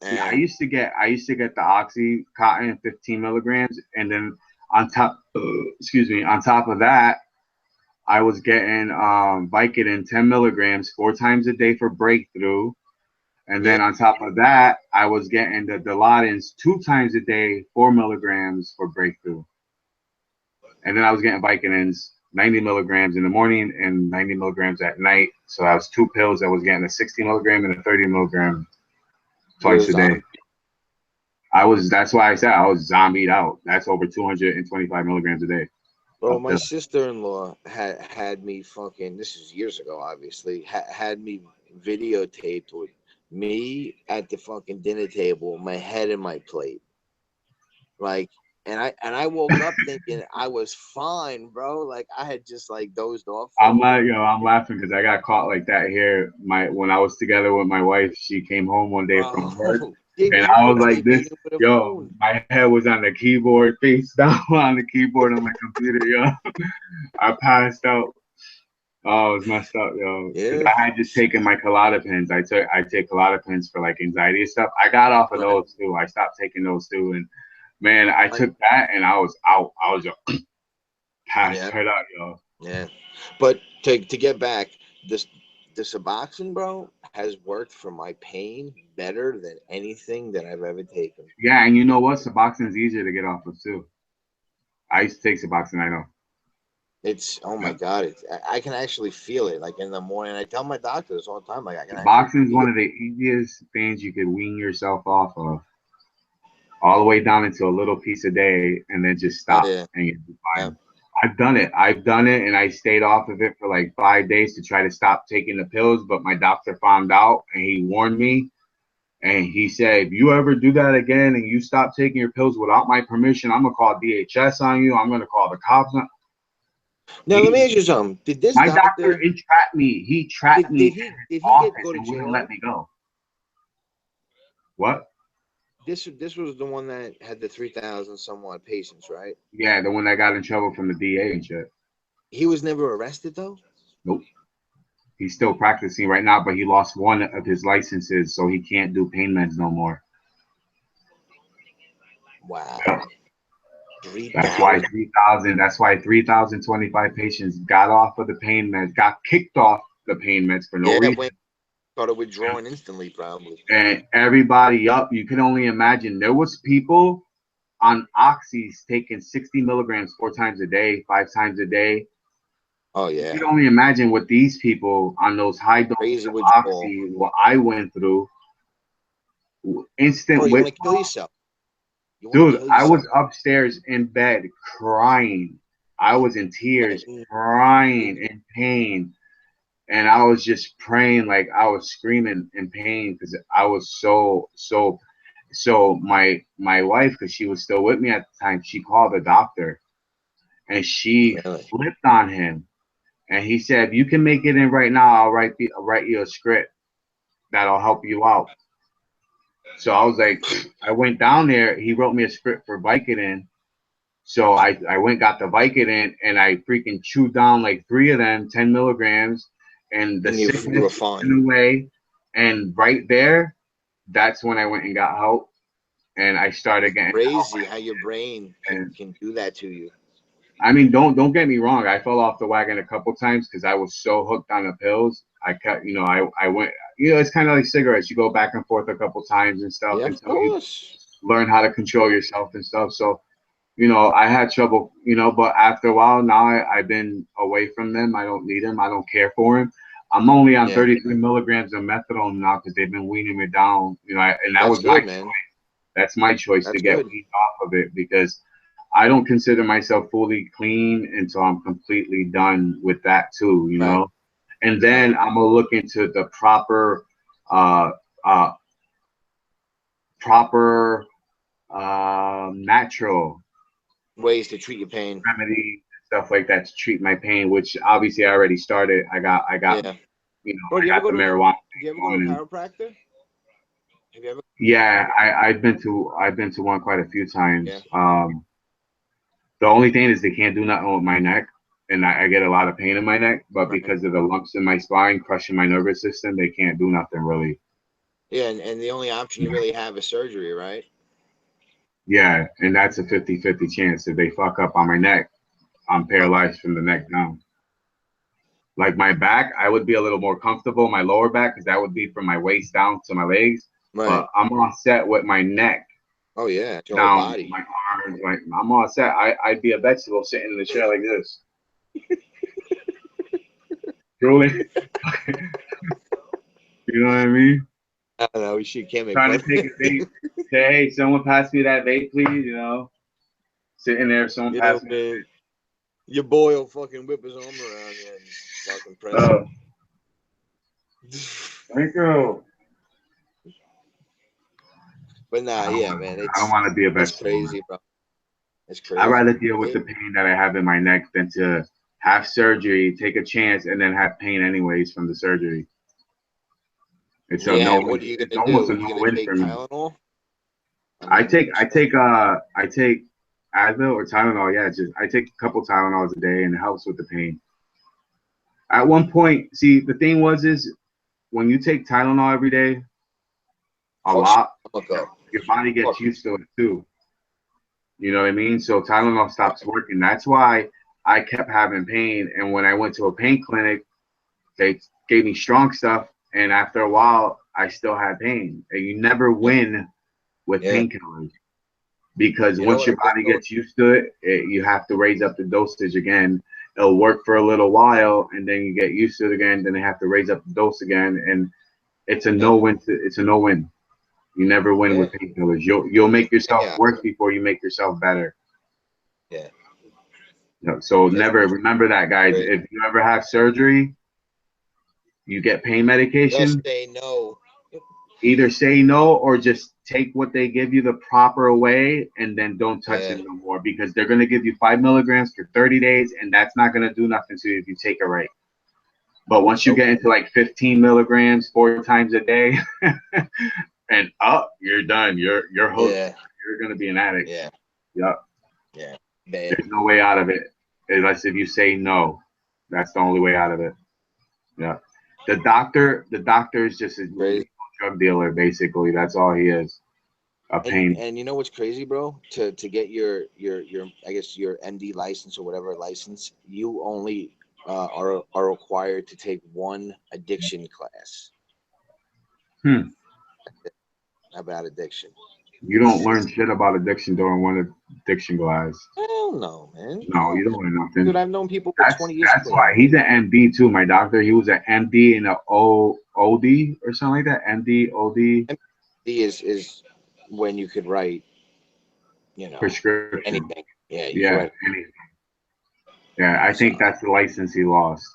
See, and I used to get the oxy cotton 15 milligrams, and then on top, excuse me, on top of that, I was getting Vicodin 10 milligrams 4 times a day for breakthrough, and yeah, then on top of that, I was getting the Dilaudidins 2 times a day 4 milligrams for breakthrough, and then I was getting Vicodins 90 milligrams in the morning and 90 milligrams at night. So I was 2 pills. I was getting a 60 milligram and a 30 milligram you're twice a a day. zombie. That's why I said I was zombied out. That's over 225 milligrams a day. Bro, Up my there. sister-in-law had me fucking. This is years ago, obviously. Had me videotaped with me at the fucking dinner table, my head in my plate, like. And I woke up thinking I was fine, bro. Like I had just like dozed off for a I'm little not, bit. I'm laughing because I got caught like that here. When I was together with my wife, she came home one day from work, Bro, yeah, and you I were was like taping this, it with a yo, phone. my head was on the keyboard, face down on the keyboard on my computer, yo. I passed out. Oh, it was messed up, yo. Because Yeah, I had just taken my Klonopins. I take Klonopins for like anxiety and stuff. I got off of right. those too. I stopped taking those too, and man, I Like, took that and I was out. I was just passed yeah, right out, yo. yeah. But to get back, this the Suboxone, bro, has worked for my pain better than anything that I've ever taken. Yeah, and you know what? Suboxone's easier to get off of too. I used to take Suboxone. I know. It's oh my Yeah. god, I can actually feel it like in the morning. I tell my doctor this all the time, like I can actually Suboxone's feel one of the easiest things you could wean yourself off of, all the way down into a little piece a day, and then just it. stop, Yeah, and you'll be yeah. fine. I've done it. I've done it, and I stayed off of it for like 5 days to try to stop taking the pills. But my doctor found out, and he warned me. And he said, if you ever do that again and you stop taking your pills without my permission, I'm gonna call DHS on you. I'm gonna call the cops. Now let me He, ask you something. Did this my doctor doctor entrapped me. He trapped me did in he his did he get office go to and wouldn't jail? let me go. What? This was the one that had the 3,000 somewhat patients, right? Yeah, the one that got in trouble from the DA and shit. He was never arrested though. Nope. He's still practicing right now, but he lost one of his licenses, so he can't do pain meds no more. Wow. Yeah. 3,000. That's why 3,025 patients got off of the pain meds, got kicked off the pain meds for no reason. Started withdrawing instantly, probably. And everybody up, you can only imagine. There was people on oxys taking 60 milligrams 4 times a day, 5 times a day. Oh yeah. You can only imagine what these people on those high doses of oxy, what I went through. Instant you want to withdrawal. kill yourself. Dude, I was upstairs in bed crying. I was in tears, crying in pain. And I was just praying, like I was screaming in pain because I was so. My wife, because she was still with me at the time, she called the doctor and she flipped on him. And he said, "You can make it in right now. I'll write you a script that'll help you out." So I was like, I went down there. He wrote me a script for Vicodin. So I went, got the Vicodin, and I freaking chewed down like 3 of them, 10 milligrams, and the sickness went away. And right there, that's when I went and got help, and I started getting crazy how your brain can do that to you. I mean, don't get me wrong. I fell off the wagon a couple times because I was so hooked on the pills. I kept, I went, it's kind of like cigarettes. You go back and forth a couple times and stuff until you learn how to control yourself and stuff. So, I had trouble, but after a while, now I've been away from them. I don't need them. I don't care for them. I'm only on 33 milligrams of methadone now because they've been weaning me down, and that was my choice. That's my choice to get weaned off of it because I don't consider myself fully clean until I'm completely done with that too, and then I'm gonna look into the proper natural ways to treat your pain, remedy stuff like that to treat my pain, which obviously I already started. I got Bro, I got the marijuana. Do you ever go to a chiropractor? Have you ever? Yeah, I've been to one quite a few times. The only thing is they can't do nothing with my neck, and I get a lot of pain in my neck. But because of the lumps in my spine crushing my nervous system, they can't do nothing really. Yeah, and the only option you really have is surgery, right? Yeah, and that's a 50-50 chance. If they fuck up on my neck, I'm paralyzed from the neck down. Like my back, I would be a little more comfortable, my lower back, because that would be from my waist down to my legs. Right. But I'm all set with my neck. Oh yeah, your down whole body. My arms, I'm all set. I'd be a vegetable sitting in the chair like this. Drooling. You know what I mean? I don't know. She can't make trying to take a vape. Say, hey, someone pass me that vape, please. Sitting there, someone pass me. Man, your boy will fucking whip his arm around you and fucking press. Thank you. But nah, yeah, man. I don't want to be a vegetable. That's crazy, bro. It's crazy. I'd rather deal with the pain that I have in my neck than to have surgery, take a chance, and then have pain anyways from the surgery. It's a no. What are you gonna do? Almost a no-win for me. Tylenol? I take Advil or Tylenol. Yeah, I take a couple Tylenols a day, and it helps with the pain. At one point, see, the thing is when you take Tylenol every day, a lot, your body gets used to it too. You know what I mean? So Tylenol stops working. That's why I kept having pain. And when I went to a pain clinic, they gave me strong stuff. And after a while, I still had pain. And you never win with painkillers because once your body gets used to it, you have to raise up the dosage again. It'll work for a little while, and then you get used to it again. Then they have to raise up the dose again, and it's a no-win. It's a no-win. You never win with painkillers. You'll make yourself worse before you make yourself better. Yeah. So never remember that, guys. If you ever have surgery, you get pain medication. Just say no. Either say no or just take what they give you the proper way and then don't touch it no more because they're going to give you 5 milligrams for 30 days and that's not going to do nothing to you if you take it right. But once you get into like 15 milligrams 4 times a day and up, you're done. You're hooked. Yeah. You're going to be an addict. Yeah. Yep. Yeah. There's no way out of it unless if you say no. That's the only way out of it. Yeah. The doctor is just a Crazy. drug dealer, basically. That's all he is. A pain. And you know what's crazy, bro? To get your I guess your MD license or whatever license, you only are required to take one addiction class Hmm. about addiction. You don't learn shit about addiction during one addiction class. Hell no, man. No, you No. don't learn nothing. Dude, I've known people with That's 20 years that's why clean. he's an MD too. My doctor, he was an MD and a OD or something like that. MD, OD MD is when you could write, prescription. anything. Yeah, you could Yeah, write. anything. Yeah, I So think that's the license he lost.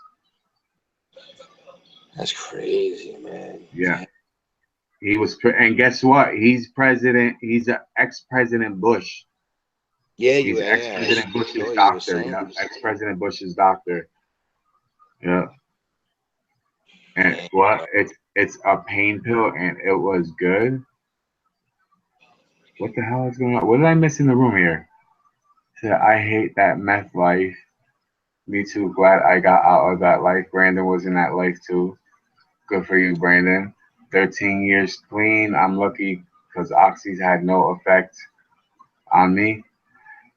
that's crazy, man. Yeah, he was, and guess what? He's president. He's a ex-president Bush. Yeah, He's I ex-president Bush's saw you were doctor. saying. Yeah, ex-president Bush's doctor. Yeah, and Damn, what? bro. It's a pain pill, and it was good. What the hell is going on? What did I miss in the room here? Said, I hate that meth life. Me too. Glad I got out of that life. Brandon was in that life too. Good for you, Brandon. 13 years clean. I'm lucky because oxys had no effect on me.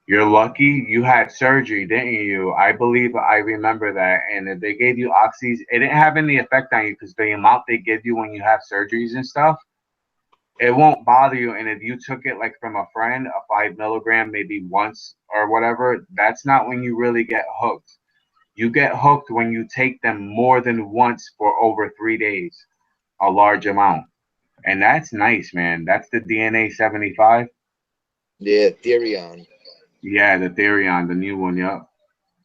You're lucky you had surgery, didn't you? I believe I remember that. And if they gave you oxys, it didn't have any effect on you because the amount they give you when you have surgeries and stuff, it won't bother you. And if you took it like from a friend, a 5 milligram, maybe once or whatever, that's not when you really get hooked. You get hooked when you take them more than once for over 3 days, a large amount. And that's nice, man. That's the DNA 75. Yeah, Therion. Yeah, the Therion, the new one, yep.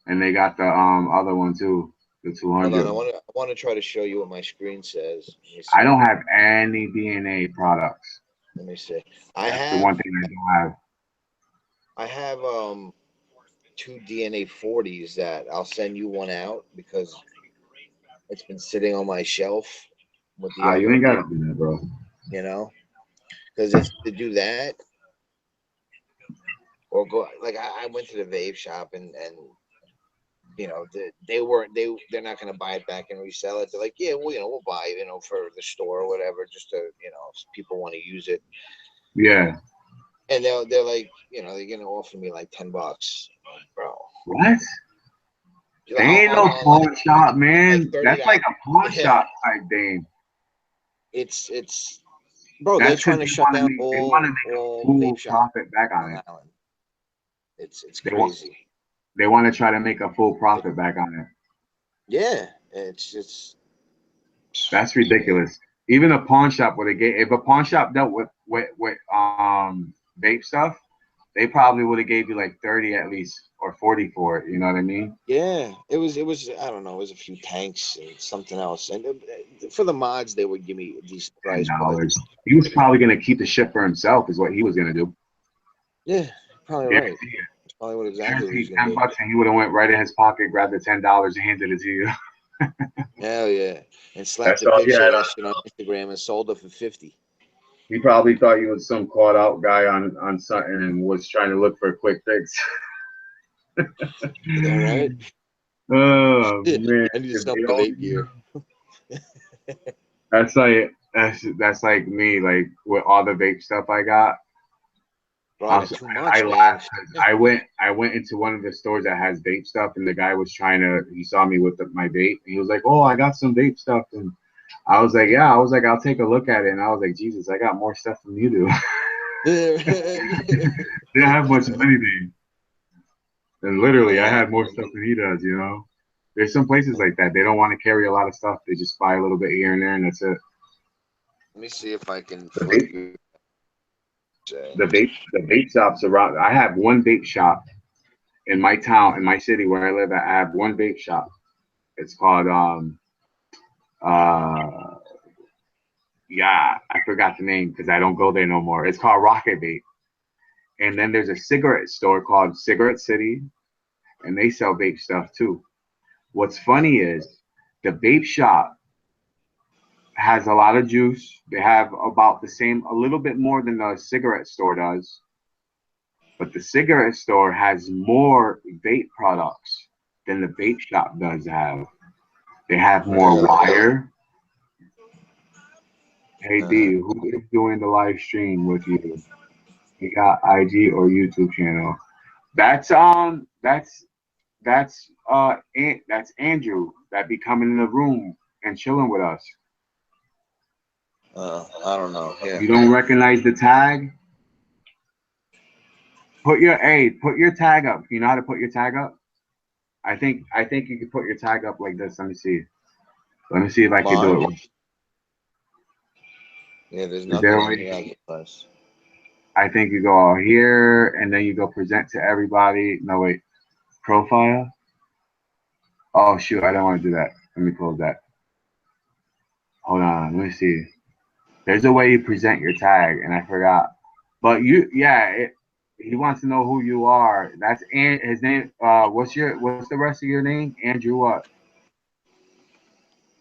And they got the other one too, the Hold on, 200. I want to try to show you what my screen says. Let me I see. don't have any DNA products. Let me see. I That's the have one thing I don't have. I have two DNA 40s that I'll send you one out because it's been sitting on my shelf with the Ah, you other, ain't gotta do that, bro. you know, because it's to do that or go like I went to the vape shop and they're not going to buy it back and resell it. They're like, yeah, well, we'll buy it, for the store or whatever, just to, if people want to use it. Yeah. And they're like, they're going to offer me like $10, bro. What? They On, ain't no on pawn shop, like man. That's $30. like a pawn Yeah, shop type thing. it's bro. They're That's because trying to shut down they want to make a all vape full shops profit back on on Long it. Island. It's They want crazy. they want to try to make a full profit back on it. Yeah, it's That's man. ridiculous. Even a pawn shop would have gave if a pawn shop dealt with vape stuff, they probably would have gave you like 30 at least or 40 for it. You know what I mean? Yeah, it was I don't know, it was a few tanks and something else, and for the mods they would give me a decent ten price, but dollars. He was probably gonna keep the shit for himself, is what he was gonna do. yeah, probably right. Guarantee it. That's probably what exactly what he's Guaranteed gonna 10 do. bucks, and he would have went right in his pocket, grabbed the $10, and handed it to you. Hell yeah, and slapped That's a all he picture had of that on. shit on Instagram and sold it for 50. He probably thought you was some caught out guy on something and was trying to look for a quick fix. Yeah, right. Oh man, I need if some they vape only gear. that's like me, like with all the vape stuff I got. Bro, they're too I much, man. laughed because I went into one of the stores that has vape stuff, and the guy was trying to. He saw me with my vape, and he was like, "Oh, I got some vape stuff," and I was like, "Yeah," I was like, "I'll take a look at it," and I was like, "Jesus, I got more stuff than you do." Yeah. They don't have much of anything, and literally, I Nah, had more stuff than he does. There's some places like that. They don't want to carry a lot of stuff. They just buy a little bit here and there, and that's it. let me see if I can The flip vape, you. the vape shops around. I have one vape shop in my town, in my city where I live at. I have one vape shop. It's called uh yeah, I forgot the name because I don't go there no more. It's called Rocket Vape. And then there's a cigarette store called Cigarette City, and they sell vape stuff too. What's funny is the vape shop has a lot of juice. They have about the same, a little bit more than the cigarette store does. But the cigarette store has more vape products than the vape shop does have. They have more wire. Hey D, Uh-huh. who is doing the live stream with you? You got IG or YouTube channel? That's Andrew that be coming in the room and chilling with us. I don't know. Yeah. You don't recognize the tag? Put your tag up. You know how to put your tag up? I think you can put your tag up like this. Let me see. Let me see if I can do Mine? it. Yeah, there's Is there nothing a on way? here. Plus. I think you go here and then you go present to everybody. No wait, profile. Oh shoot, I don't want to do that. Let me close that. Hold on, let me see. There's a way you present your tag, and I forgot. But he wants to know who you are. That's his name. What's the rest of your name? Andrew what?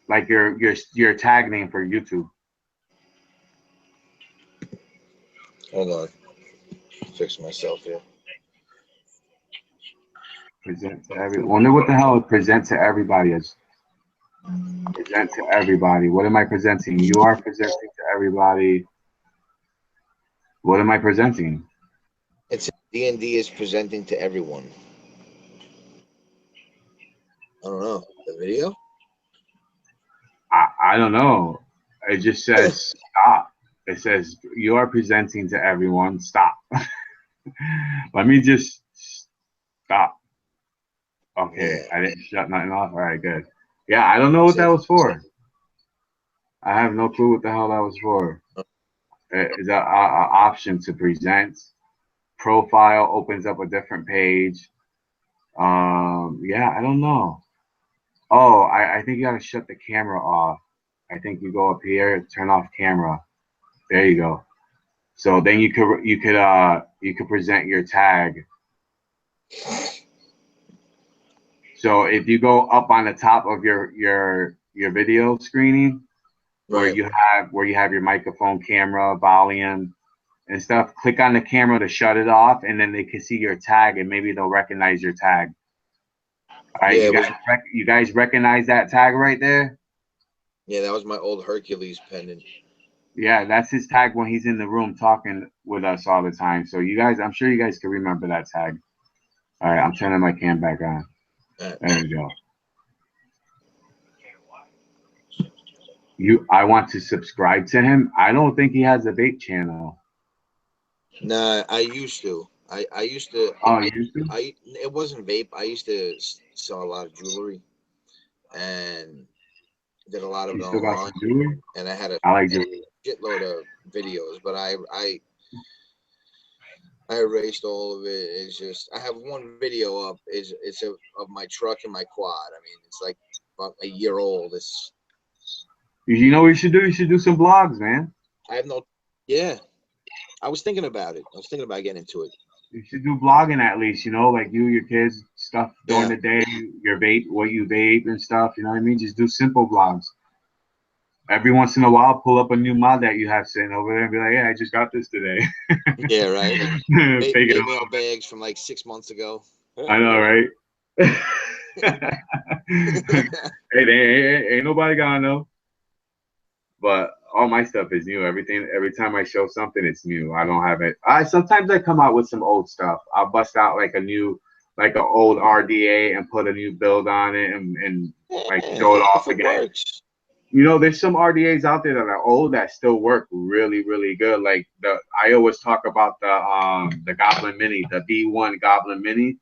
Like your tag name for YouTube. Hold on. Fix myself here. Present to every. Wonder what the hell present to everybody is. Present to everybody. What am I presenting? You are presenting to everybody. What am I presenting? It's D&D is presenting to everyone. I don't know. The video? I don't know. It just says stop. It says you are presenting to everyone. Stop. Let me just stop. Okay, Yeah. I didn't shut nothing off. All right, good. Yeah, I don't know what that Said, was for. I have no clue what the hell that was for. It's a option to present. Profile opens up a different page. Yeah, I don't know. Oh, I think you gotta shut the camera off. I think you go up here, turn off camera. There you go. So then you could present your tag. So if you go up on the top of your video screening right. where you have your microphone, camera, volume, and stuff, click on the camera to shut it off, and then they can see your tag, and maybe they'll recognize your tag. All right, Yeah, it was. you guys recognize that tag right there? Yeah, that was my old Hercules pendant. Yeah, that's his tag when he's in the room talking with us all the time. So you guys, I'm sure you guys can remember that tag. All right, I'm turning my cam back on. There we go. I want to subscribe to him. I don't think he has a vape channel. Nah, I used to. I used to. Oh, you used to? It wasn't vape. I used to sell a lot of jewelry and did a lot of You it still got online. some jewelry? And I had a I like jewelry. shitload of videos, but I erased all of it. It's just I have one video up. Of my truck and my quad. I mean, it's like about a year old. It's You know what you should do? You should do some vlogs, man. I have no. Yeah, I was thinking about it. I was thinking about getting into it. You should do vlogging at least, like you, your kids, stuff during Yeah. the day, your vape, what you vape and stuff, you know what I mean? Just do simple vlogs. Every once in a while, pull up a new mod that you have sitting over there and be like, yeah, I just got this today. Yeah. Right. Fake it a Bait mail little bit. bags from like 6 months ago. I know, right? Hey, ain't nobody gonna know. But all my stuff is new. Every time I show something, it's new. I don't have it. I come out with some old stuff. I'll bust out like like an old RDA and put a new build on it and like Yeah, show it off if it again. works. There's some RDAs out there that are old that still work really, really good. Like I always talk about the Goblin Mini, the B1 Goblin Mini.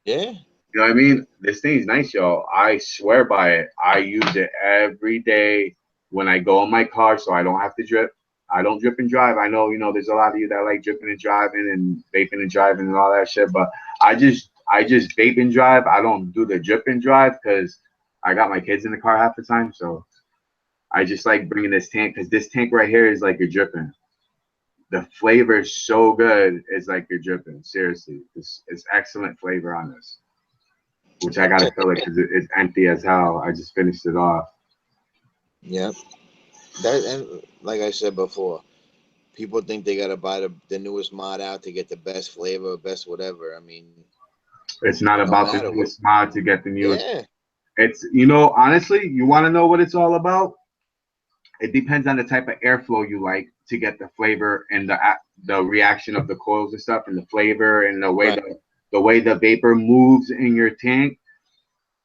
Yeah. You know what I mean? This thing's nice, y'all. I swear by it. I use it every day when I go in my car, so I don't have to drip. I don't drip and drive. I know, there's a lot of you that like dripping and driving and vaping and driving and all that shit, but I just vape and drive. I don't do the drip and drive because I got my kids in the car half the time, so I just like bringing this tank because this tank right here is like you're dripping. The flavor is so good, it's like you're dripping. Seriously, it's excellent flavor on this, which I gotta fill it because it's empty as hell. I just finished it off. Yeah. That and like I said before, people think they gotta buy the newest mod out to get the best flavor, best whatever. I mean, It's not no about the matter what. newest mod to get the newest. Yeah. It's, you know, honestly, you want to know what it's all about? It depends on the type of airflow you like to get the flavor and the reaction of the coils and stuff, and the flavor and Right. the way the vapor moves in your tank.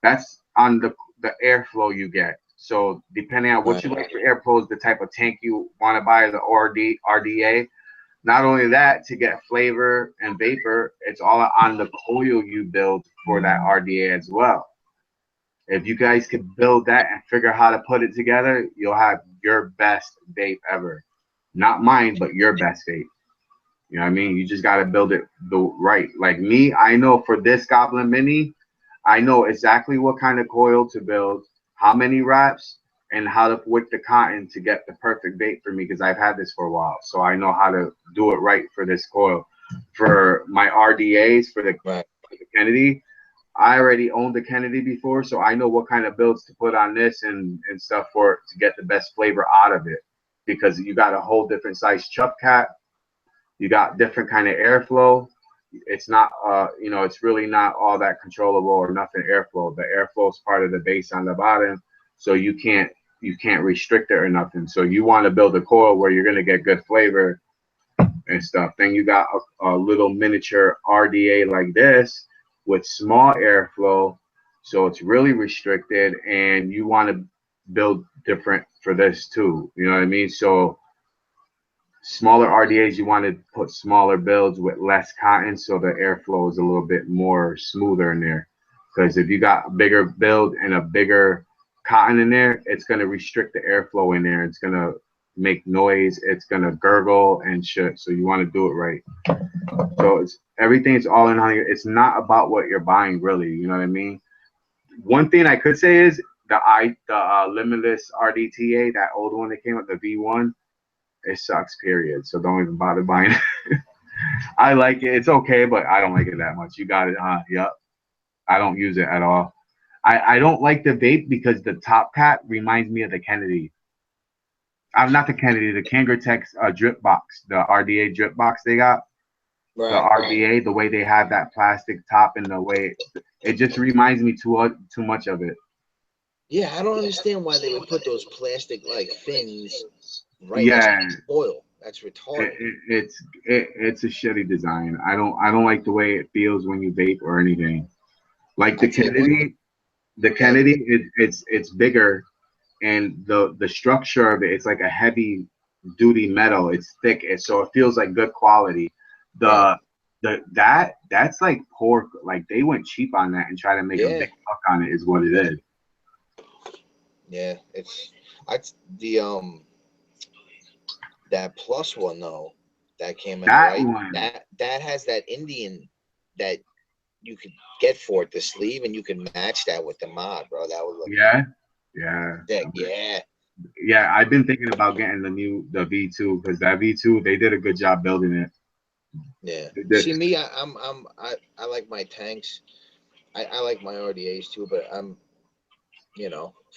That's on the airflow you get. So depending on what Right. you like for airflows, the type of tank you want to buy, the RDA. Not only that, to get flavor and vapor, it's all on the coil you build for that RDA as well. If you guys could build that and figure out how to put it together, you'll have your best vape ever. Not mine, but your best vape. You know what I mean? You just got to build it the right. Like me, I know for this Goblin Mini, I know exactly what kind of coil to build, how many wraps, and how to wick the cotton to get the perfect vape for me because I've had this for a while. So I know how to do it right for this coil. For my RDAs, Right. for the Kennedy, I already owned the Kennedy before, so I know what kind of builds to put on this and stuff for it to get the best flavor out of it. Because you got a whole different size chup cap, you got different kind of airflow. It's not you know, it's really not all that controllable or nothing airflow. The airflow is part of the base on the bottom, so you can't restrict it or nothing. So you want to build a coil where you're gonna get good flavor and stuff. Then you got a little miniature RDA like this with small airflow, so it's really restricted, and you want to build different for this too. You know what I mean? So smaller RDAs, you want to put smaller builds with less cotton, so the airflow is a little bit more smoother in there. Because if you got a bigger build and a bigger cotton in there, it's going to restrict the airflow in there. It's going to make noise. It's going to gurgle and shit. So you want to do it right. So it's everything's all in on you. It's not about what you're buying, really. You know what I mean? One thing I could say is the Limitless RDTA, that old one that came with the V1, it sucks, period. So don't even bother buying it. I like it. It's okay, but I don't like it that much. You got it, huh? Yep. I don't use it at all. I don't like the vape because the top cap reminds me of the Kennedy. I'm not the Kennedy, the Kangertex drip box, the RDA drip box they got. The Right. RDA, the way they have that plastic top and the way it just reminds me too much of it. Yeah, I don't understand why they would put those plastic like fins right next Yeah, to the coil. That's it, retarded. it, it's a shitty design. I don't like the way it feels when you vape or anything. Like I tell you one thing. The Go ahead. Kennedy, it's bigger, and the structure of it, it's like a heavy duty metal. It's thick, so it feels like good quality. Right. That's like poor. Like they went cheap on that and try to make a Yeah. big buck on it. Is what it is. Yeah. It's I the that plus one though that came out, That right? one, That has that Indian that you could get for it, the sleeve, and you can match that with the mod, bro. That would look yeah, yeah, sick. Yeah. yeah. I've been thinking about getting the V2 because that V2 they did a good job building it. Yeah. They did. See me, I like my tanks. I like my RDAs too, but I'm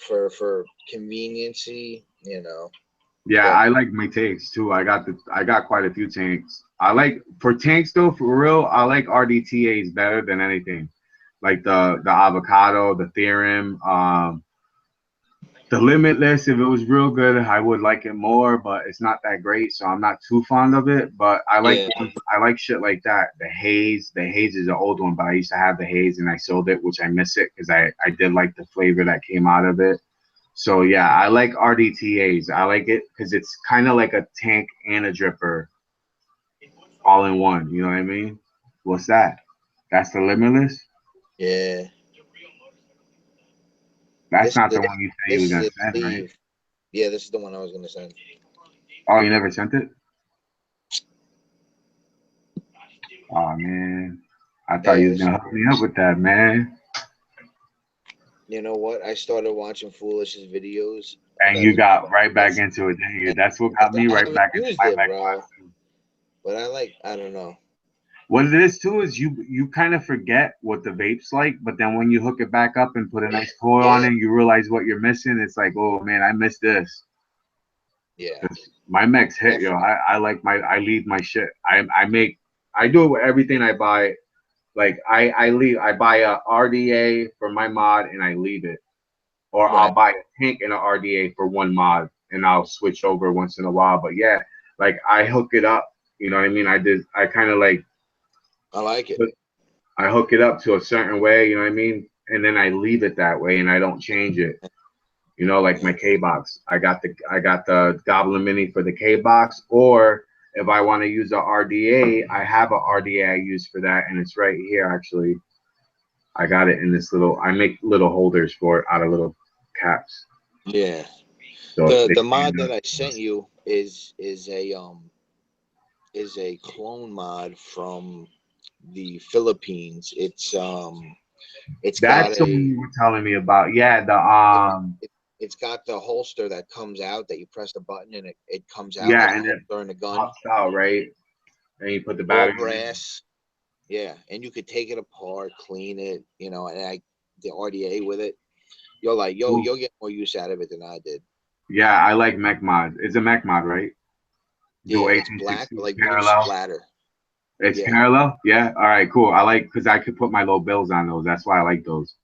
for conveniency, Yeah, but I like my tanks too. I got quite a few tanks. I like for tanks though, for real, I like RDTAs better than anything. Like the avocado, the theorem, the limitless. If it was real good, I would like it more, but it's not that great, so I'm not too fond of it. But yeah, I like shit like that. The haze is an old one, but I used to have the haze and I sold it, which I miss it because I did like the flavor that came out of it. So yeah, I like RDTAs. I like it because it's kind of like a tank and a dripper all in one. You know what I mean? What's that? That's the limitless. yeah. That's This not the the one you say you this were is gonna the send, right? sleeve. Yeah, this is the one I was gonna send. Oh, you never sent it? Oh man, I thought Yeah, you was this is gonna hook me up with that, man. you know what? I started watching Foolish's videos And about you his got right back business, into it, didn't you? and That's what got me I right haven't back into used my it, back bro. class too. But I don't know. What it is too is you kind of forget what the vape's like, but then when you hook it back up and put a nice coil on Yeah, it, you realize what you're missing. It's like, oh man, I missed this. yeah, 'Cause my mech's hit, yo. definitely. I leave my shit. I do it with everything I buy. Like I buy a RDA for my mod and I leave it. or I'll Right. buy a tank and an RDA for one mod, and I'll switch over once in a while. But yeah, like I hook it up. You know what I mean? I kind of like I like it. I hook it up to a certain way. You know what I mean? And then I leave it that way, and I don't change it. You know, like Yeah. my K box. I got the Goblin Mini for the K box, or if I want to use a RDA, I have a RDA I use for that, and it's right here actually. I got it in this little. I make little holders for it out of little caps. Yeah. So The they the stand mod that up. I sent you is a clone mod from the Philippines. It's got That's the one a you were telling me about. Yeah, the it, it's got the holster that comes out that you press the button and it comes out like yeah, a and it holster in a gun. pops out right, and you put the All battery in. brass. Yeah, and you could take it apart, clean it, and the RDA with it. You're like, yo, Ooh. you'll get more use out of it than I did. Yeah, I like mech mod. It's a mech mod, right? Yeah, Do it's black, 1860 like blue parallel. splatter. It's Yeah. parallel. Yeah. All right. Cool. I like because I could put my low bills on those. That's why I like those.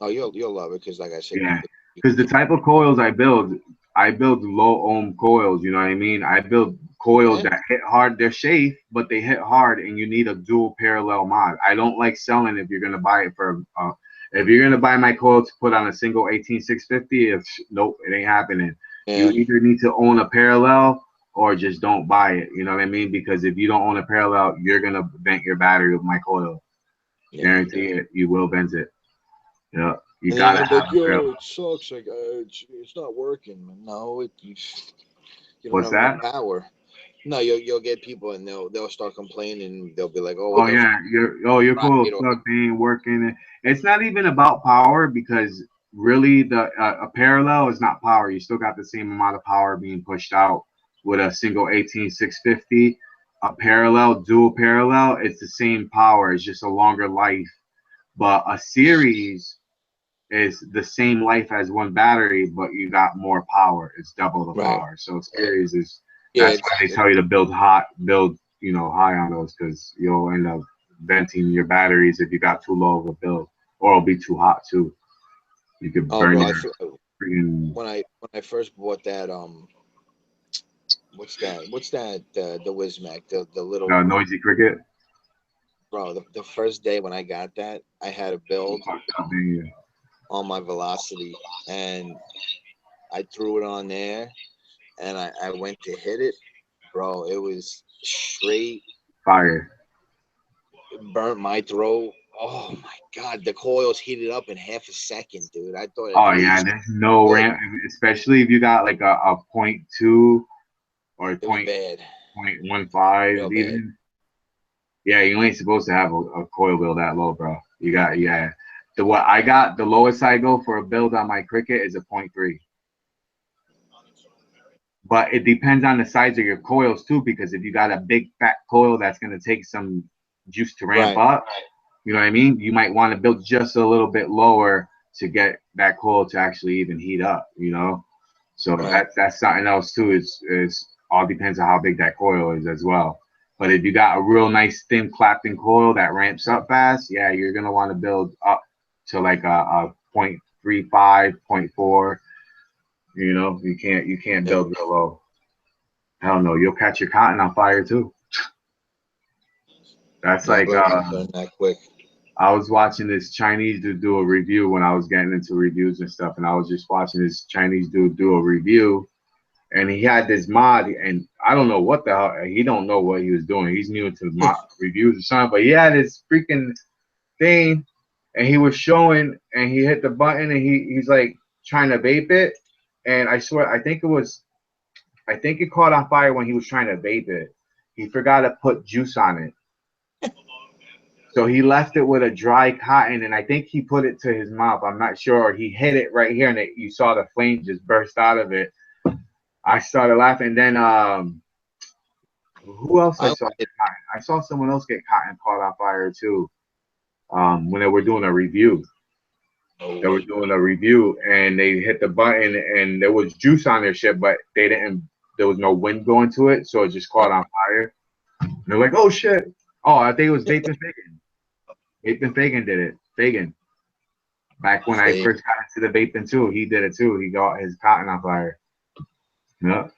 Oh, you'll love it because, like I said, Yeah. you Because could the take. type of coils I build low ohm coils. You know what I mean? I build coils Yeah. that hit hard. They're safe, but they hit hard, and you need a dual parallel mod. I don't like selling if you're gonna buy it for. If you're gonna buy my coil to put on a single 18650, if nope, it ain't happening. You Yeah. either need to own a parallel or just don't buy it. You know what I mean? Because if you don't own a parallel, you're gonna vent your battery with my coil. Yeah. Guarantee it. You will vent it. Yeah. You And then gotta you're gonna have be like, a parallel. yo, it sucks. Like, it's not working. No, you don't What's have enough that? power. No, you'll get people and they'll start complaining. They'll be like, oh, it Oh doesn't yeah, your right coil or sucks. They ain't working. It's not even about power because really the a parallel is not power. You still got the same amount of power being pushed out with a single 18650. A parallel, dual parallel, it's the same power. It's just a longer life. But a series is the same life as one battery, but you got more power. It's double the right. power. So series is Yeah, that's why they tell you to build high on those because you'll end up venting your batteries if you got too low of a build, or it'll be too hot too. You could oh, burn bro, your freaking when I first bought that what's that the Wismac the little noisy cricket. bro the first day when I got that I had a build on my velocity and I threw it on there and I went to hit it, bro. It was straight Fire. burnt my throat. Oh my god, the coils heated up in half a second, dude. I thought at Oh yeah, least there's no good. ramp, especially if you got like a point two or It was point bad, point one five real bad. even. Yeah, you ain't supposed to have a coil build that low, bro. You got yeah. What I got, the lowest I go for a build on my cricket is a point 0.3. But it depends on the size of your coils too, because if you got a big fat coil that's gonna take some juice to ramp Right. up, you know what I mean? You might want to build just a little bit lower to get that coil to actually even heat up, you know? So Right. that's something else too. Is all depends on how big that coil is as well. But if you got a real nice thin clapton coil that ramps up fast, yeah, you're gonna want to build up to like a 0.35, point 0.4. You know, you can't Yeah. build real low. Hell no, you'll catch your cotton on fire too. That's Yeah, like learn that quick. I was watching this Chinese dude do a review when I was getting into reviews and stuff, and I was just watching this Chinese dude do a review, and he had this mod, and I don't know what the hell he don't know what he was doing. He's new to mod reviews or something, but he had this freaking thing, and he was showing, and he hit the button, and he's like trying to vape it, and I swear I think it caught on fire when he was trying to vape it. He forgot to put juice on it. So he left it with a dry cotton, and I think he put it to his mouth. I'm not sure. He hit it right here, and you saw the flame just burst out of it. I started laughing. Then who else I I saw get cotton? I saw someone else get cotton caught on fire too. When they were doing a review, they were doing a review, and they hit the button, and there was juice on their shit, but they didn't. There was no wind going to it, so it just caught on fire. And they're like, "Oh shit!" Oh, I think it was Vaping Fagan. Vaping Fagan did it. Fagan. Back when I say first got to the vaping too. He did it too. He got his cotton on fire. Yep.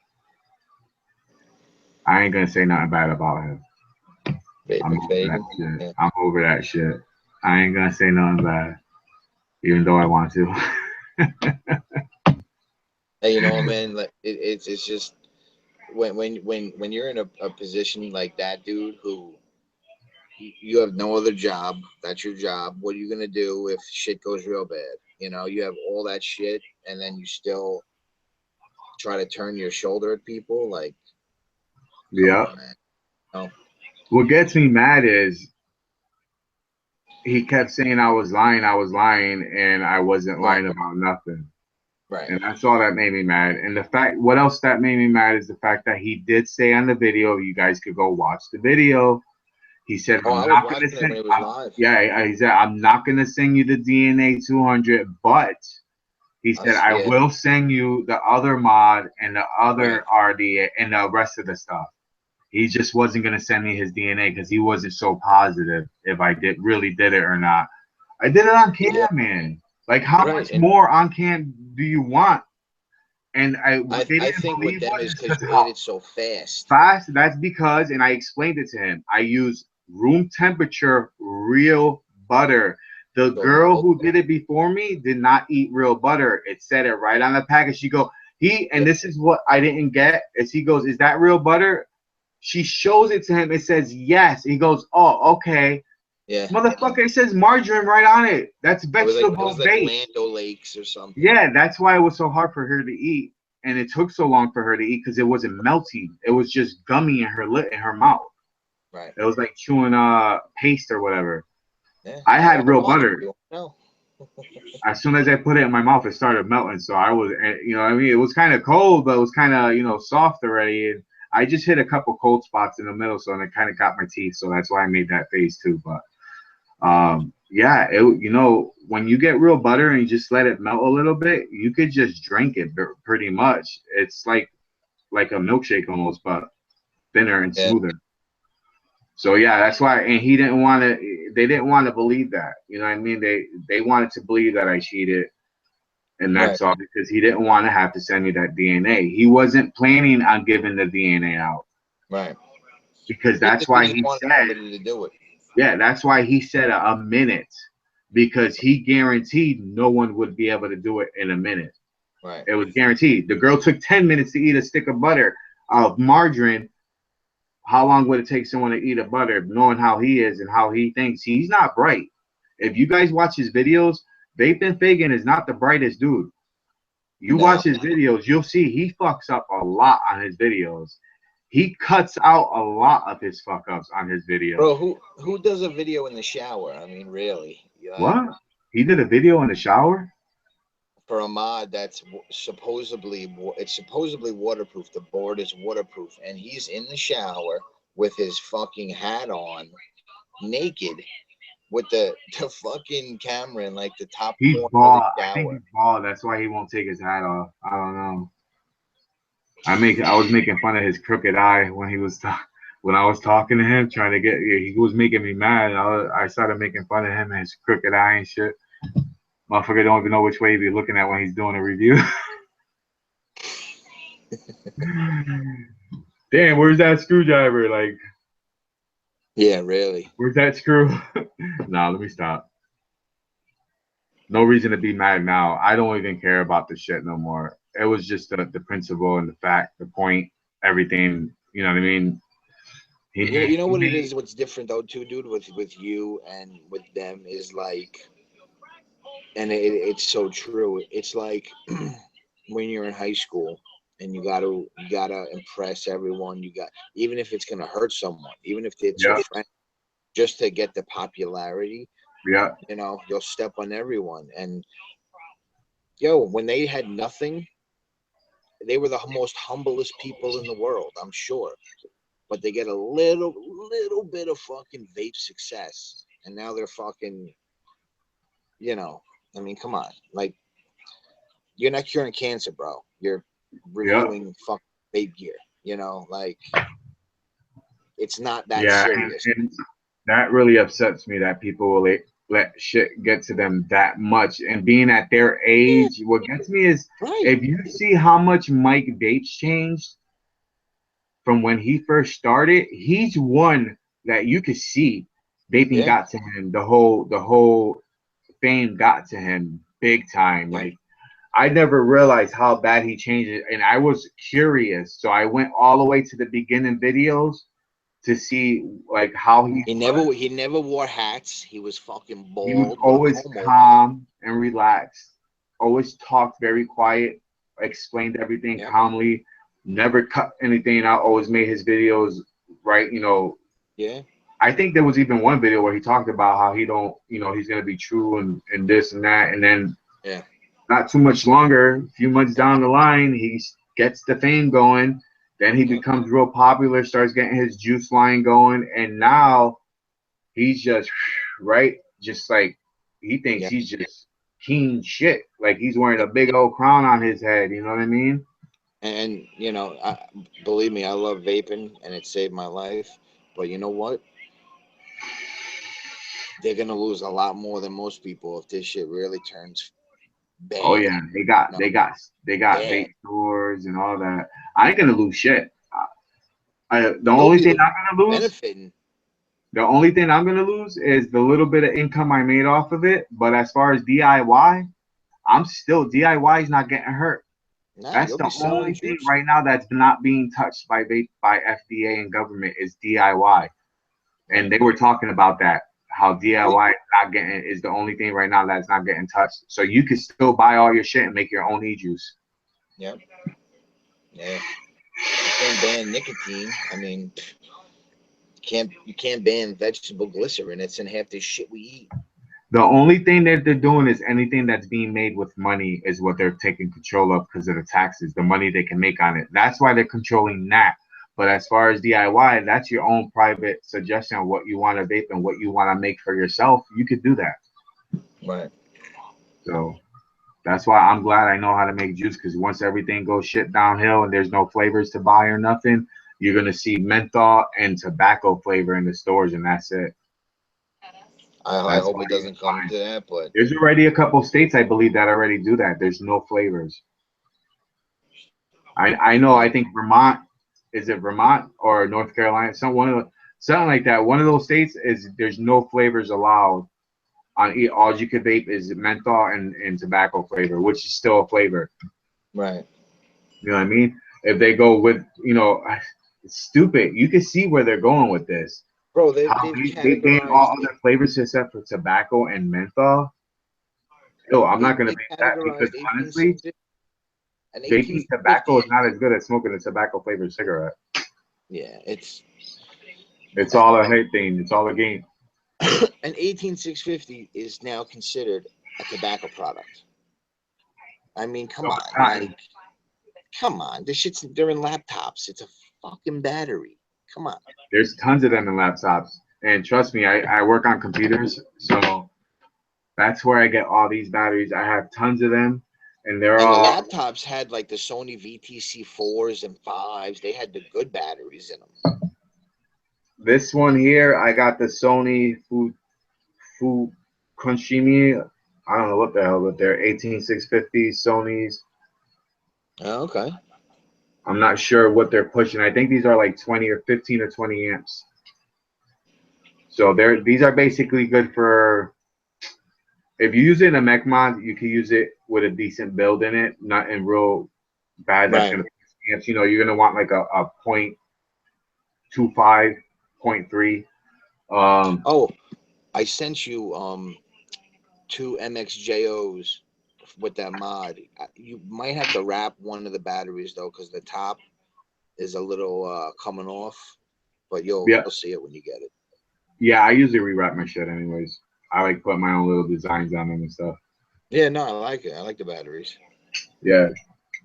I ain't gonna say nothing bad about him. I'm Vaping, over that fagin. shit. Yeah. I'm over that shit. I ain't gonna say nothing bad, even though I want to. Hey, you know, man, like it's just when you're in a position like that, dude, who you have no other job, that's your job. What are you gonna do if shit goes real bad? You know, you have all that shit, and then you still try to turn your shoulder at people. Like, come Yeah. on, man. No, What gets me mad is he kept saying I was lying, and I wasn't right, lying about nothing. right. And that's all that made me mad. And the fact, what else that made me mad is the fact that he did say on the video, you guys could go watch the video. He said, Oh, I'm I was not going to watching it when send, it was live. yeah, he said, I'm not going to send you the DNA 200, but he said, I Yeah, will send you the other mod and the right. other RDA and the rest of the stuff. He just wasn't going to send me his DNA because he wasn't so positive if I really did it or not. I did it on Yeah, cam, man. Like, how right. much And more on cam do you want? And what they I didn't think with believe them was is is because because you ate how it so fast. fast. That's because, and I explained it to him. I use room temperature real butter. The So the girl who did it before me did not eat real butter. It said it right on the package. She go, yeah, and this is what I didn't get. Is he goes, is that real butter? She shows it to him. It says yes. He goes, oh, okay. yeah. Motherfucker, it says margarine right on it. That's It vegetable was like base. Land O'Lakes or something. Yeah, that's why it was so hard for her to eat, and it took so long for her to eat because it wasn't melty. It was just gummy in her lip in her mouth. Right. It was like chewing paste or whatever. Yeah. I I had want to real watch it. butter. You know. As soon as I put it in my mouth, it started melting. So I was, you know, what I mean, it was kind of cold, but it was kind of, you know, soft already. And I just hit a couple cold spots in the middle, so it kind of got my teeth. So that's why I made that face too. But yeah, you know, when you get real butter and you just let it melt a little bit, you could just drink it pretty much. It's like a milkshake almost, but thinner and Yeah. smoother. So yeah, that's why. And he didn't want to. They didn't want to believe that. You know what I mean? They wanted to believe that I cheated, and Right. that's all because he didn't want to have to send me that DNA. He wasn't planning on giving the DNA out Right. because He that's why just he wanted said, somebody to do it. yeah, that's why he said a minute because he guaranteed no one would be able to do it in a minute. Right. It was guaranteed. The girl took 10 minutes to eat a stick of butter of margarine. How long would it take someone to eat a butter knowing how he is and how he thinks? He's not bright. If you guys watch his videos, Vapin Fagan is not the brightest dude. You watch No, his videos, you'll see he fucks up a lot on his videos. He cuts out a lot of his fuck ups on his videos. bro. Who does a video in the shower? I mean, really? Like, What? He did a video in the shower? for a mod that's it's supposedly waterproof. The board is waterproof, and he's in the shower with his fucking hat on, naked, with the fucking camera in like the top He's corner of the bald. I think shower. he's bald. That's why he won't take his hat off. I don't know. I was making fun of his crooked eye when when I was talking to him, trying to get. He was making me mad. I started making fun of him and his crooked eye and shit. Motherfucker don't even know which way he be looking at when he's doing a review. Damn, where's that screwdriver? Like, Yeah, really. where's that screw? Nah, let me stop. No reason to be mad now. I don't even care about the shit no more. It was just the principle and the fact, the point, everything. You know what I mean? You know He what it made is? What's different though, too, dude, with you and with them is like, and it's so true. It's like when you're in high school and you gotta impress everyone. You got even if it's gonna hurt someone, even if it's your yeah, friend, just to get the popularity. yeah. You know, you'll step on everyone. And yo, when they had nothing, they were the most humblest people in the world. I'm sure, but they get a little bit of fucking vape success, and now they're fucking. You know, I mean, come on, like you're not curing cancer, bro. You're Yeah, reviewing fucking vape gear. You know, like it's not that yeah, serious. and that really upsets me that people will let shit get to them that much. And being at their Yeah, age, what gets me is right. if you see how much Mike Bates changed from when he first started, he's one that you could see vaping Yeah, got to him. The whole fame got to him big time. yeah. Like I never realized how bad he changed it, and I was curious, so I went all the way to the beginning videos to see like how he was. He never wore hats. He was fucking He was bald with a always comb over. calm and relaxed, always talked very quiet, explained everything Yep. calmly, never cut anything out, always made his videos right. Yeah. I think there was even one video where he talked about how he don't, he's gonna be true and this and that, and then Yeah. not too much longer, a few months down the line, he gets the fame going. Then he Yep. becomes real popular, starts getting his juice line going, and now he's just right, just like he thinks Yep. he's just king shit, like he's wearing a big old crown on his head. You know what I mean? And believe me, I love vaping, and it saved my life. But you know what? They're gonna lose a lot more than most people if this shit really turns Oh bad. yeah, they got No, they got they got bad. vape stores and all that. I ain't gonna lose shit. The You'll only be thing the I'm gonna lose benefiting. The only thing I'm gonna lose is the little bit of income I made off of it. But as far as DIY, I'm still DIY is not getting hurt. Nah, That's you'll be the selling only thing juice. right now that's not being touched by FDA and government is DIY. And Right. they were talking about that, how We. DIY is the only thing right now that's not getting touched. So you can still buy all your shit and make your own e-juice. Yep. Yeah. You can't ban nicotine. I mean, you can't ban vegetable glycerin. It's in half the shit we eat. The only thing that they're doing is anything that's being made with money is what they're taking control of because of the taxes, the money they can make on it. That's why they're controlling that. But as far as DIY, that's your own private suggestion of what you want to vape and what you want to make for yourself. You could do that. Right. So that's why I'm glad I know how to make juice because once everything goes shit downhill and there's no flavors to buy or nothing, you're gonna see menthol and tobacco flavor in the stores, and that's it. I That's hope all it you doesn't come find. to that, but There's already a couple states I believe that already do that. There's no flavors. I know. I yeah. think Vermont, is it Vermont or North Carolina? Something like that. One of those states is there's no flavors allowed on all you could vape is menthol and tobacco flavor, which is still a flavor. Right. You know what I mean? If they go with, it's stupid. You can see where they're going with this. Bro, How they've they ban all categorized other flavors except for tobacco and menthol. Yo, I'm not gonna they vape that because categorized honestly, 1860 and vaping tobacco is 1850. not as good as smoking a tobacco flavored cigarette. Yeah, it's It's all a hate thing. It's all a game. an 18650 is now considered a tobacco product. I mean, So come on, it's not. come on. They're in laptops. It's a fucking battery. Come on. There's tons of them in laptops, and trust me, I work on computers, so that's where I get all these batteries. I have tons of them, and they're And the all. laptops had like the Sony VTC 4s and 5s. They had the good batteries in them. This one here, I got the Sony Fu Conshimi. I don't know what the hell, but they're 18650 Sony's. Oh, okay. I'm not sure what they're pushing. I think these are like 20 or 15 or 20 amps. So these are basically good for if you use it in a mech mod, you can use it with a decent build in it, not in real bad. That's Right. gonna amps. You're gonna want like a 0.25, point 0.3. Oh, I sent you two MXJOs with that mod. You might have to wrap one of the batteries though, because the top is a little coming off. But you'll Yeah, see it when you get it. yeah. I usually rewrap my shit anyways. I like put my own little designs on them and stuff. Yeah, no, I like it. I like the batteries. Yeah,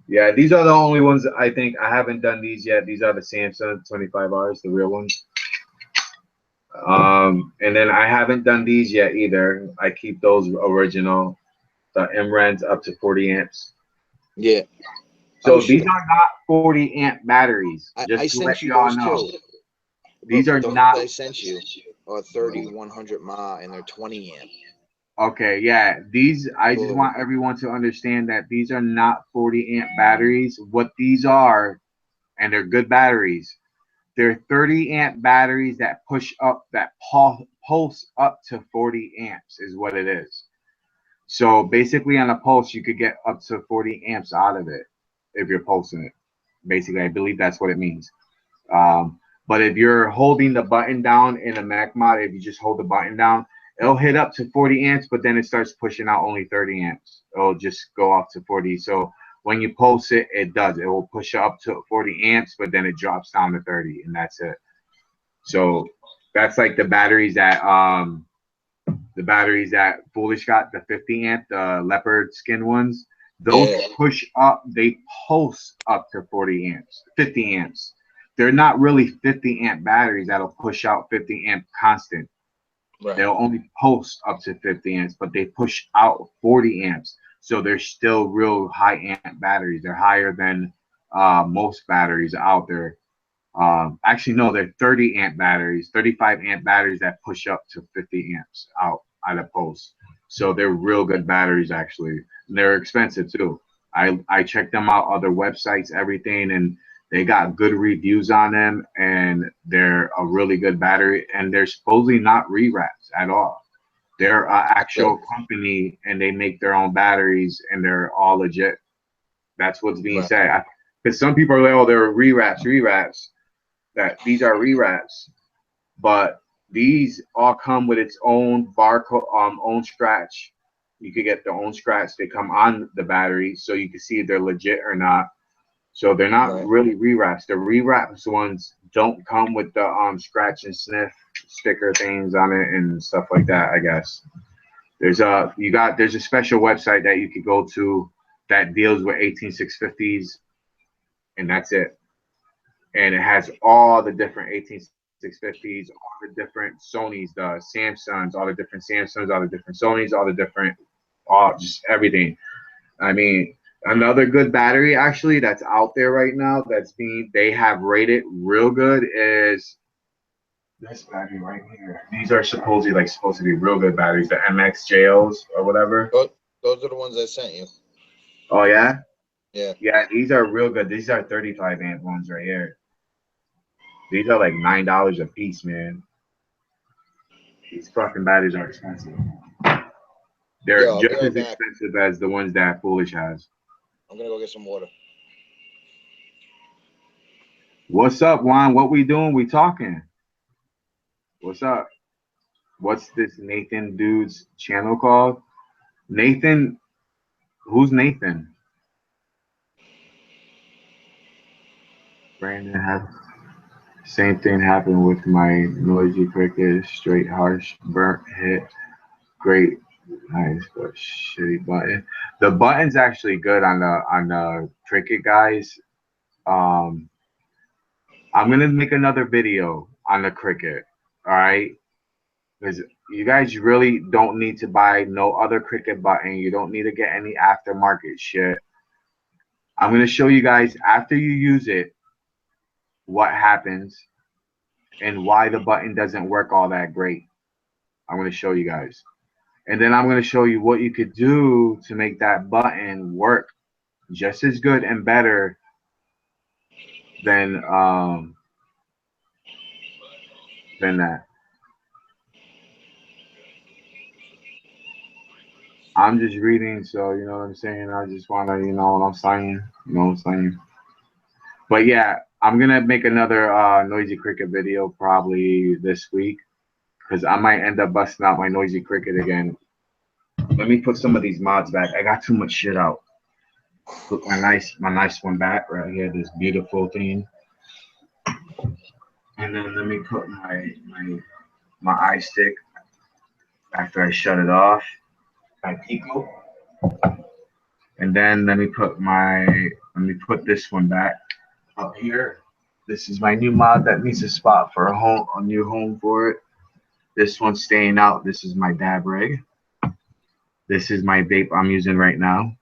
yeah. These are the only ones I think I haven't done these yet. These are the Samsung 25Rs, the real ones. And then I haven't done these yet either. I keep those original. The MRENs up to 40 amps. Yeah. Oh So these shit. are not 40 amp batteries, I just to let sent you y'all those know. too. These But are the ones not. I sent you are 3100 mAh and they're 20 amp. Okay, yeah. These, I just Whoa. want everyone to understand that these are not 40 amp batteries. What these are, and they're good batteries. They're 30 amp batteries that push up, that pulse up to 40 amps is what it is. So basically, on a pulse, you could get up to 40 amps out of it if you're pulsing it. Basically, I believe that's what it means. But if you're holding the button down in a Mac mod, if you just hold the button down, it'll hit up to 40 amps, but then it starts pushing out only 30 amps. It'll just go up to 40. So when you pulse it, it does. It will push up to 40 amps, but then it drops down to 30, and that's it. So that's like the batteries that Foolish got, the 50 amp, the leopard skin ones. Those Yeah. push up, they pulse up to 40 amps, 50 amps. They're not really 50 amp batteries that'll push out 50 amp constant. Right. They'll only pulse up to 50 amps, but they push out 40 amps. So they're still real high amp batteries. They're higher than most batteries out there. Actually, no, they're 30 amp batteries, 35 amp batteries that push up to 50 amps out at a pulse. So they're real good batteries, actually. And they're expensive too. I checked them out, other websites, everything, and they got good reviews on them. And they're a really good battery. And they're supposedly not rewraps at all. They're an Good. actual company, and they make their own batteries, and they're all legit. That's what's being Right. said. Because some people are like, oh, they're rewraps, that these are rewraps, but these all come with its own barcode, own scratch. You could get their own scratch. They come on the battery, so you can see if they're legit or not. So they're not Right. really rewraps. The rewraps ones don't come with the scratch and sniff sticker things on it and stuff like that. I guess there's a special website that you could go to that deals with 18650s, and that's it. And it has all the different 18650s, all the different Sonys, the Samsungs, all the different Samsungs, all the different Sonys, all the different, all just everything. I mean, another good battery actually that's out there right now they have rated real good is this battery right here. These are supposed to be real good batteries, the MXJOs or whatever. Those are the ones I sent you. Oh yeah, Yeah. yeah, these are real good. These are 35 amp ones right here. These are like $9 a piece, man. These fucking batteries are expensive. They're Yo, I'll be just right as back. expensive as the ones that Foolish has. I'm gonna go get some water. What's up, Juan? What we doing? We talking. What's up? What's this Nathan dude's channel called? Nathan? Who's Nathan? Brandon had same thing happened with my noisy cricket, straight harsh, burnt hit, great, nice, but shitty button. The button's actually good on the cricket, guys. Um, I'm gonna make another video on the cricket. All right, because you guys really don't need to buy no other cricket button. You don't need to get any aftermarket shit. I'm gonna show you guys after you use it what happens and why the button doesn't work all that great. I'm gonna show you guys, and then I'm gonna show you what you could do to make that button work just as good and better than that. I'm just reading, so you know what I'm saying. I just wanna, you know what I'm saying. You know what I'm saying. But yeah, I'm gonna make another noisy cricket video probably this week because I might end up busting out my noisy cricket again. Let me put some of these mods back. I got too much shit out. Put my nice one back right here. This beautiful thing, and then let me put my eye stick after I shut it off. My Pico, and then let me put this one back up here. This is my new mod that needs a spot for a new home for it. This one's staying out. This is my dab rig. This is my vape I'm using right now.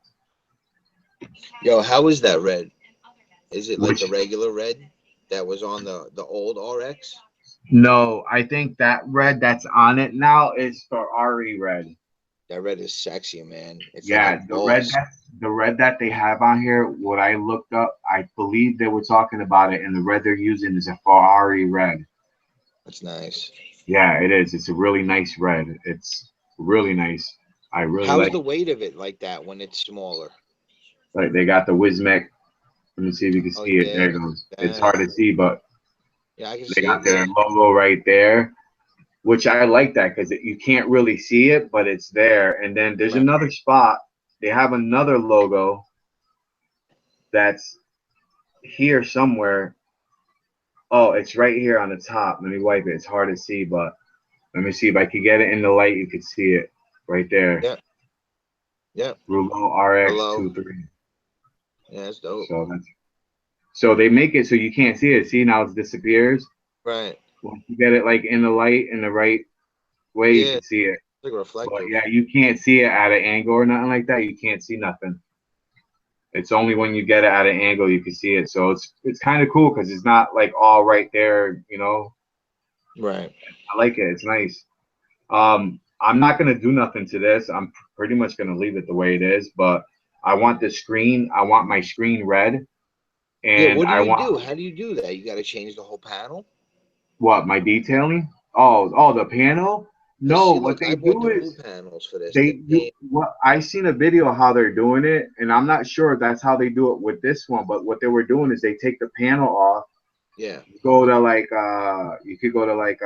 Yo, how is that red? Is it like the Which regular red that was on the old RX? no, I think that red that's on it now is for RE red. That red is sexy, man. It's like a Yeah, boss. the red that they have on here, what I looked up, I believe they were talking about it, and the red they're using is a Ferrari red. That's nice. Yeah, it is. It's a really nice red. It's really nice. I really How's like the weight of it like that when it's smaller? like they got the Wismec. Let me see if you can Oh see it. yeah, There it goes. It's hard yeah, to see, but yeah. I can they see got it. their Yeah, logo right there, which I like that because you can't really see it, but it's there. And then there's right. another spot. They have another logo that's here somewhere. Oh, it's right here on the top. Let me wipe it. It's hard to see, but let me see if I can get it in the light. You can see it right there. Yeah, yeah. Rouleau RX Hello. 23. Yeah, that's dope. So they make it so you can't see it. See now it disappears. Right. Once you get it like in the light in the right way, you Yeah, can see it. it's like But reflective. yeah, you can't see it at an angle or nothing like that. You can't see nothing. It's only when you get it at an angle you can see it. So it's kind of cool because it's not like all right there. You know, Right. I like it. It's nice. I'm not gonna do nothing to this. I'm pretty much gonna leave it the way it is. But I want the screen. I want my screen red, Yeah. and What do I you want do? How do you do that? You got to change the whole panel. what my detailing. Oh, the panel. Cause No, see, what look, they I bought do the blue is panels for this. They they came. you what I seen a video how they're doing it, and I'm not sure if that's how they do it with this one. But what they were doing is they take the panel off, Yeah. go to like you could go to like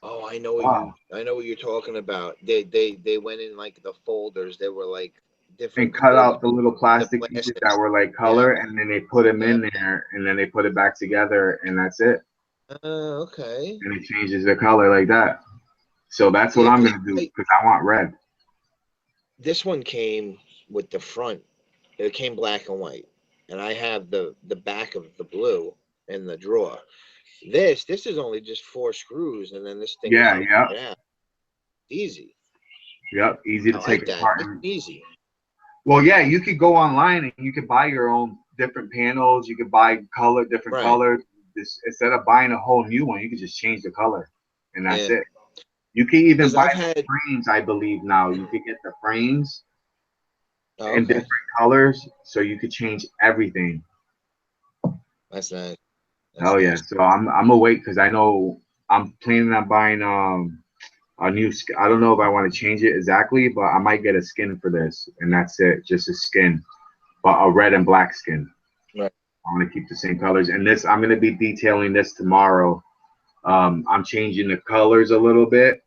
Oh, I know what uh, you're talking about. They went in like the folders. They were like and different cut colors out the with little the plastic pieces that plastics. were like Yeah. color, and then they put them Yeah. in there, and then they put it back together, and that's it. Okay. And it changes the color like that. So that's what Yeah, I'm because gonna do because I want red. this one came with the front. It came black and white, and I have the back of the blue in the drawer. This is only just 4 screws, and then this thing is Yeah, just yeah, right out. Easy. yep. Easy I to take like that. apart. Nice and easy. Well, yeah, you could go online and you could buy your own different panels. You could buy different Right. colors. This, instead of buying a whole new one, you could just change the color, and that's Yeah. it. You can even Because buy I've the had. frames. I believe now you could get the frames Oh, in okay. different colors, so you could change everything. That's nice. That's Hell yeah! nice. So I'm gonna wait because I know I'm planning on buying a new. I don't know if I want to change it exactly, but I might get a skin for this, and that's it. Just a skin, but a red and black skin. Right. I want to keep the same colors. And this, I'm going to be detailing this tomorrow. I'm changing the colors a little bit.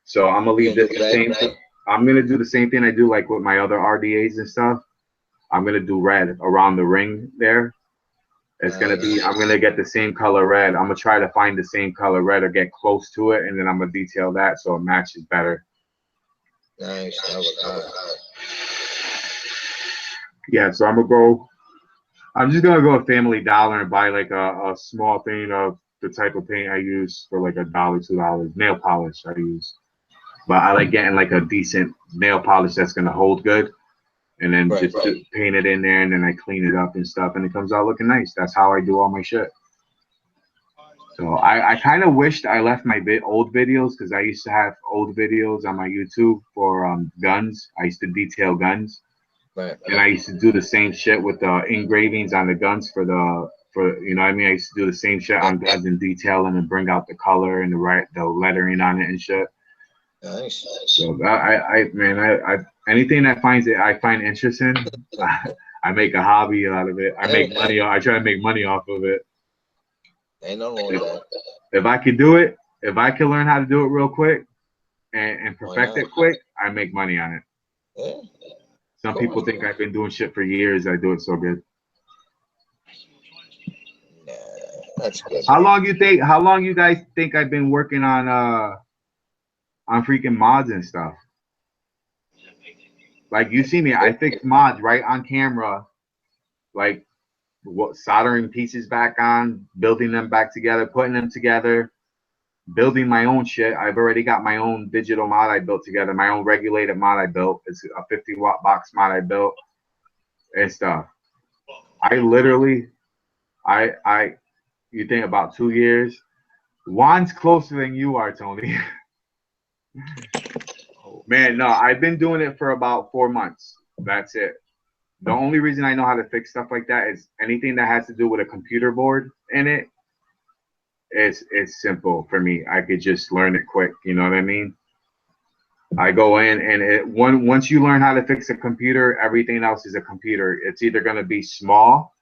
So I'm going to You're leave gonna this do the red. same. I'm going to do the same thing I do like with my other RDAs and stuff. I'm going to do red around the ring there. It's going to be, Nice. I'm going to get the same color red. I'm going to try to find the same color red or get close to it. And then I'm going to detail that so it matches better. Nice. That look hot. Yeah, so I'm just gonna go to Family Dollar and buy like a small thing of the type of paint I use for like $1, $2. Nail polish I use, but I like getting like a decent nail polish that's gonna hold good, and then Right. just paint it in there, and then I clean it up and stuff, and it comes out looking nice. That's how I do all my shit. So I kind of wished I left my old videos because I used to have old videos on my YouTube for guns. I used to detail guns. Right. And I used to do the same shit with the engravings on the guns for you know what I mean. I used to do the same shit Yeah. on guns and detail them and bring out the color and the lettering on it and shit. Nice. So I anything I find interesting, I make a hobby out of it. I Hey, make money. I try to make money off of it. ain't nothing wrong with that. If I could do it, if I could learn how to do it real quick and Why perfect not? it quick, I make money on it. Yeah. Some Of people course. think I've been doing shit for years. I do it so good. Nah, that's good. How long you guys think I've been working on freaking mods and stuff? Like you see me, I fix mods right on camera, like what soldering pieces back on, building them back together, putting them together, building my own shit. I've already got my own digital mod I built together, my own regulated mod I built. It's a 50-watt box mod I built and stuff. I literally I you think about 2 years. Juan's closer than you are, Tony. Man, no, I've been doing it for about 4 months. That's it. The only reason I know how to fix stuff like that is anything that has to do with a computer board in it. It's simple for me. I could just learn it quick. You know what I mean? I go in and once you learn how to fix a computer, everything else is a computer. It's either going to be small,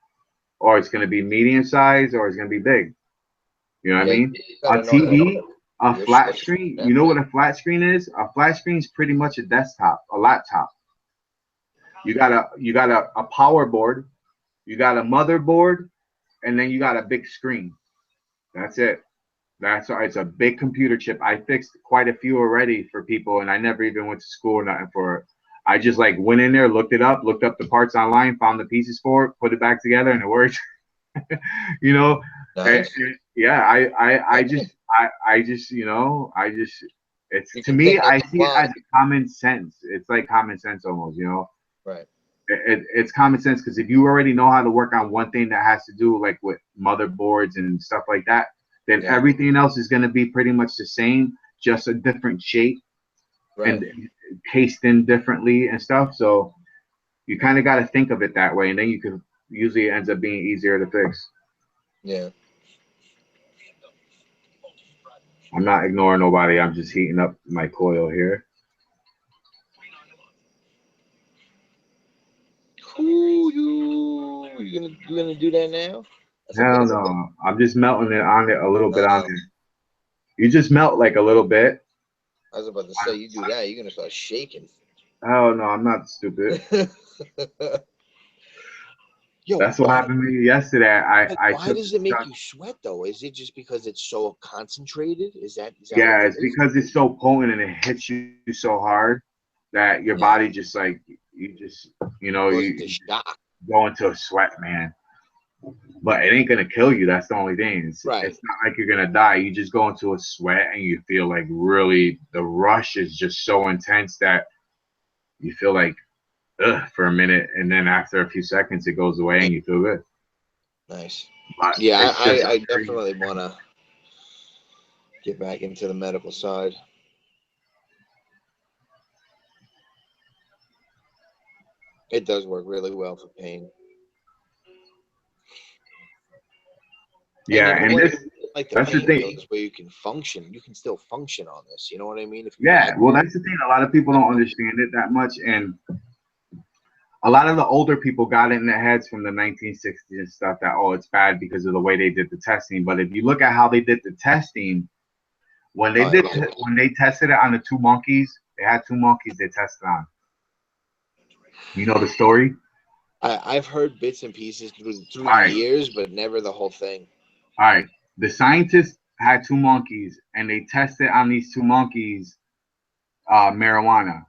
or it's going to be medium size, or it's going to be big. You know what I mean? A TV, a flat screen. You know what a flat screen is? A flat screen is pretty much a desktop, a laptop. You got a power board, you got a motherboard, and then you got a big screen. That's it. It's a big computer chip. I fixed quite a few already for people, and I never even went to school or nothing for it. I just like went in there, looked up the parts online, found the pieces for it, put it back together, and it worked. You know, Nice. yeah. I just it's to me. I see it as common sense. It's like common sense almost. You know. Right. It's common sense because if you already know how to work on one thing that has to do like with motherboards and stuff like that, then everything else is going to be pretty much the same, just a different shape and cased in differently and stuff. So you kind of got to think of it that way, and then you can usually it ends up being easier to fix. Yeah. I'm not ignoring nobody. I'm just heating up my coil here. Ooh, you gonna do that now? Hell no. I'm just melting it on it a little bit on there. You just melt like a little bit. I was about to say, you do that, you're gonna start shaking. Oh no, I'm not stupid. Yo, that's what happened to me yesterday. Why does it make you sweat though? Is it just because it's so concentrated? Is that yeah, it's because it's so potent and it hits you so hard that your body just like you go into a sweat, man. But it ain't gonna kill you. That's the only thing. It's not like you're gonna die. You just go into a sweat and you feel like really the rush is just so intense that you feel like for a minute, and then after a few seconds it goes away and you feel good. Nice. But yeah, I definitely want to get back into the medical side. It does work really well for pain. Yeah, and this like that's the thing. Where you can function, you can still function on this. You know what I mean? If you well, that's the thing. A lot of people don't understand it that much, and a lot of the older people got it in their heads from the 1960s and stuff that it's bad because of the way they did the testing. But if you look at how they did the testing, when they tested it on the two monkeys, they had two monkeys they tested on. You know the story? I've heard bits and pieces through the years, but never the whole thing. All right. The scientists had two monkeys, and they tested on these two monkeys marijuana.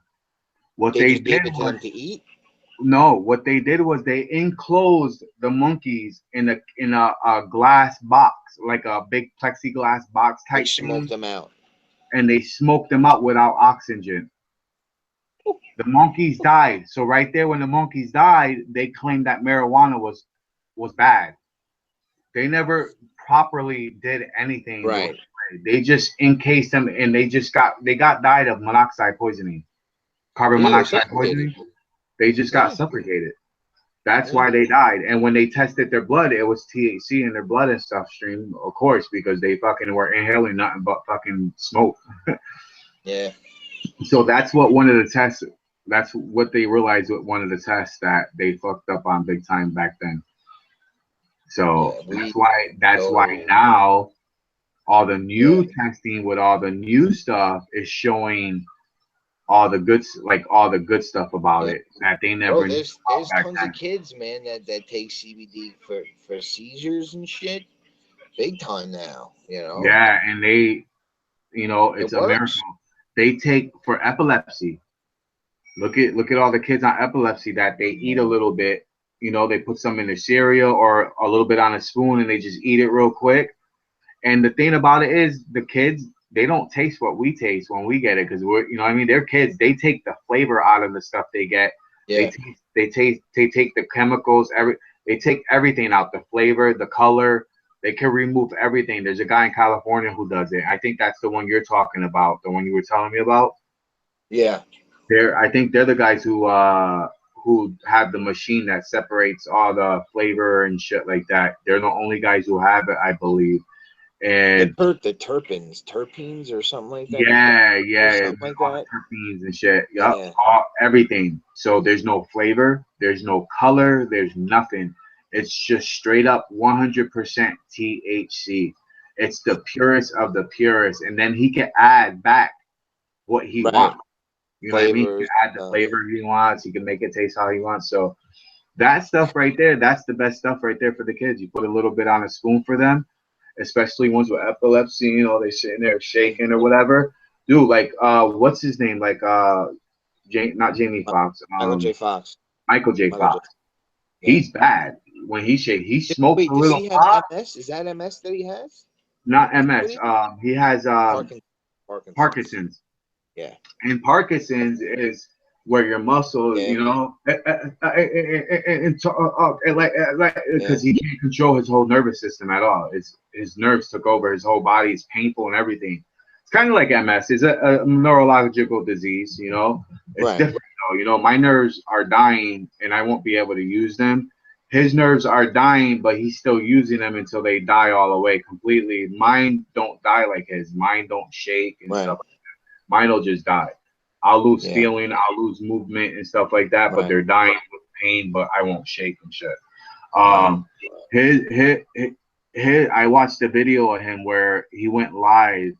What they did gave it to them to eat? No, what they did was they enclosed the monkeys in a glass box, like a big plexiglass box type thing. Smoked them out. And they smoked them out without oxygen. The monkeys died. So right there, when the monkeys died, they claimed that marijuana was bad. They never properly did anything. Right. They just encased them, and they died of monoxide poisoning, carbon monoxide poisoning. They just got suffocated. That's why they died. And when they tested their blood, it was THC in their blood and stuff stream, of course, because they fucking were inhaling nothing but fucking smoke. Yeah. So that's what one of the tests. That's what they realized with one of the tests that they fucked up on big time back then. So that's why now all the new testing with all the new stuff is showing all the good stuff about it that they never. Bro, there's tons of kids, man, that take CBD for seizures and shit, big time now. You know. Yeah, and they, it's a miracle. They take for epilepsy. Look at all the kids on epilepsy that they eat a little bit. They put some in their cereal or a little bit on a spoon and they just eat it real quick. And the thing about it is the kids, they don't taste what we taste when we get it because they're kids. They take the flavor out of the stuff they get. Yeah. They take the chemicals, they take everything out, the flavor, the color, They can remove everything. There's a guy in California who does it. I think that's the one you're talking about, the one you were telling me about. Yeah. I think they're the guys who have the machine that separates all the flavor and shit like that. They're the only guys who have it, I believe. And The terpenes or something like that. Or yeah, something like all the that. terpenes and shit. Yup, Yeah. all everything. So there's no flavor, there's no color, there's nothing. It's just straight up 100% THC. It's the purest of the purest, and then he can add back what he Right. wants. You know what I mean? He Flavors. can add the flavor he wants. He can make it taste how he wants. So that stuff right there, that's the best stuff right there for the kids. You put a little bit on a spoon for them, especially ones with epilepsy, you know, they sitting there shaking or whatever. Dude, like what's his name? Like not Jamie Foxx, Michael J. Fox. Michael J. Michael J. Fox. Yeah. He's bad. When he shake, he smokes Wait, a does little he have pot. MS? Is that MS that he has? Not What do MS. you He has Parkinson's. Parkinson's. Yeah. And Parkinson's is where your muscle, Yeah. you know, and like Yeah. because he can't control his whole nervous system at all. His nerves took over his whole body. It's painful and everything. It's kind of like MS. It's a neurological disease. You know, it's Right. different though. You know, my nerves are dying and I won't be able to use them. His nerves are dying, but he's still using them until they die all the way completely. Mine don't die like his. Mine don't shake and Right. stuff. Mine will just die. I'll lose Yeah. feeling, I'll lose movement and stuff like that, but Right. they're dying with pain, but I won't shake and shit. Right. His, his, I watched a video of him where he went live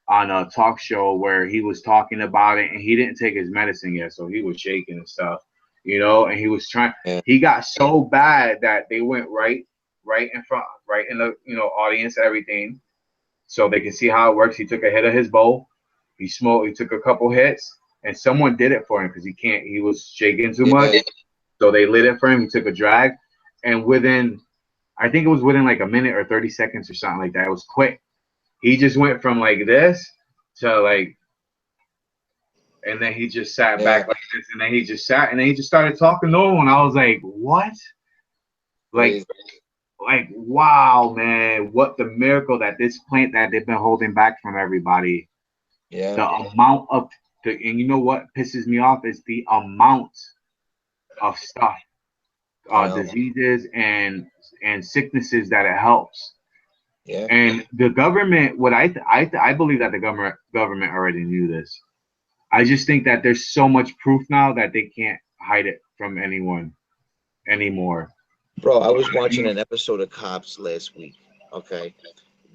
on a talk show where he was talking about it and he didn't take his medicine yet, so he was shaking and stuff, you know, and he was trying, Yeah. he got so bad that they went right in front, right in the, you know, audience, everything, so they can see how it works. He took a hit of his bowl. He smoked. He took a couple hits, and someone did it for him because he can't. He was shaking too much, Yeah. so they lit it for him. He took a drag, and within, I think it was within like a minute or 30 seconds or something like that. It was quick. He just went from like this to like, and then he just sat Yeah. back like this, and then he just sat, and then he just started talking normal, and I was like, what? Like, Crazy. like wow, man, what the miracle that this plant that they've been holding back from everybody. Yeah. The amount of and you know what pisses me off is the amount of stuff, I know. diseases and sicknesses that it helps. Yeah. And the government, what I believe that the government already knew this. I just think that there's so much proof now that they can't hide it from anyone anymore. Bro, I was watching an episode of Cops last week. Okay.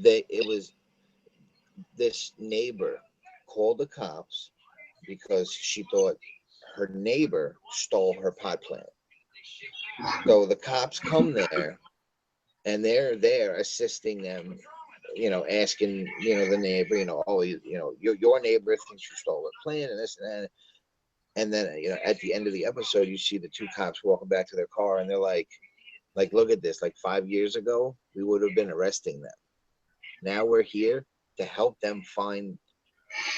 It was this neighbor called the cops because she thought her neighbor stole her pot plant. So the cops come there and they're there assisting them, asking, the neighbor, oh, your neighbor thinks you stole her plant and this and that. And then, at the end of the episode, you see the two cops walking back to their car and they're like, look at this. Like 5 years ago, we would have been arresting them. Now we're here to help them find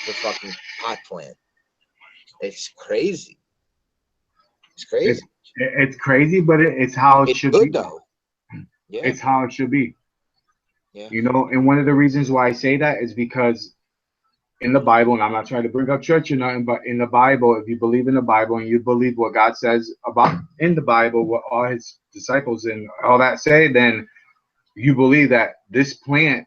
the fucking pot plant. It's crazy. It's It's crazy. it's crazy, but it's how it It's should be. good though. Yeah. It's how it should be. Yeah. You know, and one of the reasons why I say that is because in the Bible, and I'm not trying to bring up church or nothing, but in the Bible, if you believe in the Bible and you believe what God says about in the Bible, what all his disciples and all that say, then you believe that this plant,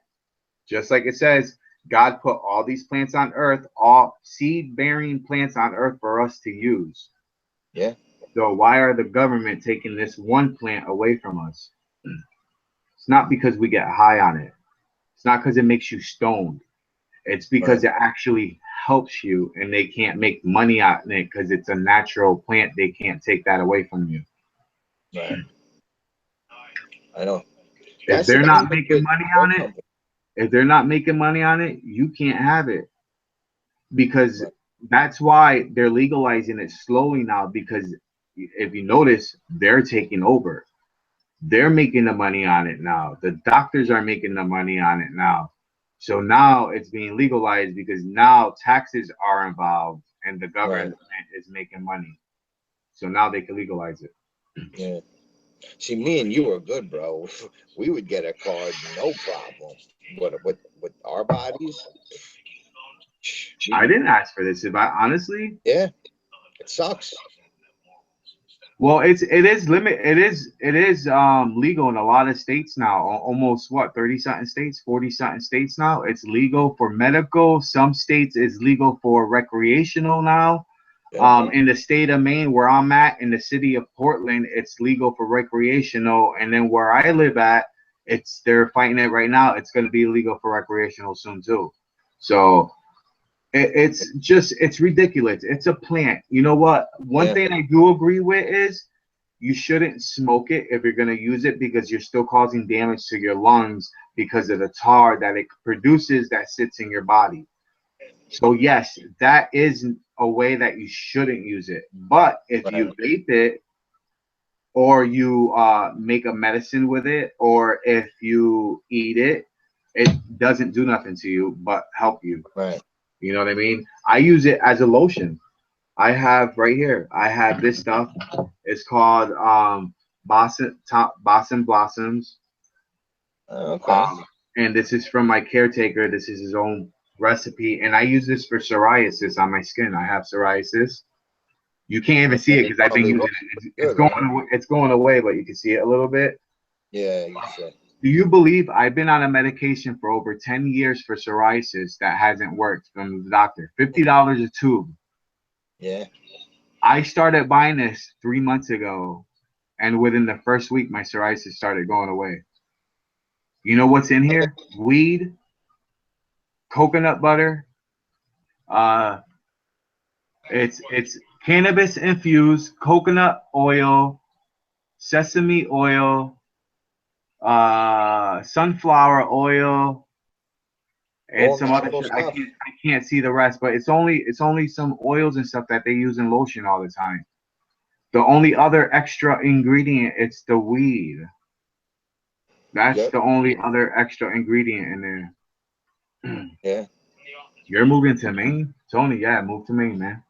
just like it says, God put all these plants on earth, all seed bearing plants on earth for us to use. Yeah. So why are the government taking this one plant away from us? It's not because we get high on it. It's not because it makes you stoned. It's because Right. it actually helps you, and they can't make money on it because it's a natural plant. They can't take that away from you. Right. I know. If That's the they're thing not with making money drug on it, companies. if they're not making money on it, you can't have it because Right. that's why they're legalizing it slowly now. Because if you notice, they're taking over. They're making the money on it now. The doctors are making the money on it now. So now it's being legalized because now taxes are involved and the Right. government is making money. So now they can legalize it. Yeah. See, me and you are good, bro. We would get a card, no problem. What with our bodies? I didn't ask for this. If I honestly, Yeah, it sucks. well, it is legal in a lot of states now. Almost what, 30 something states, 40 something states now. It's legal for medical. Some states it's legal for recreational now. Yeah, In the state of Maine, where I'm at, in the city of Portland, it's legal for recreational, and then where I live at, they're fighting it right now. It's going to be legal for recreational soon too. So it's ridiculous. It's a plant. You know what? One yeah, thing I do agree with is you shouldn't smoke it if you're going to use it, because you're still causing damage to your lungs because of the tar that it produces that sits in your body. So yes, that is a way that you shouldn't use it. But if right, you vape it, or you make a medicine with it, or if you eat it, it doesn't do nothing to you but help you. right. You know what I mean? I use it as a lotion. I have right here. I have this stuff. It's called Blossom Blossoms. Okay. Um, and this is from my caretaker. This is his own recipe, and I use this for psoriasis on my skin. I have psoriasis. You can't even see And it it because I've been probably using looks it. It's good, going right? away, it's going away, but you can see it a little bit. Yeah, you said. Do you believe I've been on a medication for over 10 years for psoriasis that hasn't worked from the doctor? $50 a tube. Yeah. I started buying this 3 months ago, and within the first week, my psoriasis started going away. You know what's in here? Weed, coconut butter. Uh, it's cannabis infused coconut oil, sesame oil, sunflower oil, and All some other natural shit. I stuff. can't I can't see the rest, but it's only some oils and stuff that they use in lotion all the time. The only other extra ingredient, it's the weed. That's Yep. the only other extra ingredient in there. Yeah. You're moving to Maine, Tony? Yeah, move to Maine, man.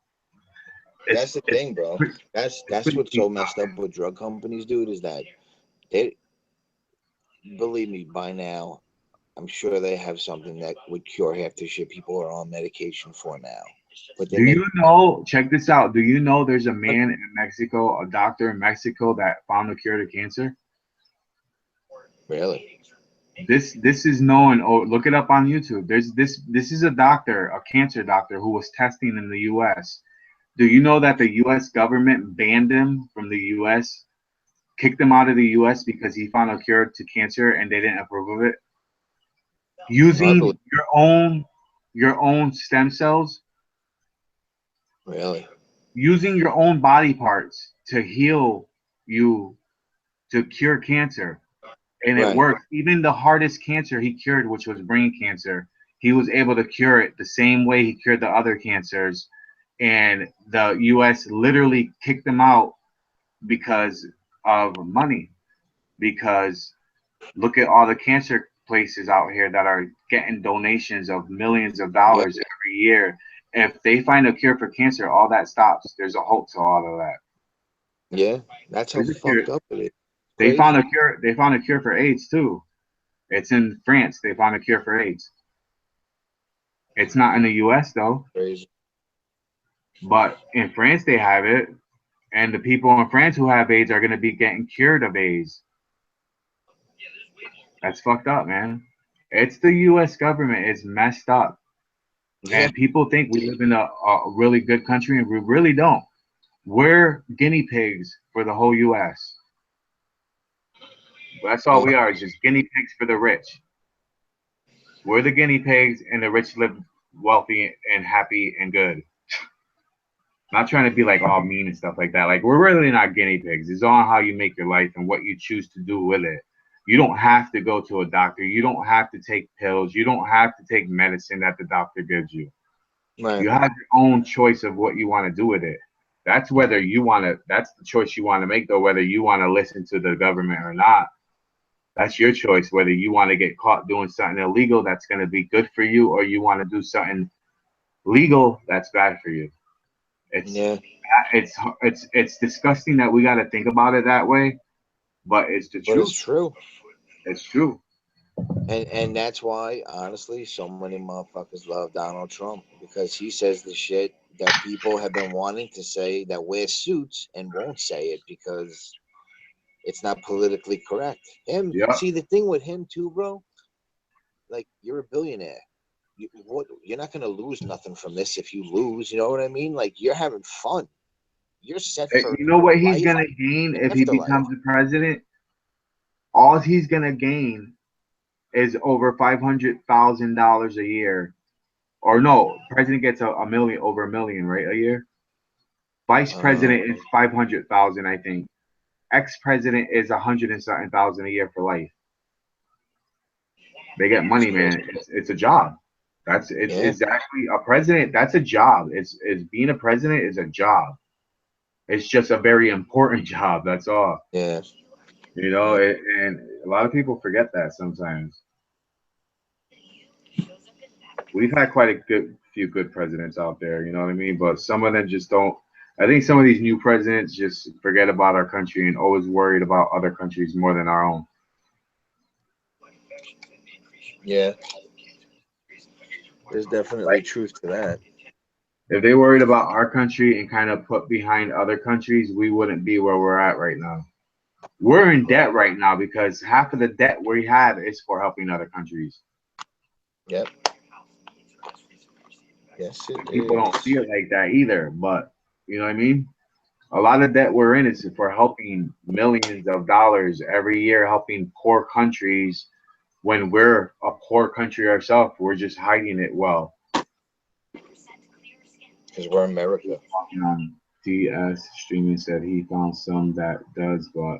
It's That's the it's thing, bro. it's That's pretty what's cheap so out messed up with drug companies, dude, is that they believe me, by now, I'm sure they have something that would cure half the shit people are on medication for now. But they there. Do make you know? Check this out. Do you know there's a man in Mexico, a doctor in Mexico that found a cure to cancer? really. This is known. Oh, look it up on YouTube. This is a doctor, a cancer doctor, who was testing in the U.S. Do you know that the U.S. government banned him from the U.S., kicked him out of the U.S. because he found a cure to cancer and they didn't approve of it? No, I believe Using your own stem cells, really. using your own body parts to heal you, to cure cancer, and it Right. worked. Even the hardest cancer he cured, which was brain cancer, he was able to cure it the same way he cured the other cancers. And the U.S. literally kicked him out because of money. Because look at all the cancer places out here that are getting donations of millions of Yep. dollars every year. If they find a cure for cancer, all that stops. There's a halt to all of that. Yeah. That's how There's a cure. fucked up it is. They found Crazy. a cure. They found a cure for AIDS too. It's in France. They found a cure for AIDS. It's not in the U.S. though, Crazy. but in France they have it, and the people in France who have AIDS are going to be getting cured of AIDS. That's fucked up, man. It's the U.S. government. It's messed up, Yeah. and people think we live in a really good country, and we really don't. We're guinea pigs for the whole U.S. That's all Mm. we are, just guinea pigs for the rich. We're the guinea pigs, and the rich live wealthy and happy and good. Not trying to be like all mean and stuff like that. Like, we're really not guinea pigs. It's all how you make your life and what you choose to do with it. You don't have to go to a doctor. You don't have to take pills. You don't have to take medicine that the doctor gives you. Right. You have your own choice of what you want to do with it. That's whether you want to. That's the choice you want to make, though. Whether you want to listen to the government or not, that's your choice. Whether you want to get caught doing something illegal that's going to be good for you, or you want to do something legal that's bad for you. It's Yeah. it's disgusting that we got to think about it that way. but it's the But it's truth. true. It's true. And that's why, honestly, so many motherfuckers love Donald Trump, because he says the shit that people have been wanting to say, that wear suits and won't say it because it's not politically correct. Yeah. See, the thing with him too, bro, like, you're a billionaire. You're not gonna lose nothing from this if you lose. You know what I mean? Like, you're having fun. You're set for You know what he's life gonna gain and if he afterlife. becomes the president? All he's gonna gain is over $500,000 a year. Or no, president gets a million, over a million, right, a year. Vice Um, president is 500,000, I think. Ex-president is 100 and something thousand a year for life. They get it's money, crazy. man. It's a job. It's Yeah, exactly a president. That's a job. It's being a president is a job. It's just a very important job. That's all. yeah, You know, yeah. and a lot of people forget that sometimes. We've had quite a good few good presidents out there, you know what I mean? But some of them just don't. I think some of these new presidents just forget about our country and always worried about other countries more than our own. Yeah, there's definitely Like truth to that. if they worried about our country and kind of put behind other countries, we wouldn't be where we're at right now. We're in Right. debt right now because half of the debt we have is for helping other countries. Yep. Yes, it People don't see is. it like that either, but you know what I mean? A lot of debt we're in is for helping millions of dollars every year, helping poor countries when we're a poor country ourselves. We're just hiding it well. Because we're America. DS streaming said he found some that does, but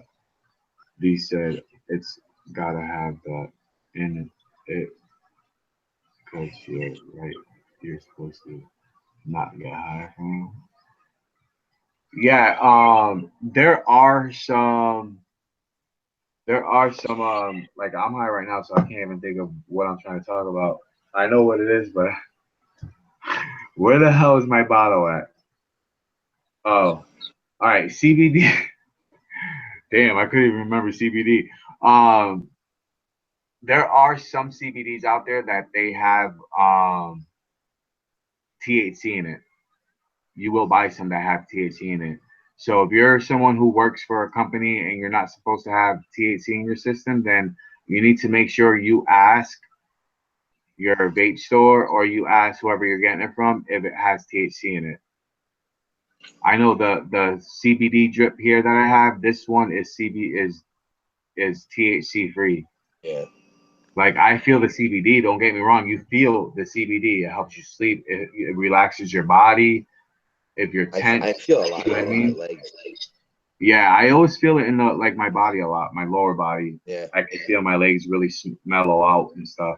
D said it's gotta have that in it because you're right. You're supposed to not get high from. Yeah, there are some like I'm high right now, so I can't even think of what I'm trying to talk about. I know what it is, but where the hell is my bottle at? Oh, all right, CBD. Damn, I couldn't even remember CBD. Um, there are some CBDs out there that they have THC in it. You will buy some that have THC in it. So if you're someone who works for a company and you're not supposed to have THC in your system, then you need to make sure you ask your vape store or you ask whoever you're getting it from if it has THC in it. I know the CBD drip here that I have. This one is is THC free. Yeah. Like I feel the CBD. Don't get me wrong. You feel the CBD. It helps you sleep. It relaxes your body. If you're I tense, feel a you lot know what I more in my mean. legs. Yeah, I always feel it in the like my body a lot, my lower body. Yeah. I can feel my legs really mellow out and stuff.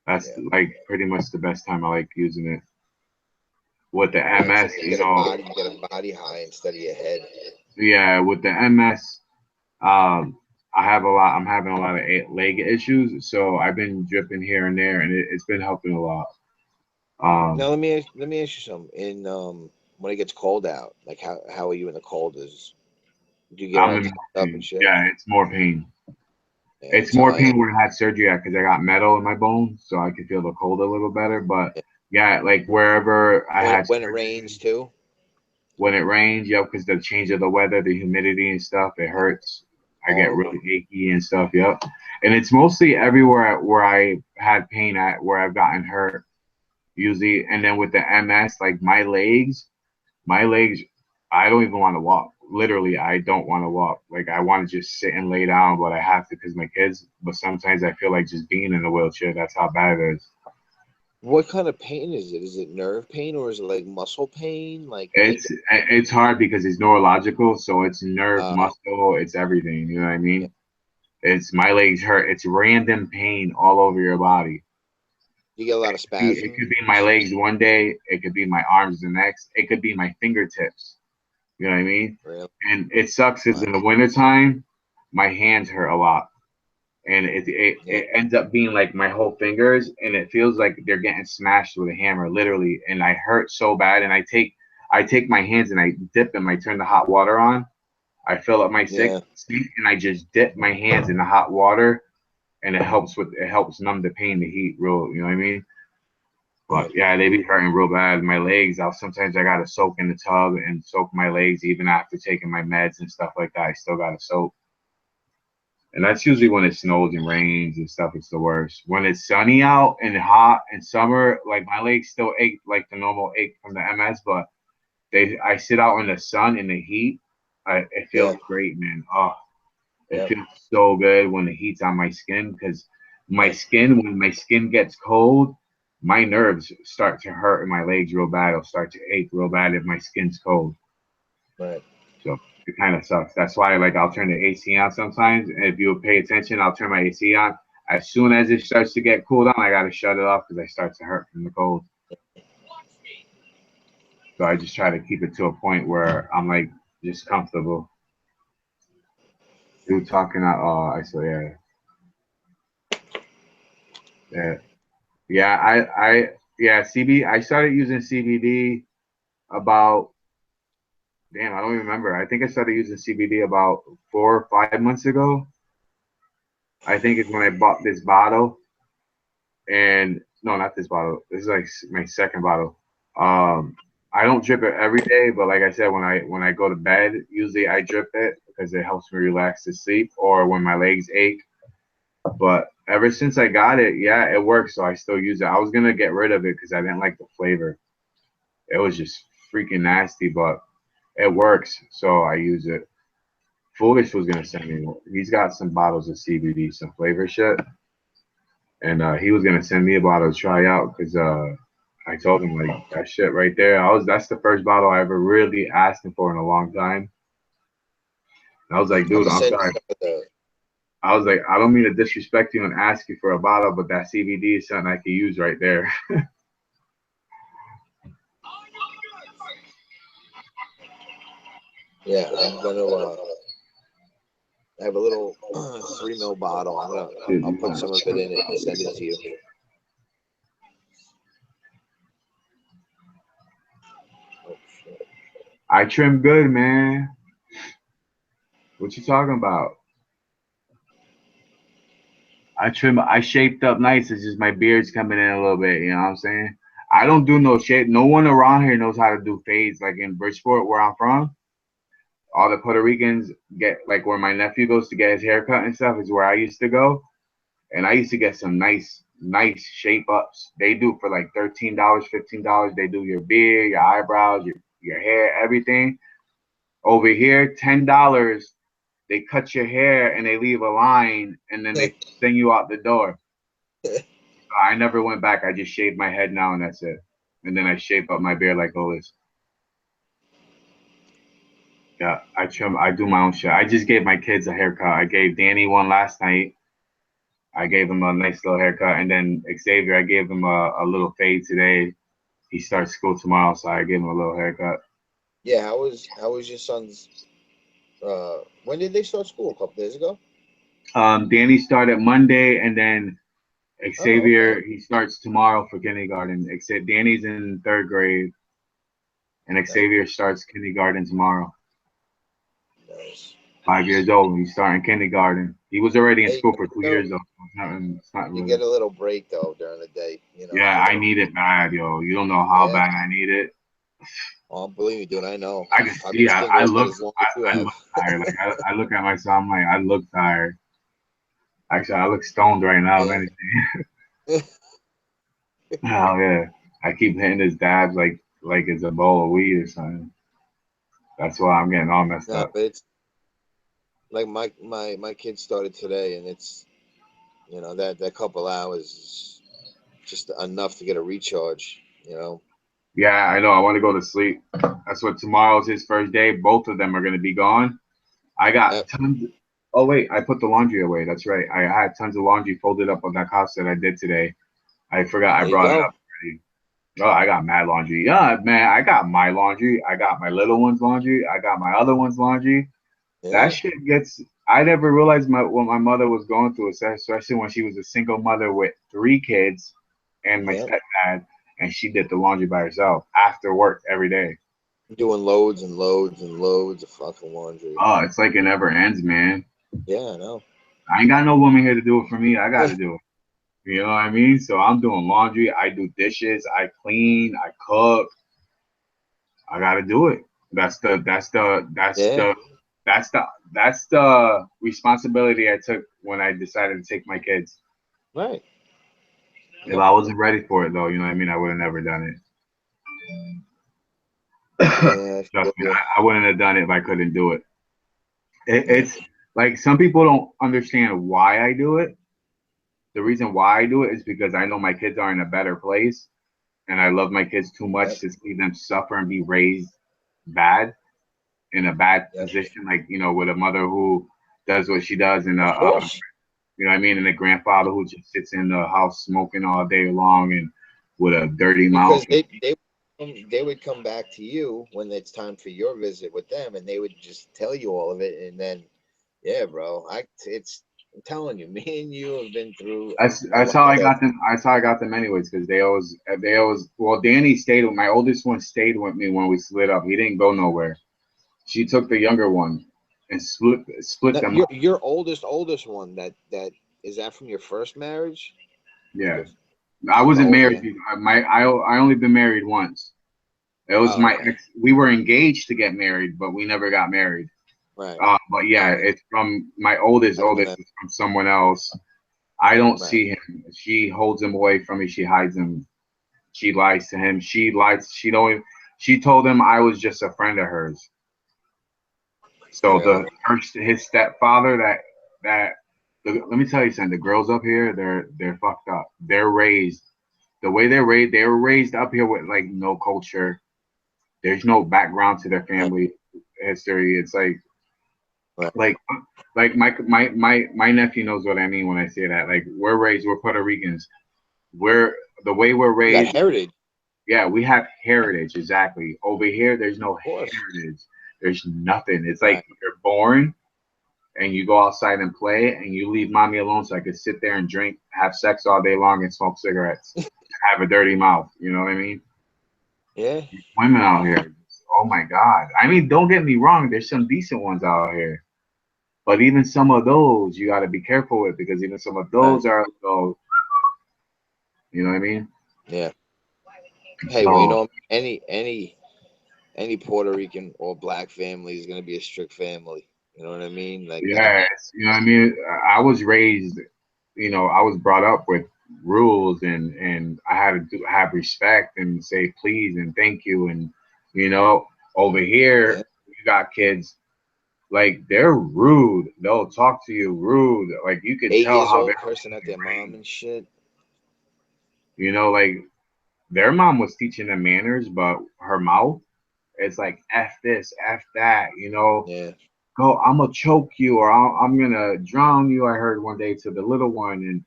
That's Yeah. like pretty much the best time I like using it. With the Yeah. It's like MS, you get a body high instead of your head. yeah, with the MS, I have a lot. I'm having a lot of leg issues, so I've been dripping here and there, and it's been helping a lot. Now Um, let me ask you something. In when it gets cold out, like how are you in the cold? Do you get I'm all in tied more up and pain. shit? Yeah, it's more pain. Yeah. It's So more I am. pain where I had surgery at because I got metal in my bones, so I could feel the cold a little better. But Yeah. yeah, like wherever I had When it rains surgery, too. when it rains, yep, because the change of the weather, the humidity and stuff, it hurts. I get Horrible. really achy and stuff, yep. And it's mostly everywhere where I had pain at, where I've gotten hurt usually. And then with the MS, like my legs, I don't even want to walk. Literally, I don't want to walk. Like I want to just sit and lay down, but I have to because my kids. But sometimes I feel like just being in a wheelchair. That's how bad it is. What kind of pain is it? Is it nerve pain or is it like muscle pain? It's hard because it's neurological, so it's nerve, Uh, muscle, it's everything. You know what I yeah. mean? It's my legs hurt. It's random pain all over your body. You get a lot of It spasms. could be my legs one day. It could be my arms the next. It could be my fingertips. You know what I mean? Really? And it sucks is Wow. in the wintertime, my hands hurt a lot. And Yeah. it ends up being like my whole fingers and it feels like they're getting smashed with a hammer, literally. And I hurt so bad. And I take my hands and I dip them, I turn the hot water on. I fill up my Yeah. sink and I just dip my hands in the hot water, and it helps numb the pain, the heat, real. You know what I mean? But Right. yeah, they be hurting real bad. My legs, sometimes I gotta soak in the tub and soak my legs even after taking my meds and stuff like that. I still gotta soak. And that's usually when it snows and rains and stuff. It's the worst. When it's sunny out and hot in summer, like my legs still ache like the normal ache from the MS, but I sit out in the sun in the heat. It Yeah. feels great, man. Oh, it Yeah. feels so good when the heat's on my skin because Right. when my skin gets cold, my nerves start to hurt in my legs real bad. It'll start to ache real bad if my skin's cold. Right. So it kind of sucks. That's why like I'll turn the AC on sometimes. And if you pay attention, I'll turn my AC on. As soon as it starts to get cool down, I gotta shut it off because I start to hurt from the cold. So I just try to keep it to a point where I'm like just comfortable. You talking? I saw yeah. Yeah, yeah, I started using CBD about, damn, I don't even remember. I think I started using CBD about 4 or 5 months ago. I think it's when I bought this bottle, and no, not this bottle. This is like my second bottle. Um, I don't drip it every day, but like I said, when I go to bed, usually I drip it because it helps me relax to sleep, or when my legs ache. But ever since I got it, yeah, it works. So I still use it. I was gonna get rid of it because I didn't like the flavor. It was just freaking nasty, but it works. So I use it. Foolish was gonna send me. He's got some bottles of CBD, some flavor shit, and he was gonna send me a bottle to try out because I told him like that shit right there. That's the first bottle I ever really asked him for in a long time. And I was like, I'm dude, gonna I'm send you sorry. some of the. I was like, I don't mean to disrespect you and ask you for a bottle, but that CBD is something I could use right there. Yeah, I'm gonna. I have a little 3 ml bottle. Dude, I'll you put some of it in it and send it to you. Oh, shit. I trim good, man. What you talking about? I shaped up nice. It's just my beard's coming in a little bit. You know what I'm saying? I don't do no shape. No one around here knows how to do fades. Like in Bridgeport, where I'm from, all the Puerto Ricans get like where my nephew goes to get his haircut and stuff is where I used to go, and I used to get some nice shape ups. They do for like $13, $15. They do your beard, your eyebrows, your hair, everything. Over here, $10. They cut your hair and they leave a line, and then they send you out the door. I never went back. I just shaved my head now and that's it. And then I shape up my beard like always. Yeah, I do my own shit. I just gave my kids a haircut. I gave Danny one last night. I gave him a nice little haircut. And then Xavier, I gave him a little fade today. He starts school tomorrow, so I gave him a little haircut. Yeah, how was your son's? When did they start school? A couple days ago. Danny started Monday, and then Oh, okay. Xavier, he starts tomorrow for kindergarten. Except Danny's in third grade, and Nice. Xavier starts kindergarten tomorrow. Nice. 5 years old. He's starting kindergarten. He was already in Hey, school for two you know, years though. It's not you really. get a little break though during the day. You know. Yeah, I need it bad, yo. You don't know how Yeah. bad I need it. Oh, believe me, dude. I know. I can I've see. been I single but look. as long as you I have. look tired. Like I look at myself. I'm like, I look tired. Actually, I look stoned right now. If Yeah. anything. Hell yeah. I keep hitting his dabs like it's a bowl of weed or something. That's why I'm getting all messed Nah, up. but it's like my kid started today, and it's that couple hours is just enough to get a recharge. You know. Yeah, I know. I want to go to sleep. That's what tomorrow's his first day. Both of them are gonna be gone. I got Yep. tons. Oh wait, I put the laundry away. That's right. I had tons of laundry folded up on that couch that I did today. I forgot I There you brought it go. up already. Oh, I got mad laundry. Yeah, man, I got my laundry. I got my little one's laundry. I got my other one's laundry. That Yeah. shit gets. I never realized what my mother was going through, especially when she was a single mother with 3 kids and my Yep. stepdad, and she did the laundry by herself after work every day. Doing loads and loads and loads of fucking laundry. Oh, it's like it never ends, man. Yeah, I know. I ain't got no woman here to do it for me. I got to do it. You know what I mean? So I'm doing laundry. I do dishes. I clean. I cook. I got to do it. That's the that's the that's Yeah, the that's the that's the responsibility I took when I decided to take my kids. right. If Yep. I wasn't ready for it, though, you know what I mean, I would have never done it. Yeah, I Trust feel me, you. I wouldn't have done it if I couldn't do it. Yeah. It's like some people don't understand why I do it. The reason why I do it is because I know my kids are in a better place, and I love my kids too much Yep. to see them suffer and be raised bad in a bad Yep. position, like with a mother who does what she does, and Of course. you know what I mean, and a grandfather who just sits in the house smoking all day long and with a dirty mouth. Because they would come back to you when it's time for your visit with them, and they would just tell you all of it, and then yeah, bro, I'm telling you, me and you have been through a That's lot how I of got them. That's how I got them anyways, because they always. Well, Danny stayed with my oldest one. Stayed with me when we split up. He didn't go nowhere. She took the younger one and split no, them up. your oldest one that is that from your first marriage? Yeah, Your, I wasn't oh, married. okay. I only been married once. It was Oh, my okay. ex. We were engaged to get married, but we never got married. Right. But yeah, Right. it's from my oldest. That's when Oldest that. is from someone else. I don't Right. see him. She holds him away from me. She hides him. She lies to him. She lies. She don't. She told him I was just a friend of hers. So Really. his stepfather let me tell you something. The girls up here, they're fucked up. They're raised the way they're raised. They were raised up here with like no culture. There's no background to their Right. family history. It's Right. like like my nephew knows what I mean when I say that. Like we're Puerto Ricans. We're the way we're You got raised. heritage, Yeah, we have heritage exactly. Over here, there's no of course. heritage. There's nothing. It's like Right. you're born and you go outside and play, and you leave mommy alone so I could sit there and drink, have sex all day long, and smoke cigarettes, have a dirty mouth. You know what I mean? Yeah. Women out here, oh my god. I mean, don't get me wrong. There's some decent ones out here, but even some of those you got to be careful with because even some of Right. those are, so, you know what I mean? Yeah. Hey, well, So any Puerto Rican or black family is gonna be a strict family. You know what I mean? Like that. yeah, you know what I mean. I was raised, I was brought up with rules and I had to have respect and say please and thank you and you know over here Yeah. you got kids like they're rude. They'll talk to you rude. Like you can Eight tell years how old, they're cursing at their being mom raised. and shit. Like their mom was teaching them manners, but her mouth it's like f this, f that. Yeah. Go, I'm gonna choke you or I'm gonna drown you. I heard one day to the little one, and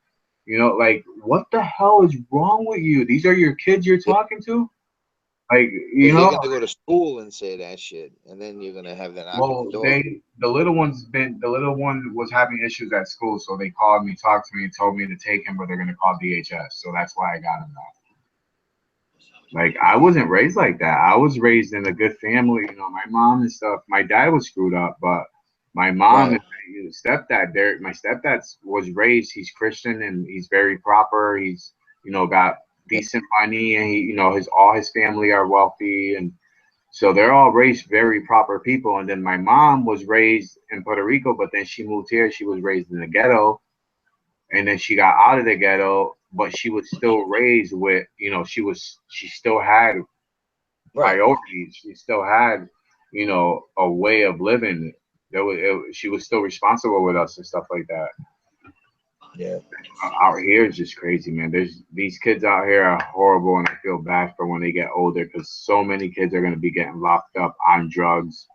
like what the hell is wrong with you? These are your kids you're talking to, like Because they're gonna go to school and say that shit, and then you're gonna have that knock at the well, door. the little one was having issues at school, so they called me, talked to me, and told me to take him, but they're gonna call DHS, so that's why I got him now. Like I wasn't raised like that. I was raised in a good family. My mom and stuff. My dad was screwed up, but my mom Right. and my stepdad, my stepdad was raised. He's Christian and he's very proper. He's got Yeah. decent money and he his all his family are wealthy and so they're all raised very proper people. And then my mom was raised in Puerto Rico, but then she moved here. She was raised in the ghetto and then she got out of the ghetto, but she was still raised with, she still had Right. priorities. She still had, a way of living. She was still responsible with us and stuff like that. Yeah. Out here is just crazy, man. There's these kids out here are horrible, and I feel bad for when they get older because so many kids are gonna be getting locked up on drugs.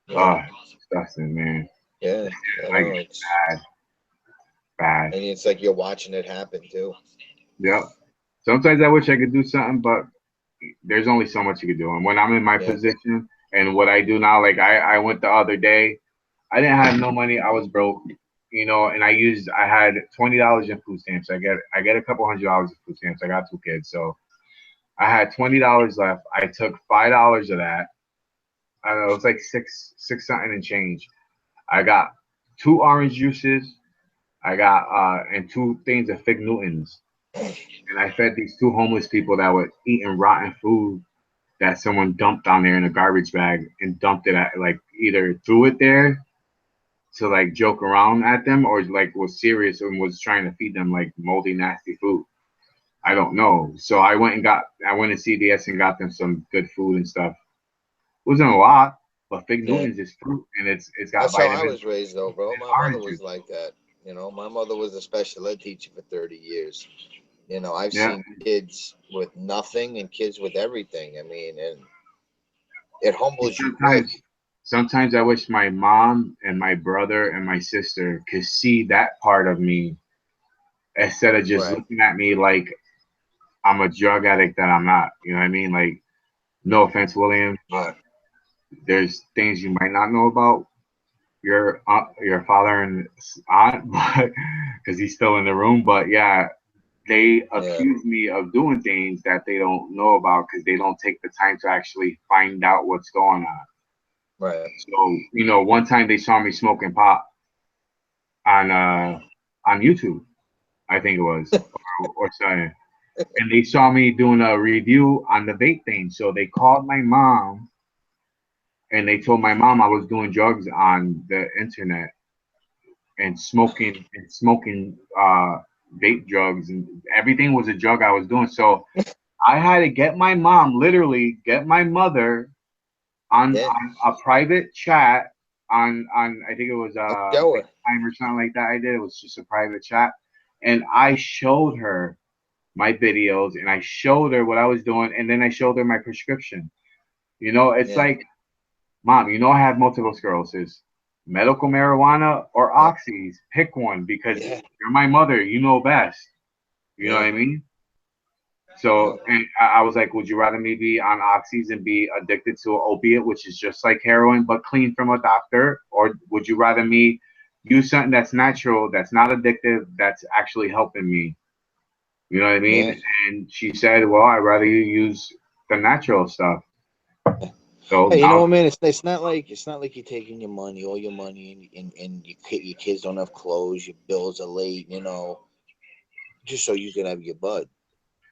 Yeah. Disgusting, man. Yeah. I Like know it's, bad, bad. and it's like you're watching it happen too. Yep. Sometimes I wish I could do something, but there's only so much you can do. And when I'm in my Yeah. position and what I do now, like I went the other day, I didn't have no money. I was broke, and I had $20 in food stamps. I get a couple $100 in food stamps. I got two kids, so I had $20 left. I took $5 of that I don't know, it was like six something and change. I got 2 orange juices. I got and 2 things of Fig Newtons. And I fed these 2 homeless people that were eating rotten food that someone dumped on there in a garbage bag and dumped it at, like, either threw it there to like joke around at them, or like was serious and was trying to feed them like moldy, nasty food. I don't know. So I went to CVS and got them some good food and stuff. It wasn't a lot, but Fig Yeah. Newtons is fruit and it's got That's how I vitamins was raised, though, bro. and My mother orange was juice. like that. You know, my mother was a special ed teacher for 30 years. You know, I've Yeah. seen kids with nothing and kids with everything. I mean, and it humbles you quick. Sometimes I wish my mom and my brother and my sister could see that part of me instead of just Right. looking at me like I'm a drug addict that I'm not. You know what I mean? Like, no offense, William, Yeah. there's things you might not know about your father and aunt, but because he's still in the room. But yeah, they Yeah. accuse me of doing things that they don't know about because they don't take the time to actually find out what's going on. Right. So, one time they saw me smoking pot on YouTube, I think it was, or something. And they saw me doing a review on the vape thing. So they called my mom and they told my mom I was doing drugs on the internet and smoking vape drugs, and everything was a drug I was doing. So I had to get my mom, literally get my mother Yeah. on a private chat on I think it was And show her. FaceTime or something like that. I did. It was just a private chat, and I showed her my videos and I showed her what I was doing, and then I showed her my prescription. It's Yeah. like, Mom, I have multiple sclerosis. Medical marijuana or Yeah. oxys? Pick one because Yeah. you're my mother. You know best. You know what Yeah. I mean? Yeah. So, and I was like, would you rather me be on oxys and be addicted to an opiate, which is just like heroin, but clean from a doctor? Or would you rather me use something that's natural, that's not addictive, that's actually helping me? You know what I Yeah. mean? And she said, well, I'd rather you use the natural stuff. So Hey, you know now, what, man? It's not like you're taking your money, all your money, and your kids don't have clothes, your bills are late, just so you can have your bud.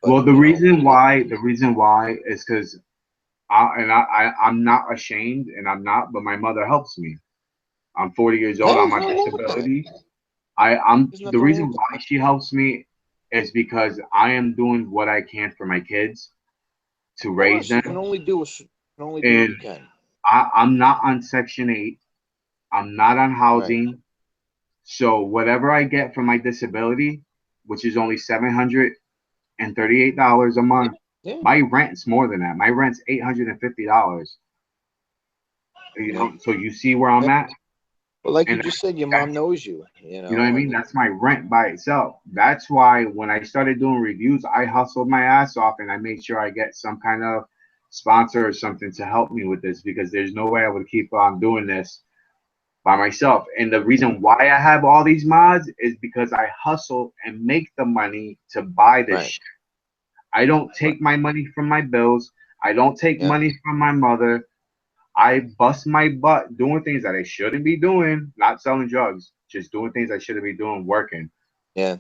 But well, the reason why is because I'm not ashamed, and but my mother helps me. I'm 40 years old. hey, I'm there's on nothing wrong with that. disability. I'm There's the nothing wrong reason with why she helps me is because I am doing what I can for my kids to Of raise course, you can them, only do what you can only do what and you can. I'm not on Section 8. I'm not on Right. housing. So whatever I get from my disability, which is only $738 a Yeah. month, Yeah. my rent's more than that. My rent's $850. Yeah. So you see where I'm Yeah. at, Well, like you and just said, your mom that's knows you. you know what I mean. And That's my rent by itself. That's why when I started doing reviews, I hustled my ass off and I made sure I get some kind of sponsor or something to help me with this because there's no way I would keep on doing this by myself. And the reason why I have all these mods is because I hustle and make the money to buy this right. shit. I don't Right. take my money from my bills. I don't take Yeah. money from my mother. I bust my butt doing things that I shouldn't be doing, not selling drugs, just doing things I shouldn't be doing, working. Yeah.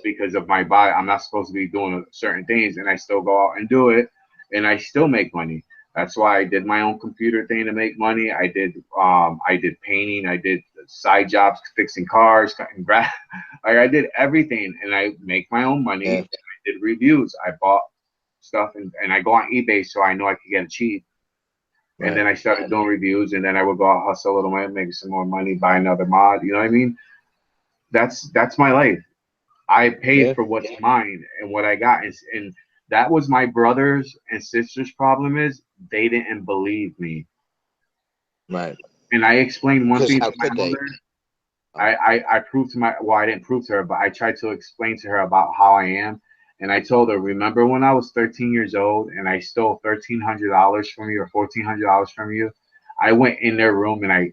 Because of my body, I'm not supposed to be doing certain things, and I still go out and do it, and I still make money. That's why I did my own computer thing to make money. I did painting, I did side jobs, fixing cars, cutting grass. Like I did everything, and I make my own money. Yeah. I did reviews. I bought stuff, and I go on eBay so I know I can get it cheap. And Right. then I started doing reviews, and then I would go out hustle a little bit, make some more money, buy another mod. You know what I mean? That's my life. I paid Yeah. for what's mine and what I got, and that was my brothers and sisters' problem is they didn't believe me, Right. and I explained one Because thing how to my could they? mother. I proved to my well, I didn't prove to her, but I tried to explain to her about how I am, and I told her, remember when I was 13 years old and I stole $1,300 from you or $1,400 from you? I went in their room and I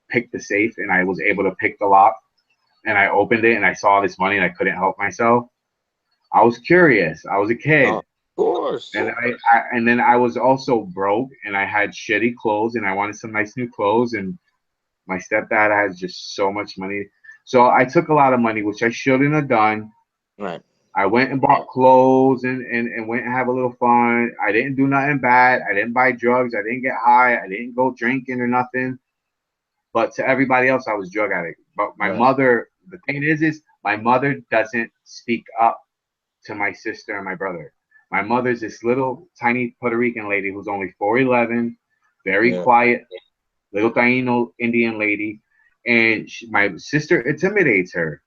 picked the safe and I was able to pick the lock and I opened it and I saw this money and I couldn't help myself. I was curious. I was a No, kid. course. And and then I was also broke, and I had shitty clothes, and I wanted some nice new clothes, and my stepdad has just so much money. So I took a lot of money, which I shouldn't have done. Right. I went and bought clothes and went and have a little fun. I didn't do nothing bad. I didn't buy drugs. I didn't get high. I didn't go drinking or nothing. But to everybody else, I was drug addict. But my Right. mother, the thing is my mother doesn't speak up to my sister and my brother. My mother's this little tiny Puerto Rican lady who's only 4'11", very Yeah. quiet, little Taino Indian lady, and my sister intimidates her.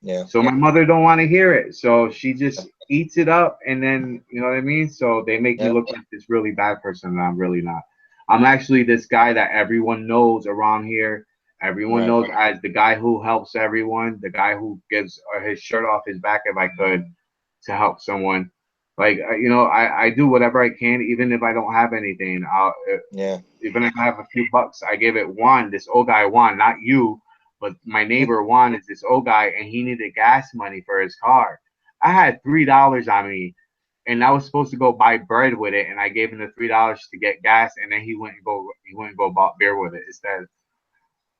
Yeah. So my mother don't want to hear it. So she just eats it up, and then you know what I mean. So they make me Yeah. look like this really bad person, and I'm really not. I'm actually this guy that everyone knows around here. Everyone Right. knows as the guy who helps everyone, the guy who gives his shirt off his back if I could to help someone. Like I do whatever I can, even if I don't have anything. Yeah. Even if I have a few bucks, I give it Juan, this old guy Juan, not you, but my neighbor Juan is this old guy, and he needed gas money for his car. I had $3 on me, and I was supposed to go buy bread with it, and I gave him the $3 to get gas, and then he went and go bought beer with it instead.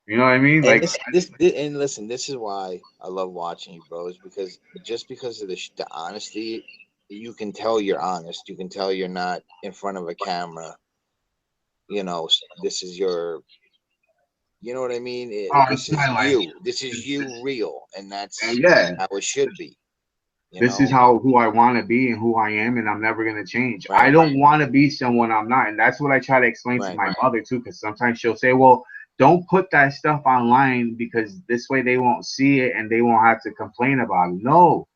You know what I mean? And Like, this and listen, this is why I love watching you, bro. Is because just because of the honesty, you can tell you're honest. You can tell you're not in front of a camera. This is your. You know what I mean? oh, This it's my is life. you. This is you, real, and And that's yeah, how it should be. You this is know. how who I want to be and who I am, and I'm never gonna change. I Right. don't want to be someone I'm not, and that's what I try to explain to Right. my mother too. Because sometimes she'll say, "Well, don't put that stuff online because this way they won't see it and they won't have to complain about it." No,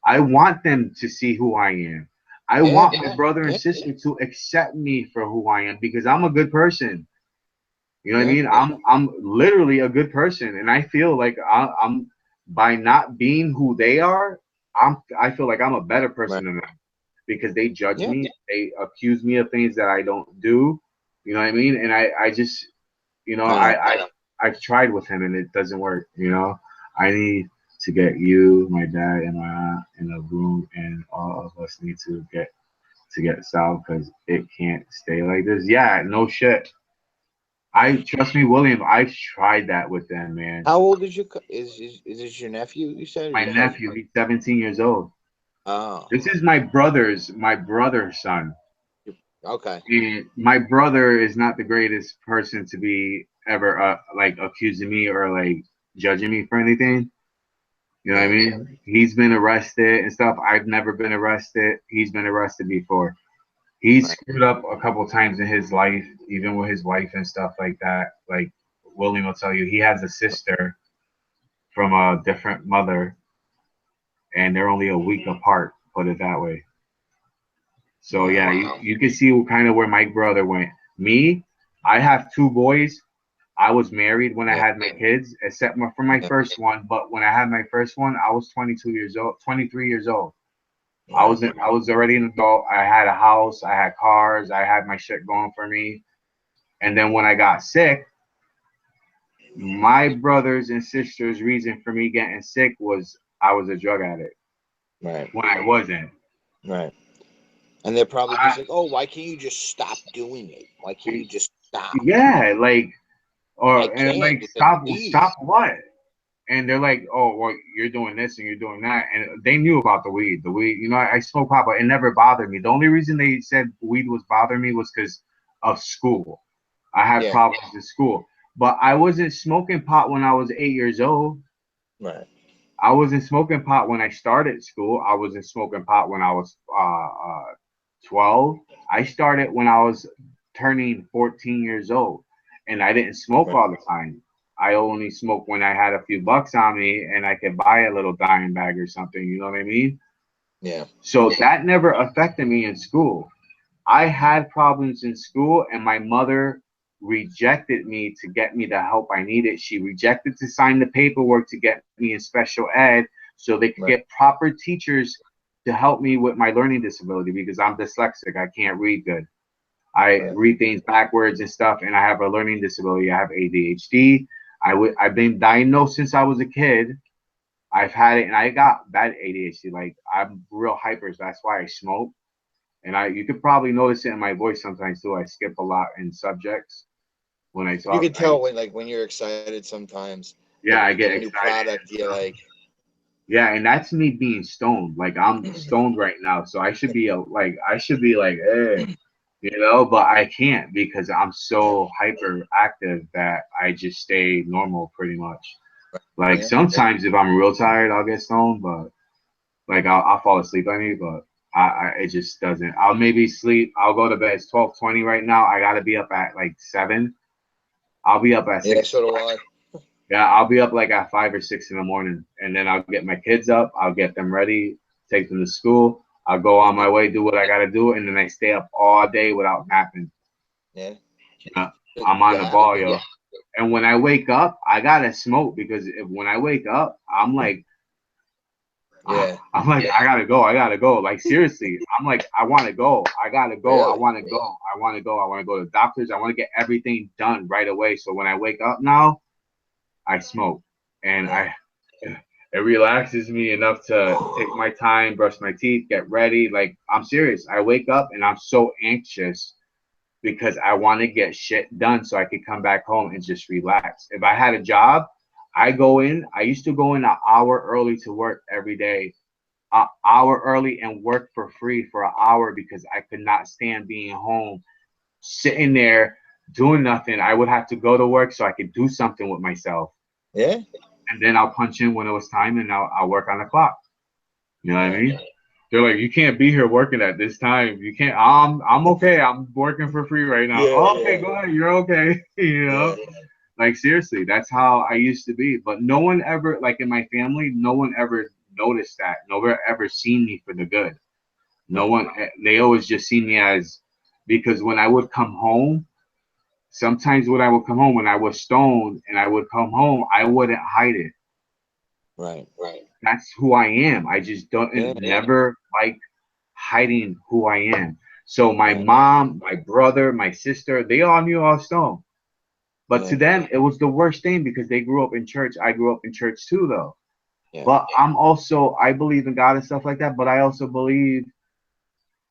I want them to see who I am. I Yeah. want my brother and Yeah. sister to accept me for who I am because I'm a good person. You know what I Yeah. mean? I'm literally a good person, and I feel like I'm by not being who they are, I feel like I'm a better Right. person than them because they judge Yeah. me, they accuse me of things that I don't do. You know what I mean? And I just Yeah. I've tried with him and it doesn't work. I need to get you, my dad, and my aunt in a room, and all of us need to get solved because it can't stay like this. Yeah, no shit. I trust me, William. I've tried that with them, man. How old is is this your nephew? You said or My your cousin? nephew, he's 17 years old. Oh. This is my brother's son. Okay. And my brother is not the greatest person to be ever like accusing me or like judging me for anything. You know what I Right. mean? He's been arrested and stuff. I've never been arrested. He's been arrested before. He's Right. screwed up a couple times in his life, even with his wife and stuff like that. Like William will tell you, he has a sister from a different mother, and they're only a week apart. Put it that way. So yeah, Wow. you can see kind of where my brother went. Me, I have two boys. I was married when I Yeah. had my kids, except for my Yeah. first one. But when I had my first one, I was 22 years old, 23 years old. Right. I was already an adult. I had a house, I had cars, I had my shit going for me. And then when I got sick, my brothers and sisters' reason for me getting sick was I was a drug addict Right. when I wasn't. Right. And they're probably I, just like, oh, why can't you just stop doing it? Why can't you just stop? yeah, like I and can't like because stop these. what? And they're like, oh, well, you're doing this and you're doing that, and they knew about the weed. The weed, I smoke pot, but it never bothered me. The only reason they said weed was bothering me was because of school. I had Yeah. problems in school, but I wasn't smoking pot when I was 8 years old. Right. I wasn't smoking pot when I started school. I wasn't smoking pot when I was 12. I started when I was turning 14 years old, and I didn't smoke Right. all the time. I only smoked when I had a few bucks on me and I could buy a little dime bag or something. You know what I mean? Yeah. So that never affected me in school. I had problems in school, and my mother rejected me to get me the help I needed. She rejected to sign the paperwork to get me in special ed so they could Right. get proper teachers to help me with my learning disability because I'm dyslexic. I can't read good. I Right. read things backwards and stuff, and I have a learning disability. I have ADHD. I've been diagnosed since I was a kid. I've had it, and I got bad ADHD. Like I'm real hyper, so that's why I smoke. And you could probably notice it in my voice sometimes too. I skip a lot in subjects when I You talk. can tell when you're excited sometimes. Like Yeah, when I you get get a new excited. product, you're like, Yeah, and that's me being stoned. Like I'm stoned right now, so I should be like, but I can't because I'm yeah, so hyperactive that I just stay normal pretty much. Like yeah, sometimes if I'm real tired, I'll get stoned, but like I'll fall asleep on me, but it just doesn't. I'll maybe sleep. I'll go to bed. It's 12:20 right now. I gotta be up at like 7. I'll be up at yeah. 6. So do I. Yeah, I'll be up like at 5 or 6 in the morning, and then I'll get my kids up. I'll get them ready, take them to school. I'll go on my way, do what I gotta do, and then I stay up all day without napping. Yeah, Uh, I'm on you the have ball, to. yo. And when I wake up, I gotta smoke because when I wake up, I'm like, Yeah, I gotta go, I gotta go. Like seriously, I'm like, I want to go, I gotta go, I really. want to go, I want to go, I want to go to doctors. I want to get everything done right away. So when I wake up now, I smoke, and Yeah, it relaxes me enough to take my time, brush my teeth, get ready. Like I'm serious. I wake up and I'm so anxious because I want to get shit done so I could come back home and just relax. If I had a job, I used to go in an hour early to work every day, an hour early and work for free for an hour because I could not stand being home, sitting there doing nothing. I would have to go to work so I could do something with myself. yeah, And then I'll punch in when it was time and I'll work on the clock. You know what I yeah, mean? They're like, you can't be here working at this time. You can't. I'm okay. I'm working for free right now. yeah, Oh, okay, yeah, go ahead. You're okay. yeah. Like seriously, that's how I used to be. But no one ever, like in my family, no one ever noticed that. No one ever seen me for the good. No Right. one. They always just see me as because when I would come home, sometimes when I would come home when I was stoned and I would come home, I wouldn't hide it. Right. That's who I am. I just don't Yeah. never like hiding who I am. So my Right. mom, my brother, my sister, they all knew I was stoned. But to Yeah. them, it was the worst thing because they grew up in church. I grew up in church too, though. Yeah. But I believe in God and stuff like that. But I also believe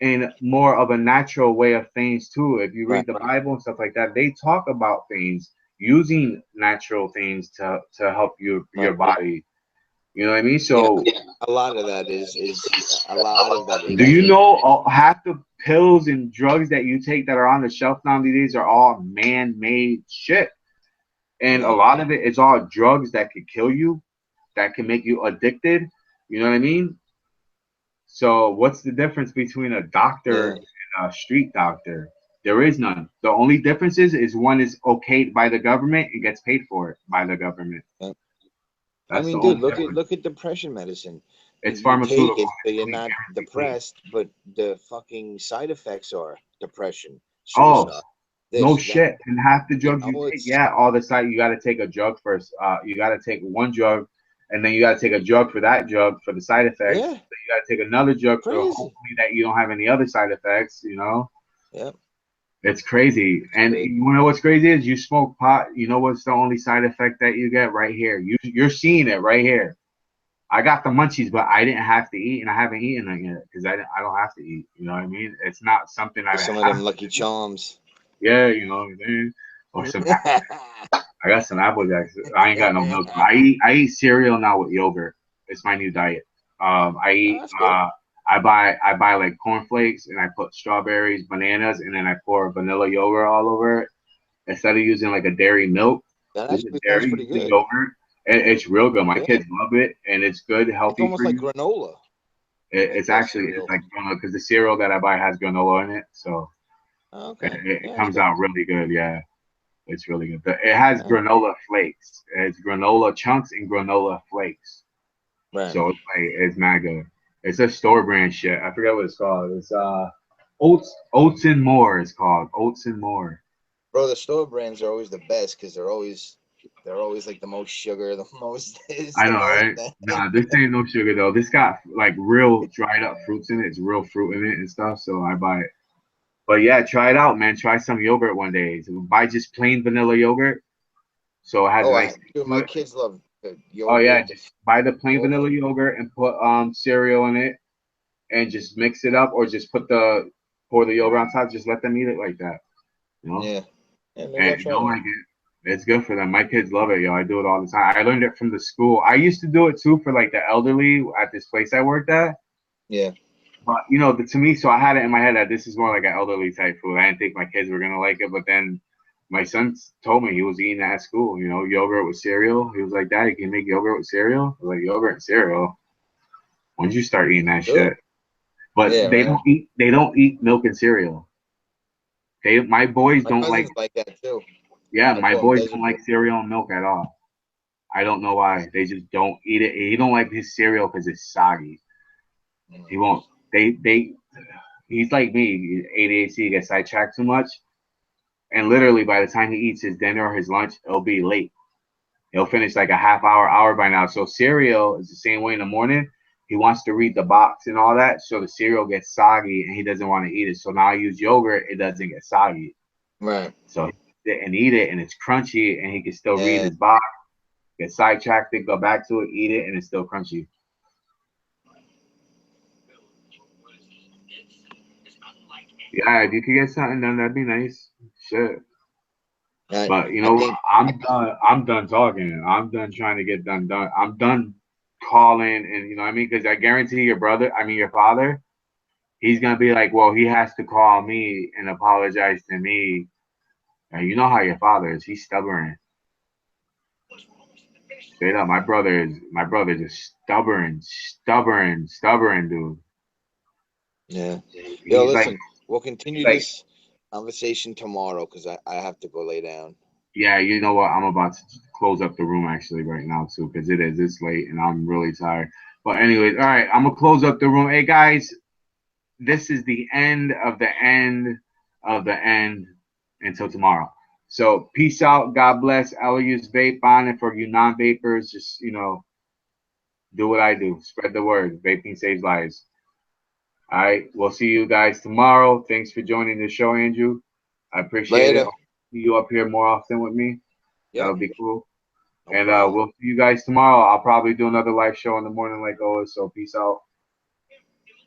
in more of a natural way of things too. If you Right. read the Bible and stuff like that, they talk about things using natural things to help your Right. body. You know what I mean? Yeah. So A lot of that is a lot of that do is you know half the pills and drugs that you take that are on the shelf nowadays are all man-made shit, and a yeah. lot of it is all drugs that could kill you, that can make you addicted. You know what I mean? So what's the difference between a doctor Yeah. and a street doctor? There is none. The only difference is one is okayed by the government and gets paid for it by the government. Yeah. I That's the mean, dude, only difference. look at depression medicine. It's You take pharmaceutical. it so It's you're clean, not guaranteed clean. depressed, but the fucking side effects are depression, Oh, suicide, no this, that. shit. And half the You drugs you know, take, it's yeah, all the side you gotta take a drug first. You gotta take one drug and then you gotta take a drug for that drug for the side effects. yeah, Then you gotta take another drug for crazy. hopefully that you don't have any other side effects, you know? Yeah, It's crazy. it's And crazy. you know what's crazy is you smoke pot, you know what's the only side effect that you get right here? You're seeing it right here. I got the munchies, but I didn't have to eat and I haven't eaten it yet because I don't have to eat. You know what I mean? It's not something I With some of have them to Lucky do. Charms. Yeah, you know what I mean? Or some Yeah, I got some Apple Jacks. I ain't got no milk. I eat cereal now with yogurt. It's my new diet. I eat that's good. I buy like cornflakes and I put strawberries, bananas, and then I pour vanilla yogurt all over it instead of using like a dairy milk. That Using actually sounds dairy, pretty using good. yogurt. It's real good. My Yeah, kids love it and it's good, it's healthy almost for like you. granola, like It's that actually it's cereal. like granola because the cereal that I buy has granola in it, so Okay, it yeah, that's comes good. out really good. Yeah. It's really good. It has Yeah. granola flakes. It's granola chunks and granola flakes. Right, So it's mad good. It's a store brand shit. I forget what it's called. It's Oats and More. It's called Oats and More. bro. The store brands are always the best because they're always like the most sugar, the most this, I the know, most right? that. Nah, this ain't no sugar though. This got like real dried up fruits in it. It's real fruit in it and stuff. So I buy it. But yeah, try it out, man. Try some yogurt one day. So buy just plain vanilla yogurt. So it has Oh, nice taste dude, to my it. kids love the Oh yeah, yogurt, just buy the plain all vanilla that. yogurt and put cereal in it and just mix it up or just put the pour the yogurt on top. Just let them eat it like that. You know, Yeah. Yeah, maybe I'll and try don't that. like it. It's good for them. My kids love it, yo. I do it all the time. I learned it from the school. I used to do it too for like the elderly at this place I worked at. Yeah. But you know, to me, so I had it in my head that this is more like an elderly type food. I didn't think my kids were gonna like it, but then my son told me he was eating that at school. You know, yogurt with cereal. He was like, "Daddy, can you make yogurt with cereal?" I was like, "Yogurt and cereal? When did you start eating that Good. shit?" But Yeah, they right. don't eat. They don't eat milk and cereal. My boys My don't like. cousin's like that too. Yeah, I my call him boys Desert don't Boy. like cereal and milk at all. I don't know why. They just don't eat it. He don't like his cereal because it's soggy. He won't. They. He's like me. ADHD gets sidetracked too much, and literally by the time he eats his dinner or his lunch, it'll be late. He'll finish like a half hour by now. So cereal is the same way in the morning. He wants to read the box and all that, so the cereal gets soggy and he doesn't want to eat it. So now I use yogurt, it doesn't get soggy. Right. So he sit and eat it and it's crunchy and he can still read Yeah. his box, get sidetracked, go back to it, eat it, and it's still crunchy. Yeah, if you could get something done, that'd be nice. Shit. Right. But you I know what? think I'm done. I'm done talking. I'm done trying to get done. I'm done calling, and you know what I mean? Because I guarantee your brother, I mean your father, he's gonna be like, well, he has to call me and apologize to me. And you know how your father is. He's stubborn. Straight up, my brother's a stubborn dude. yeah. Yo, He's like listen, we'll he's continue like this conversation tomorrow because I have to go lay down. yeah, you know what? I'm about to close up the room actually right now too, because it's late and I'm really tired. But anyways, all right, I'm gonna close up the room. Hey guys, this is the end of the end of the end until tomorrow. So peace out. God bless. I'll use vape on, and for you non-vapors, just do what I do. Spread the word. Vaping saves lives. All right. We'll see you guys tomorrow. Thanks for joining the show, Andrew. I appreciate it. Later. I'll see you up here more often with me. That Yep. would be cool. No And problem. we'll see you guys tomorrow. I'll probably do another live show in the morning like always. So peace out.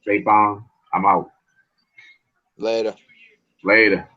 Vape on. I'm out. Later. Later.